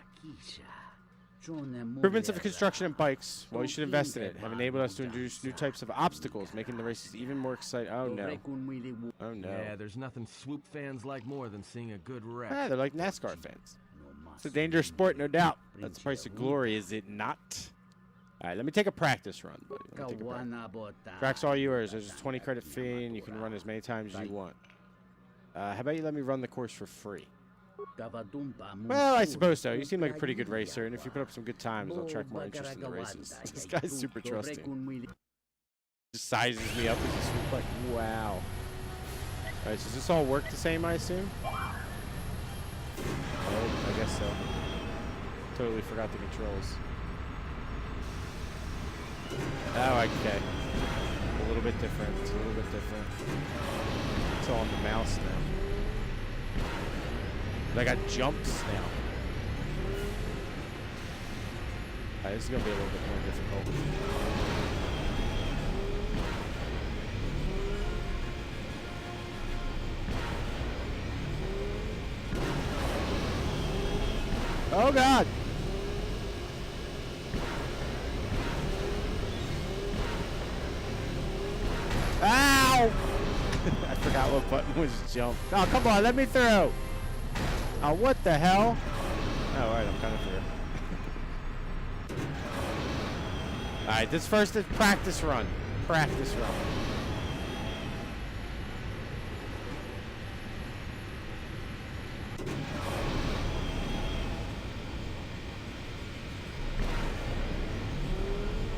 Improvements of construction and bikes. Well, you should invest in it. Have enabled us to introduce new types of obstacles, making the races even more exciting. Oh no. Oh no. Yeah, there's nothing swoop fans like more than seeing a good wreck. Yeah, they're like NASCAR fans. It's a dangerous sport, no doubt. That's the price of glory, is it not? All right, let me take a practice run, buddy. Let me take a practice. Track's all yours. There's a 20 credit fee, and you can run as many times as you want. How about you let me run the course for free? Well, I suppose so. You seem like a pretty good racer, and if you put up some good times, I'll attract more interest in the races. This guy's super trusting. Just sizes me up as a swoop bike. Wow. Alright, so does this all work the same, I assume? Oh, I guess so. Totally forgot the controls. Oh, okay. A little bit different. It's a little bit different. It's all on the mouse now. But I got jumps now. Alright, this is gonna be a little bit more difficult. Oh god! Ow! I forgot what button was jump. Oh, come on, let me through! Oh, what the hell? Oh, alright, I'm kind of fair. Alright, this first is practice run. Practice run.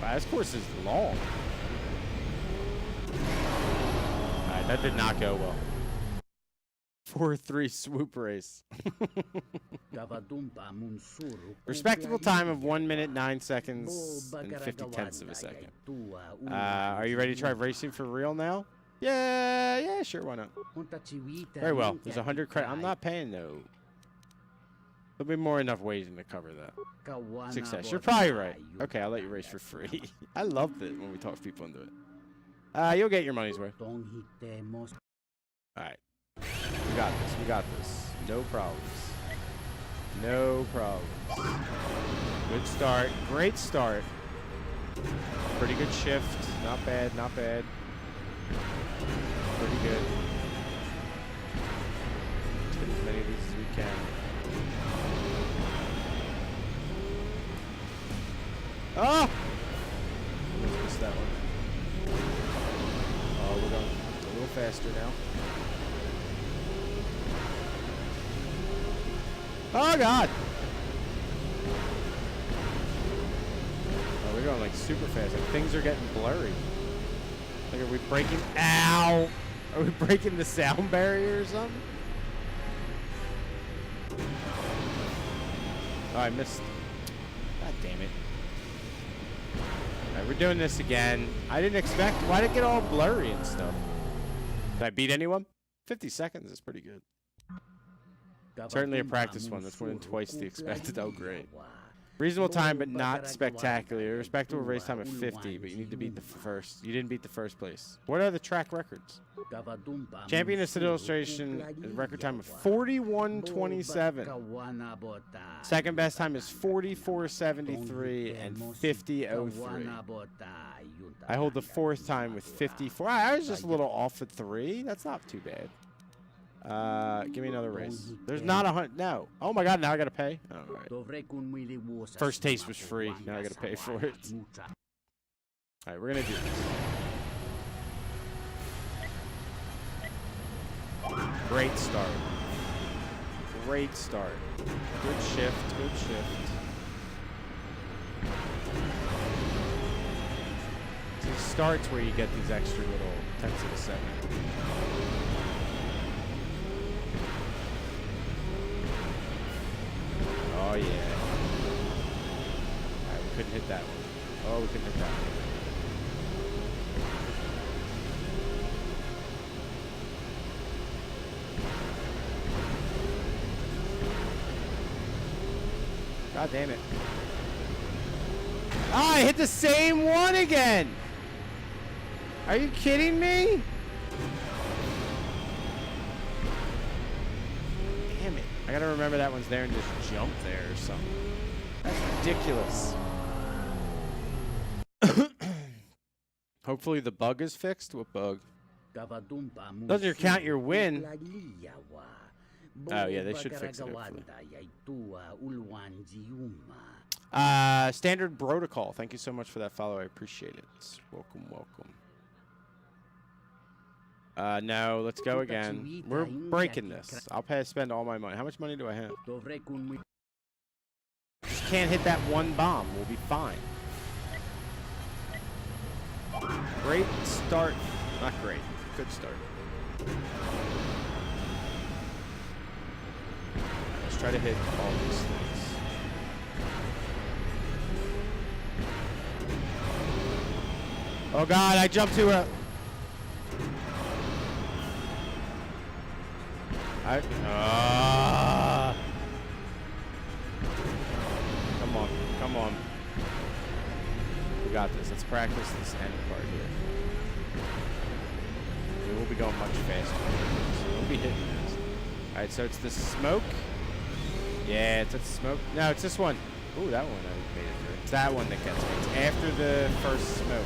Wow, this course is long. Alright, that did not go well. 4-3 swoop race. Respectable time of 1 minute 9 seconds and 50/10 of a second. Are you ready to try racing for real now? Yeah, sure, why not? Very well. There's 100 credit. I'm not paying though. There'll be more enough waiting to cover that. Success. You're probably right. Okay, I'll let you race for free. I loved it when we talked people into it. You'll get your money's worth. Alright. We got this. We got this. No problems. No problems. Good start. Great start. Pretty good shift. Not bad. Not bad. Pretty good. Let's get as many of these as we can. Oh! Missed that one. Oh, we're going a little faster now. Oh, God! Oh, we're going, like, super fast. Like, things are getting blurry. Like, are we breaking... Ow! Are we breaking the sound barrier or something? Oh, I missed... God damn it. Alright, we're doing this again. I didn't expect... Why did it get all blurry and stuff? Did I beat anyone? 50 seconds is pretty good. Certainly a practice one. That's more than twice the expected. Oh, great. Reasonable time, but not spectacular. Respectable race time of 50, but you need to beat the first. You didn't beat the first place. What are the track records? Champion of City Illustration, record time of 41:27. Second best time is 44:73 and 50:03. I hold the fourth time with 54. I was just a little off at 3. That's not too bad. Give me another race. There's not 100. No. Oh my God! Now I gotta pay. All right. First taste was free. Now I gotta pay for it. All right, we're gonna do this. Great start. Great start. Good shift. Good shift. These starts where you get these extra little tenths of a second. Oh, yeah. Alright, we couldn't hit that one. Oh, we couldn't hit that one. God damn it. Ah, I hit the same one again! Are you kidding me? Damn it. I gotta remember that one's there and just jump there or something. That's ridiculous. Hopefully the bug is fixed. What bug? Doesn't count your win. Oh, yeah, they should fix it, hopefully. Standard Protocol. Thank you so much for that follow. I appreciate it. Welcome, welcome. No, let's go again. We're breaking this. I'll spend all my money. How much money do I have? Just can't hit that one bomb. We'll be fine. Great start. Not great. Good start. Let's try to hit all these things. Oh God, I jumped too early. Come on, come on. We got this. Let's practice this end part here. We will be going much faster. So we'll be hitting this. Alright, so it's the smoke. Yeah, it's the smoke. No, it's this one. Ooh, that one I made it through. It's that one that gets me. It's after the first smoke.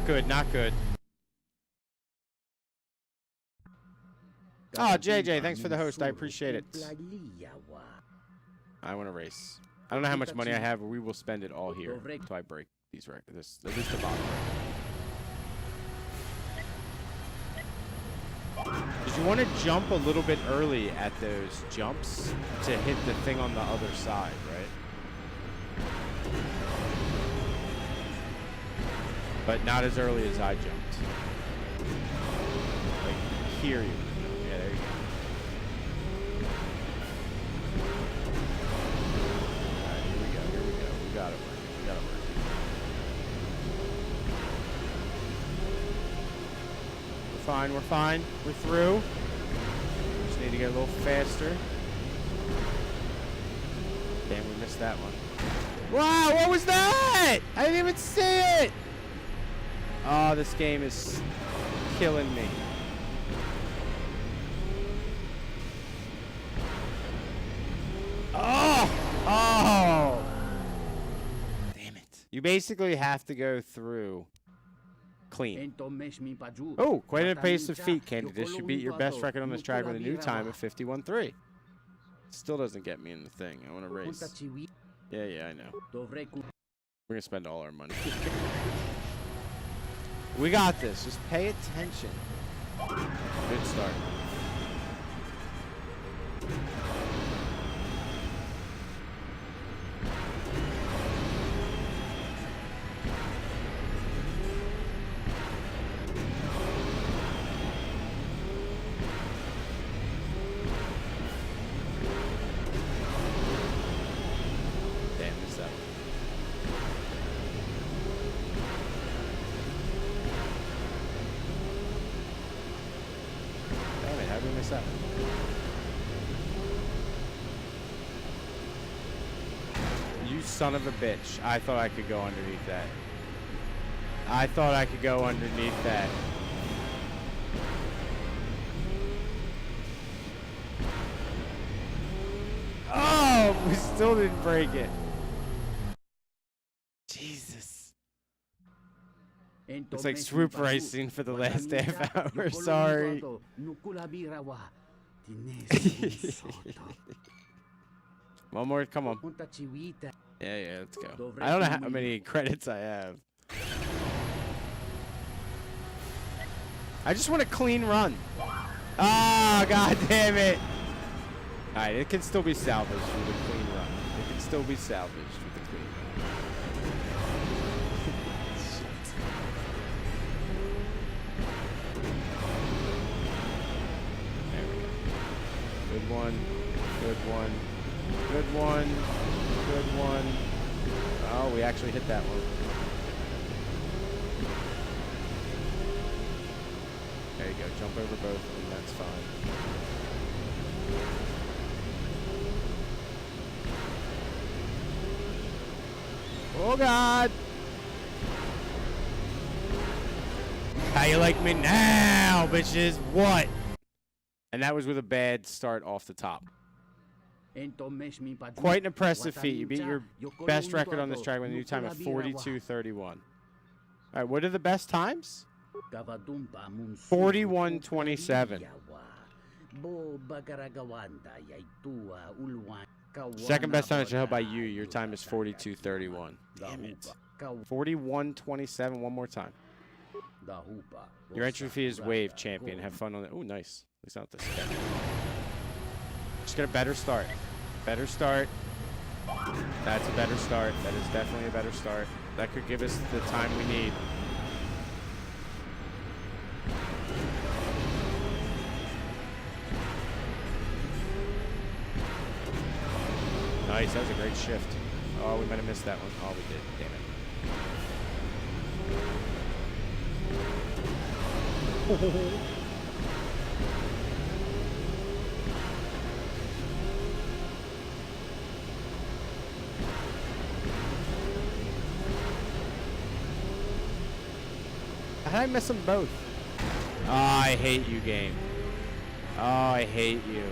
not good, not good. Oh, JJ, thanks for the host. I appreciate it. I want to race. I don't know how much money I have, but we will spend it all here until I break these records. At least the bottom record. Because you want to jump a little bit early at those jumps to hit the thing on the other side, right? But not as early as I jumped. Like, here you. Yeah, there you go. Alright, here we go, here we go. We got it working, we got it working. We're fine, we're fine. We're through. Just need to get a little faster. Damn, we missed that one. Wow, what was that? I didn't even see it! Oh, this game is killing me. Oh! Oh! Damn it. You basically have to go through clean. Oh, quite an impressive feat, candidate. You beat your best record on this track with a new time of 51.3. Still doesn't get me in the thing. I want to race. Yeah, I know. We're going to spend all our money. We got this. Just pay attention. Good start. Damn, missed that one. Damn it, how did we miss that one? You son of a bitch. I thought I could go underneath that. I thought I could go underneath that. Oh, we still didn't break it. Jesus. It's like swoop racing for the last half hour. Sorry. One more, come on. Yeah, let's go. I don't know how many credits I have. I just want a clean run. Ah, god damn it. Alright, it can still be salvaged with a clean run. It can still be salvaged with a clean run. Shit. There we go. Good one. Good one. Good one. Good one. Oh, we actually hit that one. There you go. Jump over both of them. That's fine. Oh, God. How you like me now, bitches? What? And that was with a bad start off the top. Quite an impressive feat. You beat your best record on this track with a new time of 42:31. All right, what are the best times? 41:27. Second best time held by you. Your time is 42:31. Damn it. 41:27. One more time. Your entry fee is waived, champion. Have fun on it. Oh, nice. At least not this guy. Just get a better start. Better start. That's a better start. That is definitely a better start. That could give us the time we need. Nice, that was a great shift. Oh, we might have missed that one. Oh, we did. Damn it. How did I miss them both? Oh, I hate you, game. Oh, I hate you.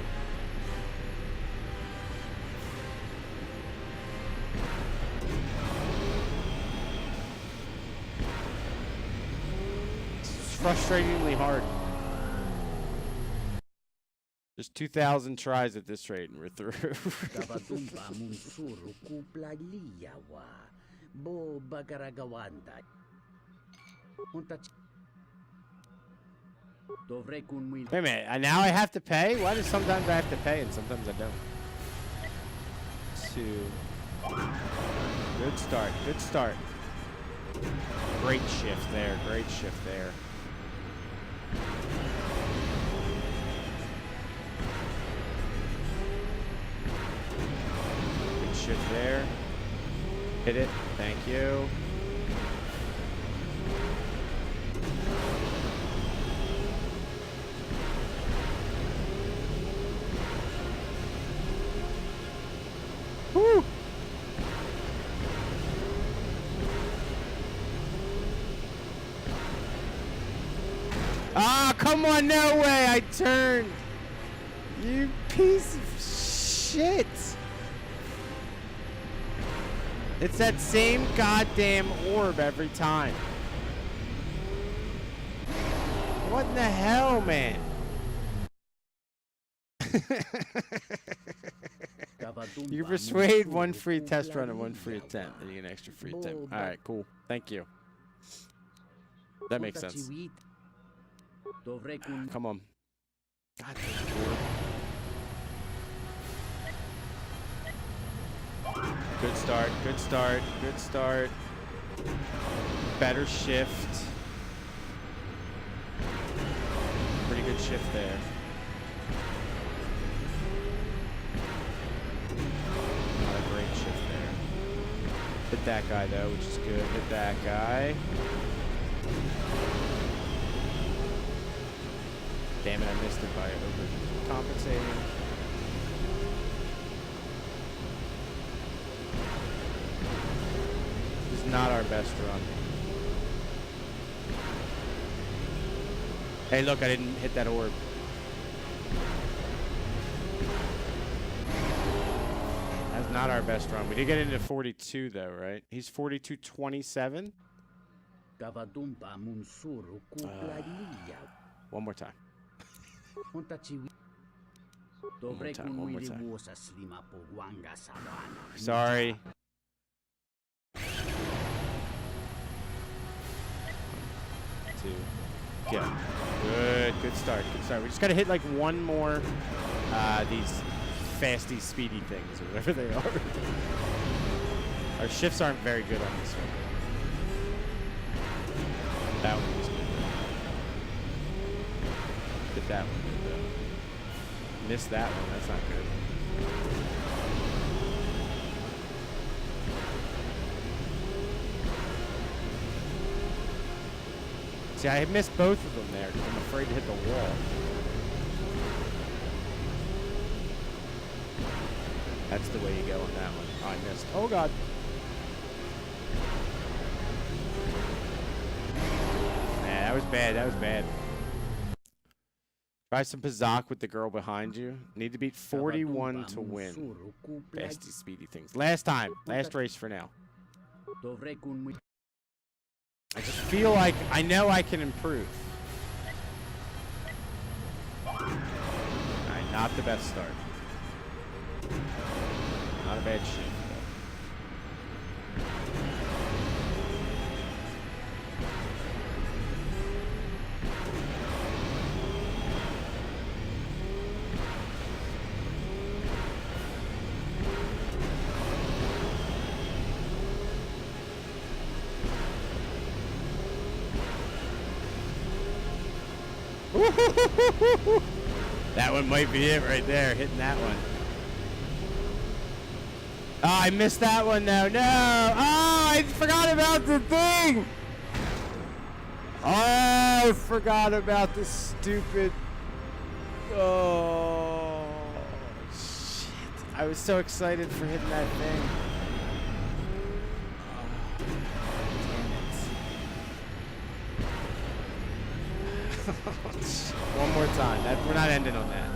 frustratingly hard. There's 2,000 tries at this rate, and we're through. Wait a minute, now I have to pay? Why do sometimes I have to pay and sometimes I don't? 2. Good start, good start. Great shift there, great shift there. Good shift there. Hit it, thank you. Woo! Ah, come on, no way, I turned. You piece of shit. It's that same goddamn orb every time. What in the hell, man? You persuade 1 free test run and 1 free attempt, and you get an extra free attempt. All right, cool. Thank you. That makes sense. Come on. God damn. Good start, good start, good start. Better shift. Pretty good shift there. Not a great shift there. Hit that guy though, which is good. Hit that guy. Damn it, I missed it by overcompensating. This is not our best run. Hey, look, I didn't hit that orb. That's not our best run. We did get into 42, though, right? He's 42.27. One more time. One more time, one more time. Sorry. 2. Go. Good start, good start. We just gotta hit like one more these fasty, speedy things, or whatever they are. Our shifts aren't very good on this one. That one was good. Hit that one good though. Missed that one, that's not good. See, I missed both of them there because I'm afraid to hit the wall. That's the way you go on that one. Oh, I missed. Oh, God. Nah, that was bad. That was bad. Try some Pazak with the girl behind you. Need to beat 41 to win. Fasty, speedy things. Last time. Last race for now. I just feel like I know I can improve. Alright, not the best start. Not a bad shift, That one might be it right there, hitting that one. Oh, I missed that one though. No! Oh, I forgot about the thing! Oh, I forgot about the stupid... Oh, shit. I was so excited for hitting that thing. One more time. We're not ending on that.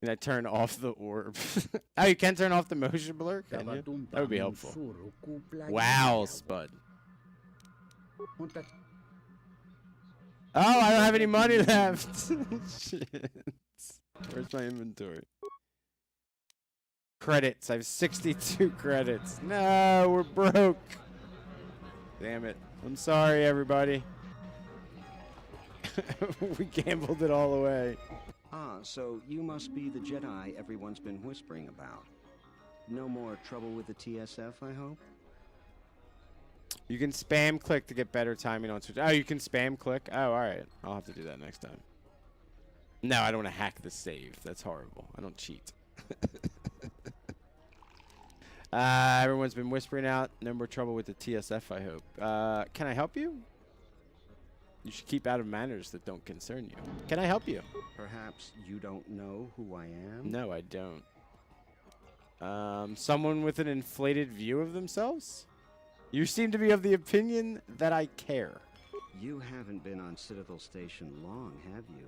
Can I turn off the orb? Oh, you can turn off the motion blur? Can you? That would be helpful. Wow, Spud. Oh, I don't have any money left. Shit. Where's my inventory? Credits. I have 62 credits. No, we're broke. Damn it. I'm sorry, everybody. We gambled it all away. Ah, so you must be the Jedi everyone's been whispering about. No more trouble with the TSF, I hope? You can spam click to get better timing on Switch. Oh, you can spam click? Oh, all right. I'll have to do that next time. No, I don't want to hack the save. That's horrible. I don't cheat. Everyone's been whispering out. No more trouble with the TSF, I hope. Can I help you? You should keep out of matters that don't concern you. Can I help you? Perhaps you don't know who I am? No, I don't. Someone with an inflated view of themselves? You seem to be of the opinion that I care. You haven't been on Citadel Station long, have you?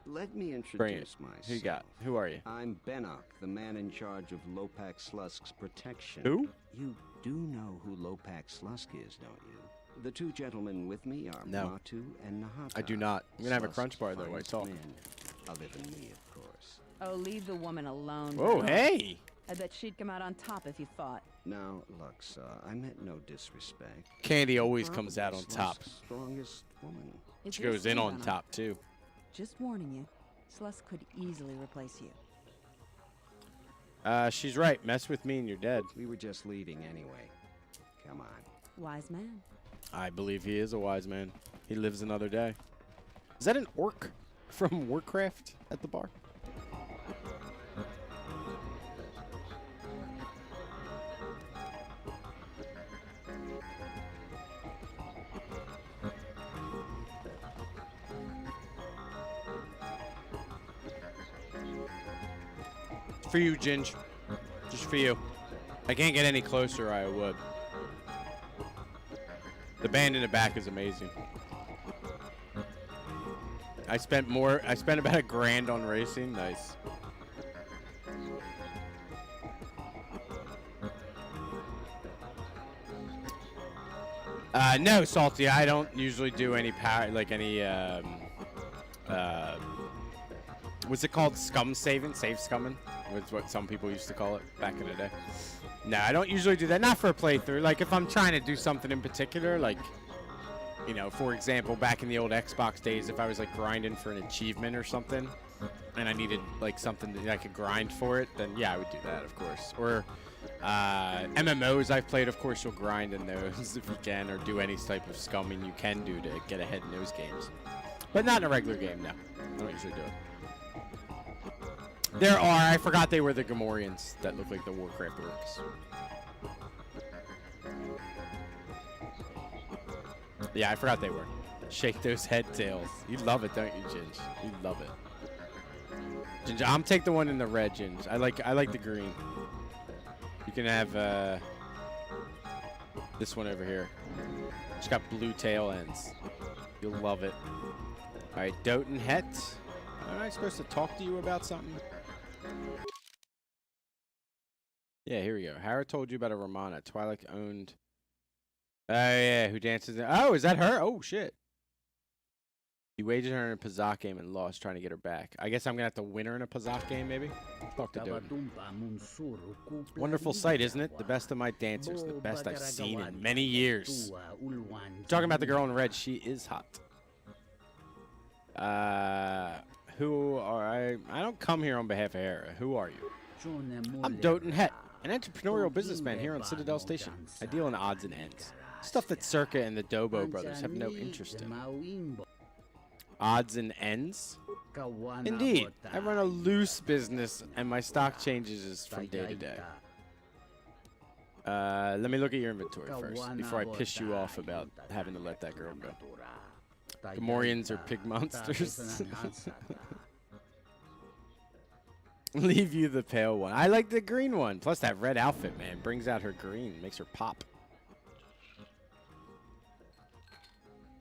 Let me introduce myself. Who you got? Who are you? I'm Bennock, the man in charge of Lopak Slusk's protection. Who? You do know who Lopak Slusk is, don't you? The two gentlemen with me are Matu and Nahata. I do not. I'm going to have a crunch bar, though, while I talk. Other than me, of course. Oh, leave the woman alone. Whoa, hey! I bet she'd come out on top if you fought. Now, look, I meant no disrespect. Candy always comes out on top. Strongest woman. She goes in on top, too. Just warning you, Slusk could easily replace you. She's right. Mess with me and you're dead. We were just leaving anyway. Come on. Wise man. I believe he is a wise man. He lives another day. Is that an orc from Warcraft at the bar? For you, Ginge. Just for you. I can't get any closer, or I would. The band in the back is amazing. I spent about $1,000 on racing. Nice. No, Salty. I don't usually do any power, like any what's it called? Scum saving? Save scumming? Was what some people used to call it back in the day. No, I don't usually do that. Not for a playthrough. Like, if I'm trying to do something in particular, like, you know, for example, back in the old Xbox days, if I was, like, grinding for an achievement or something, and I needed, like, something that I could grind for it, then, yeah, I would do that, of course. Or MMOs I've played, of course, you'll grind in those if you can, or do any type of scumming you can do to get ahead in those games. But not in a regular game, no. I don't usually do it. There are. I forgot they were the Gamorreans that look like the Warcraft orcs. Yeah, I forgot they were. Shake those head tails. You love it, don't you, Ginge? You love it. Ginge, I'm take the one in the red, Ginge. I like the green. You can have this one over here. It's got blue tail ends. You'll love it. All right, Doten Het. Am I supposed to talk to you about something? Yeah, here we go. Hara told you about a Romana. Twi'lek owned. Oh, yeah, who dances. Oh, is that her? Oh, shit. You wagered her in a Pazak game and lost trying to get her back. I guess I'm going to have to win her in a Pazak game, maybe? Talk to Doten. Wonderful sight, isn't it? The best of my dancers. The best I've seen in many years. Talking about the girl in red. She is hot. Who are I? I don't come here on behalf of Hera. Who are you? I'm Doten Het, an entrepreneurial businessman here on Citadel Station. I deal in odds and ends. Stuff that Circa and the Dobo brothers have no interest in. Odds and ends? Indeed. I run a loose business, and my stock changes from day to day. Let me look at your inventory first, before I piss you off about having to let that girl go. Gamorreans are pig monsters. Leave you the pale one. I like the green one. Plus that red outfit, man, brings out her green, makes her pop.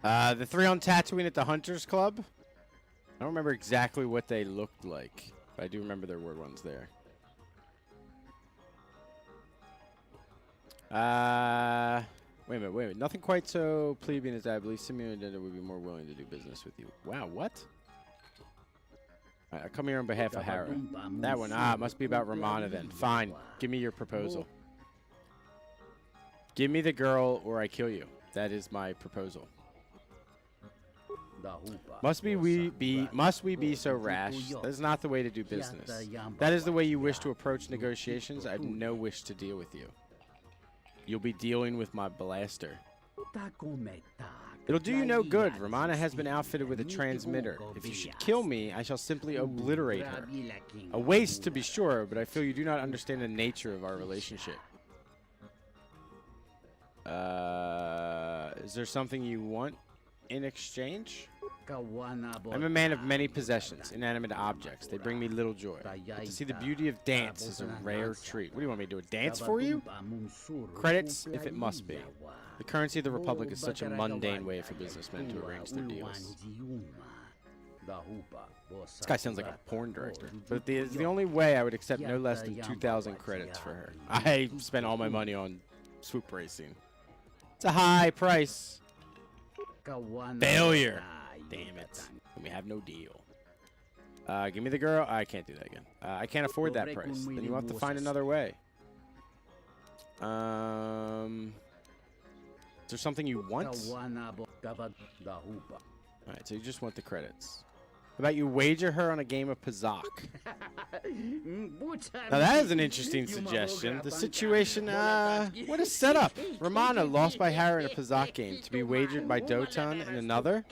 The three on Tatooine at the Hunters Club. I don't remember exactly what they looked like, but I do remember there were ones there. Wait a minute. Nothing quite so plebeian as I believe Simeon and Denda would be more willing to do business with you. Wow, what? I come here on behalf of Hera. That one, must be about Romana then. Fine, give me your proposal. Give me the girl or I kill you. That is my proposal. Must we be so rash? That is not the way to do business. That is the way you wish to approach negotiations. I have no wish to deal with you. You'll be dealing with my blaster. It'll do you no good. Romana has been outfitted with a transmitter. If you should kill me, I shall simply obliterate her. A waste, to be sure, but I feel you do not understand the nature of our relationship. Is there something you want in exchange? I'm a man of many possessions, inanimate objects. They bring me little joy. But to see the beauty of dance is a rare treat. What do you want me to do, a dance for you? Credits, if it must be. The currency of the Republic is such a mundane way for businessmen to arrange their deals. This guy sounds like a porn director. But it's the only way I would accept no less than 2,000 credits for her. I spent all my money on swoop racing. It's a high price. Failure. Damn it. We have no deal. Give me the girl. I can't do that again. I can't afford that price. Then you have to find another way. Is there something you want? Alright, so you just want the credits. How about you wager her on a game of Pazak? Now that is an interesting suggestion. The situation, what a setup. Romana lost by Hera in a Pazak game to be wagered by Dotan in another.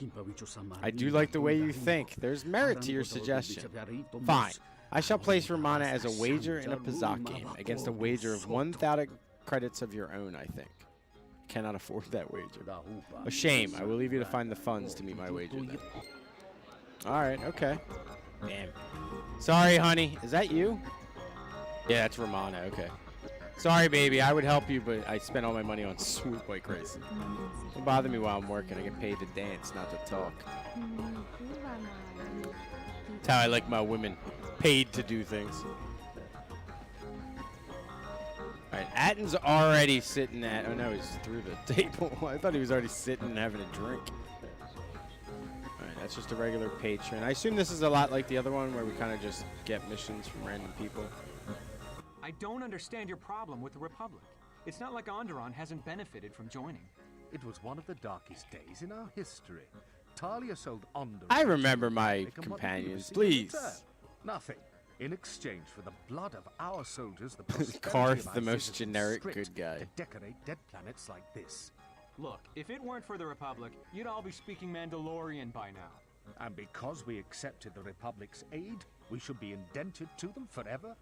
I do like the way you think. There's merit to your suggestion. Fine. I shall place Romana as a wager in a Pazak game against a wager of 1,000 credits of your own, I think. Cannot afford that wager. A shame. I will leave you to find the funds to meet my wager then. Alright, okay. Damn. Sorry, honey. Is that you? Yeah, that's Romana. Okay. Sorry, baby. I would help you, but I spent all my money on swoop like crazy. Don't bother me while I'm working. I get paid to dance, not to talk. That's how I like my women. Paid to do things. Alright, Atten's already sitting at... Oh, no, he's through the table. I thought he was already sitting and having a drink. That's just a regular patron. I assume this is a lot like the other one where we kind of just get missions from random people. I don't understand your problem with the Republic. It's not like Onderon hasn't benefited from joining. It was one of the darkest days in our history. Talia sold Onderon. I remember my companions, please. Nothing. In exchange for the blood of our soldiers, the Karth, the most generic good guy. To decorate dead planets like this. Look, if it weren't for the Republic, you'd all be speaking Mandalorian by now. And because we accepted the Republic's aid, we should be indented to them forever?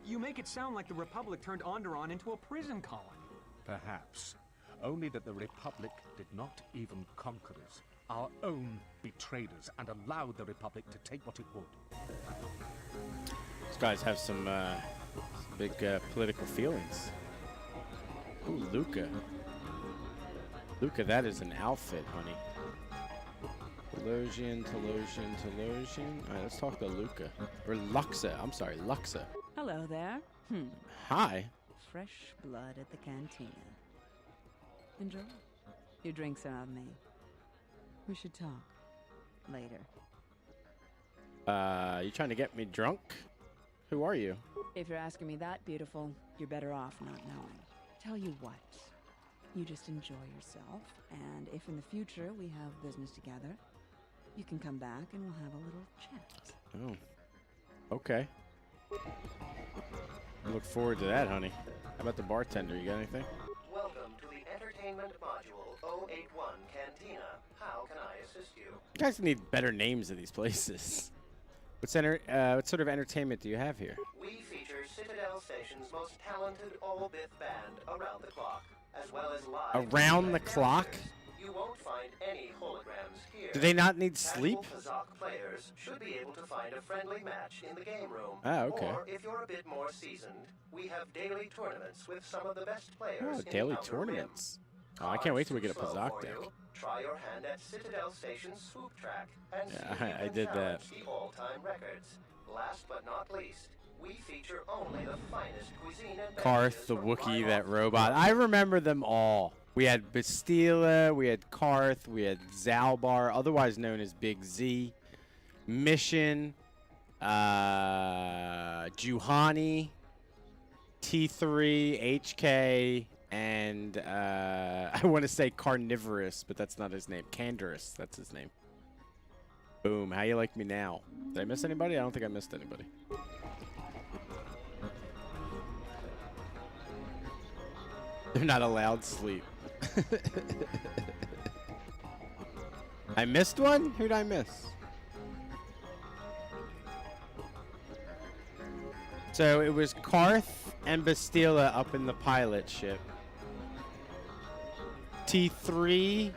You make it sound like the Republic turned Onderon into a prison colony. Perhaps. Only that the Republic did not even conquer us. Our own betrayed us and allowed the Republic to take what it would. These guys have some big political feelings. Ooh, Luca. Luca, that is an outfit, honey. Telosian. Alright, let's talk to Luca. Or Luxa. I'm sorry, Luxa. Hello there. Hi. Fresh blood at the cantina. Enjoy. Your drinks are on me. We should talk. Later. You trying to get me drunk? Who are you? If you're asking me that, beautiful, you're better off not knowing. Tell you what. You just enjoy yourself, and if in the future we have business together, you can come back and we'll have a little chat. Oh. Okay. I look forward to that, honey. How about the bartender? You got anything? Welcome to the Entertainment Module 081 Cantina. How can I assist you? You guys need better names of these places. What sort of entertainment do you have here? We feature Citadel Station's most talented all-bith band around the clock, as well as live... Around the clock? You won't find any holograms here. Do they not need sleep? Pazak players should be able to find a friendly match in the game room. Ah, okay. Or if you're a bit more seasoned, we have daily tournaments with some of the best players. Oh, daily tournaments. Oh, I can't wait till we get a Pazak deck. Try your hand at Citadel Station's swoop track and see if I you can did that. challenge the all-time records. Last but not least, we feature only the finest cuisine and Karth, the Wookiee, that robot. I remember them all. We had Bastila, we had Karth, we had Zalbar, otherwise known as Big Z, Mission, Juhani, T3, HK, and I want to say Carnivorous, but that's not his name. Canderous, that's his name. Boom. How you like me now? Did I miss anybody? I don't think I missed anybody. They're not allowed sleep. I missed one? Who'd I miss? So it was Karth and Bastila up in the pilot ship. T3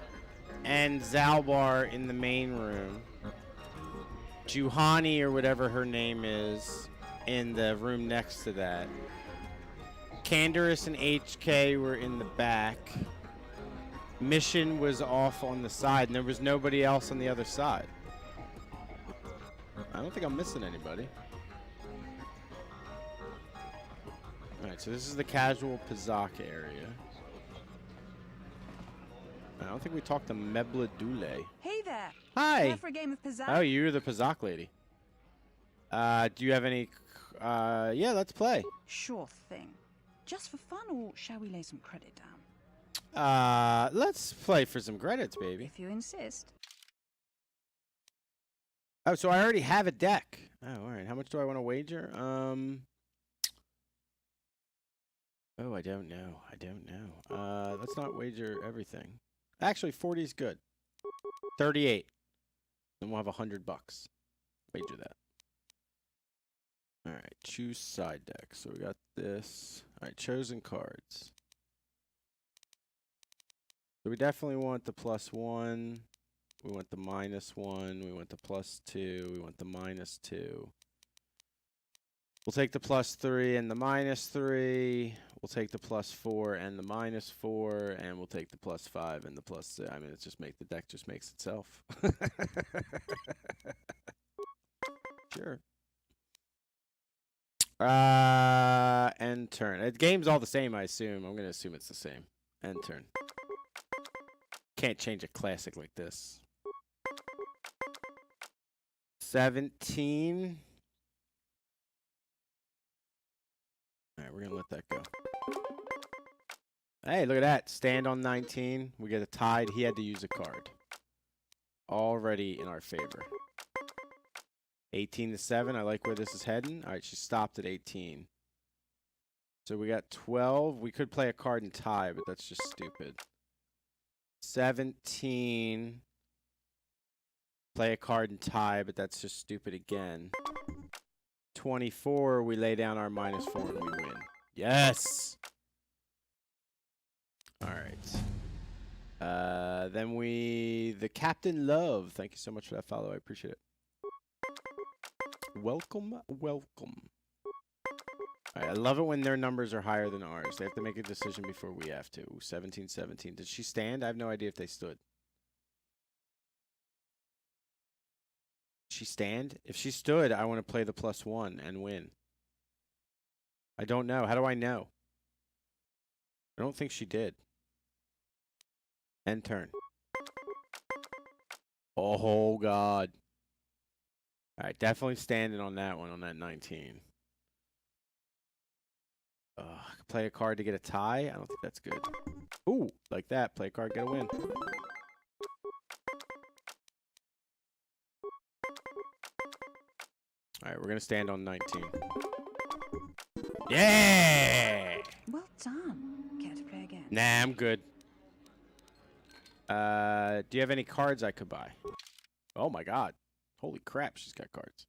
and Zalbar in the main room. Juhani, or whatever her name is, in the room next to that. Canderous and HK were in the back. Mission was off on the side, and there was nobody else on the other side. I don't think I'm missing anybody. Alright, so this is the casual Pazak area. I don't think we talked to Mebla Dule. Hey there. Hi. Care for a game of Pazak? Oh, you're the Pazak lady. Do you have any... yeah, let's play. Sure thing. Just for fun, or shall we lay some credit down? Let's play for some credits, baby. If you insist. Oh, so I already have a deck. Oh, all right. How much do I want to wager? Oh, I don't know. I don't know. Let's not wager everything. Actually, 40 is good. 38. Then we'll have $100. Wager that. All right. Choose side deck. So we got this. All right. Chosen cards. So we definitely want the +1. We want the -1. We want the +2. We want the -2. We'll take the +3 and the -3. We'll take the +4 and the -4, and we'll take the +5 and the +6. I mean, it's just the deck just makes itself. Sure. End turn. The game's all the same, I assume. I'm gonna assume it's the same. End turn. Can't change a classic like this. 17. All right, we're going to let that go. Hey, look at that. Stand on 19. We get a tied. He had to use a card. Already in our favor. 18-7. I like where this is heading. All right, she stopped at 18. So we got 12. We could play a card and tie, but that's just stupid. 17. Play a card and tie, but that's just stupid again. 24, we lay down our -4 and we win. Yes! Alright. Then the Captain Love. Thank you so much for that follow. I appreciate it. Welcome, welcome. Alright, I love it when their numbers are higher than ours. They have to make a decision before we have to. 17-17. Did she stand? I have no idea if they stood. She stand? If she stood, I want to play the +1 and win. I don't know. How do I know? I don't think she did. End turn. Oh, God. All right, definitely standing on that one, on that 19. Play a card to get a tie? I don't think that's good. Ooh, like that. Play a card, get a win. All right, we're going to stand on 19. Yeah! Well done. Care to play again? Nah, I'm good. Do you have any cards I could buy? Oh, my God. Holy crap, she's got cards.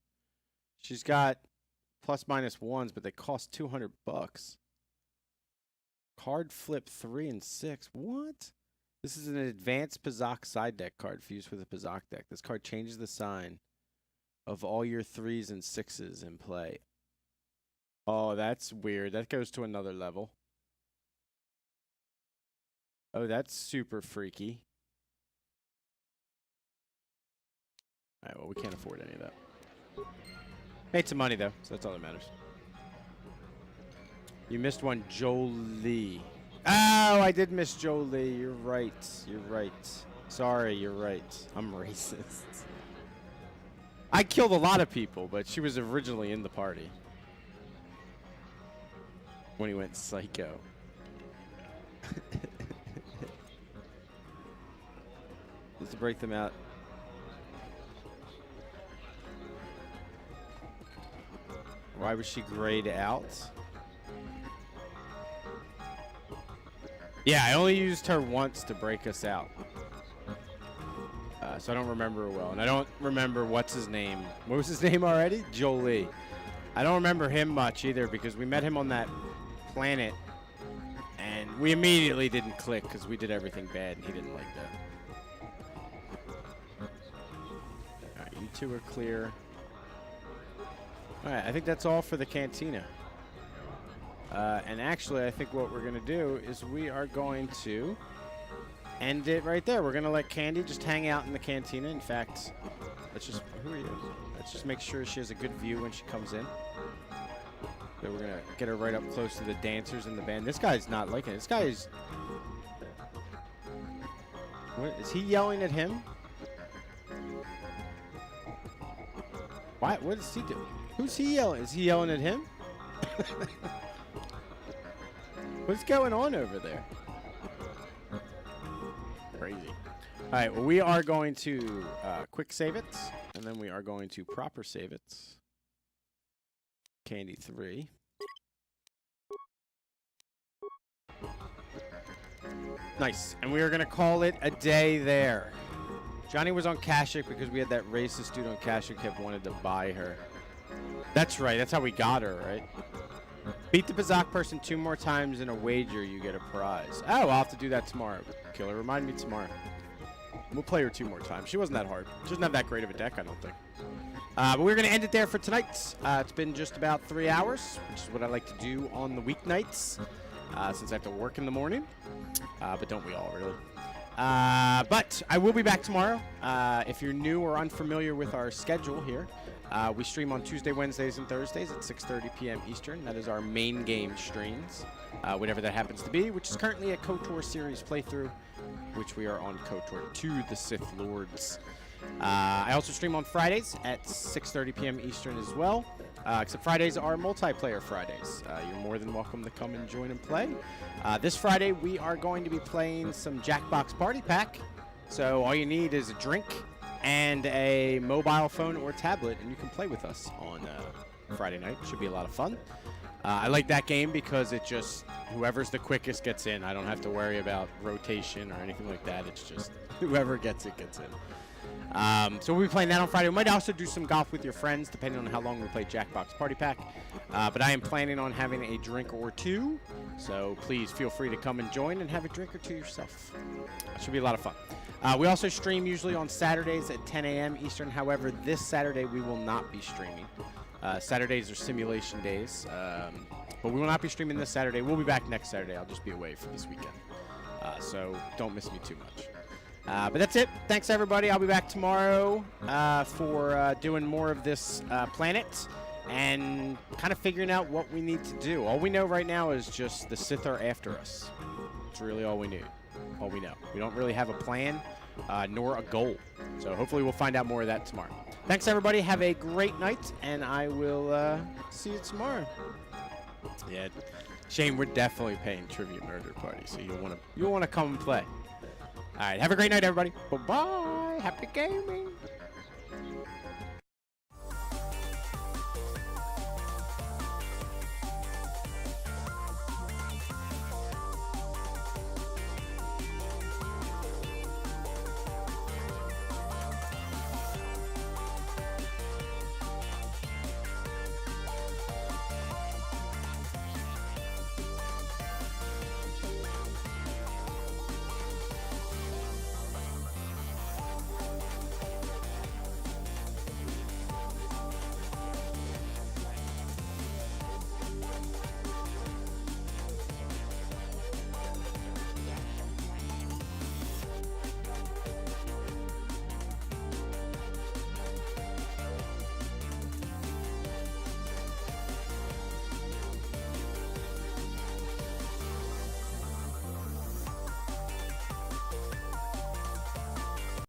She's got +/-1s, but they cost $200. Card flip 3 and 6. What? This is an advanced Pazak side deck card fused with a Pazak deck. This card changes the sign of all your 3s and 6s in play. Oh, that's weird. That goes to another level. Oh, that's super freaky. Alright, well, we can't afford any of that. Made some money, though, so that's all that matters. You missed one, Jolie. Oh, I did miss Jolie. You're right. You're right. Sorry, you're right. I'm racist. I killed a lot of people, but she was originally in the party. When he went psycho. Just to break them out. Why was she grayed out? Yeah, I only used her once to break us out. So I don't remember her well. And I don't remember what's his name. What was his name already? Jolie. I don't remember him much either because we met him on that planet. And we immediately didn't click because we did everything bad and he didn't like that. Alright, you two are clear. Alright, I think that's all for the cantina. And actually, I think what we're going to do is we are going to end it right there. We're going to let Candy just hang out in the cantina. In fact, let's just... Who are you? Let's just make sure she has a good view when she comes in. So we're going to get her right up close to the dancers in the band. This guy's not liking it. This guy is... What? Is he yelling at him? What does he do? Who's he yelling? Is he yelling at him? What's going on over there? Crazy. All right, well, we are going to quick save it, and then we are going to proper save it. Candy 3. Nice. And we are going to call it a day there. Johnny was on Kashyyyk because we had that racist dude on Kashyyyk kept wanted to buy her. That's right. That's how we got her, right? Beat the Bazak person 2 more times in a wager, you get a prize. Oh, I'll have to do that tomorrow. Killer, remind me tomorrow. We'll play her 2 more times. She wasn't that hard. She doesn't have that great of a deck, I don't think. But we're going to end it there for tonight. It's been just about 3 hours, which is what I like to do on the weeknights, since I have to work in the morning. But don't we all, really? But I will be back tomorrow. If you're new or unfamiliar with our schedule here, we stream on Tuesday, Wednesdays, and Thursdays at 6:30 p.m. Eastern. That is our main game streams, whatever that happens to be, which is currently a KOTOR series playthrough, which we are on KOTOR 2, the Sith Lords. I also stream on Fridays at 6:30 p.m. Eastern as well, except Fridays are multiplayer Fridays. You're more than welcome to come and join and play. This Friday, we are going to be playing some Jackbox Party Pack, so all you need is a drink and a mobile phone or tablet, and you can play with us on Friday night. Should be a lot of fun. I like that game because it just, whoever's the quickest gets in. I don't have to worry about rotation or anything like that. It's just whoever gets it gets in. So we'll be playing that on Friday. We might also do some golf with your friends, depending on how long we play Jackbox Party Pack. But I am planning on having a drink or 2, so please feel free to come and join and have a drink or 2 yourself. It should be a lot of fun. We also stream usually on Saturdays at 10 a.m. Eastern. However, this Saturday we will not be streaming. Saturdays are simulation days, but we will not be streaming this Saturday. We'll be back next Saturday. I'll just be away for this weekend, so don't miss me too much. But that's it. Thanks, everybody. I'll be back tomorrow for doing more of this planet and kind of figuring out what we need to do. All we know right now is just the Sith are after us. That's really all we knew. All we know. We don't really have a plan nor a goal. So hopefully we'll find out more of that tomorrow. Thanks, everybody. Have a great night, and I will see you tomorrow. Yeah, Shane, we're definitely paying Trivia Murder Party, so you'll want to come and play. All right, have a great night, everybody. Bye-bye. Happy gaming.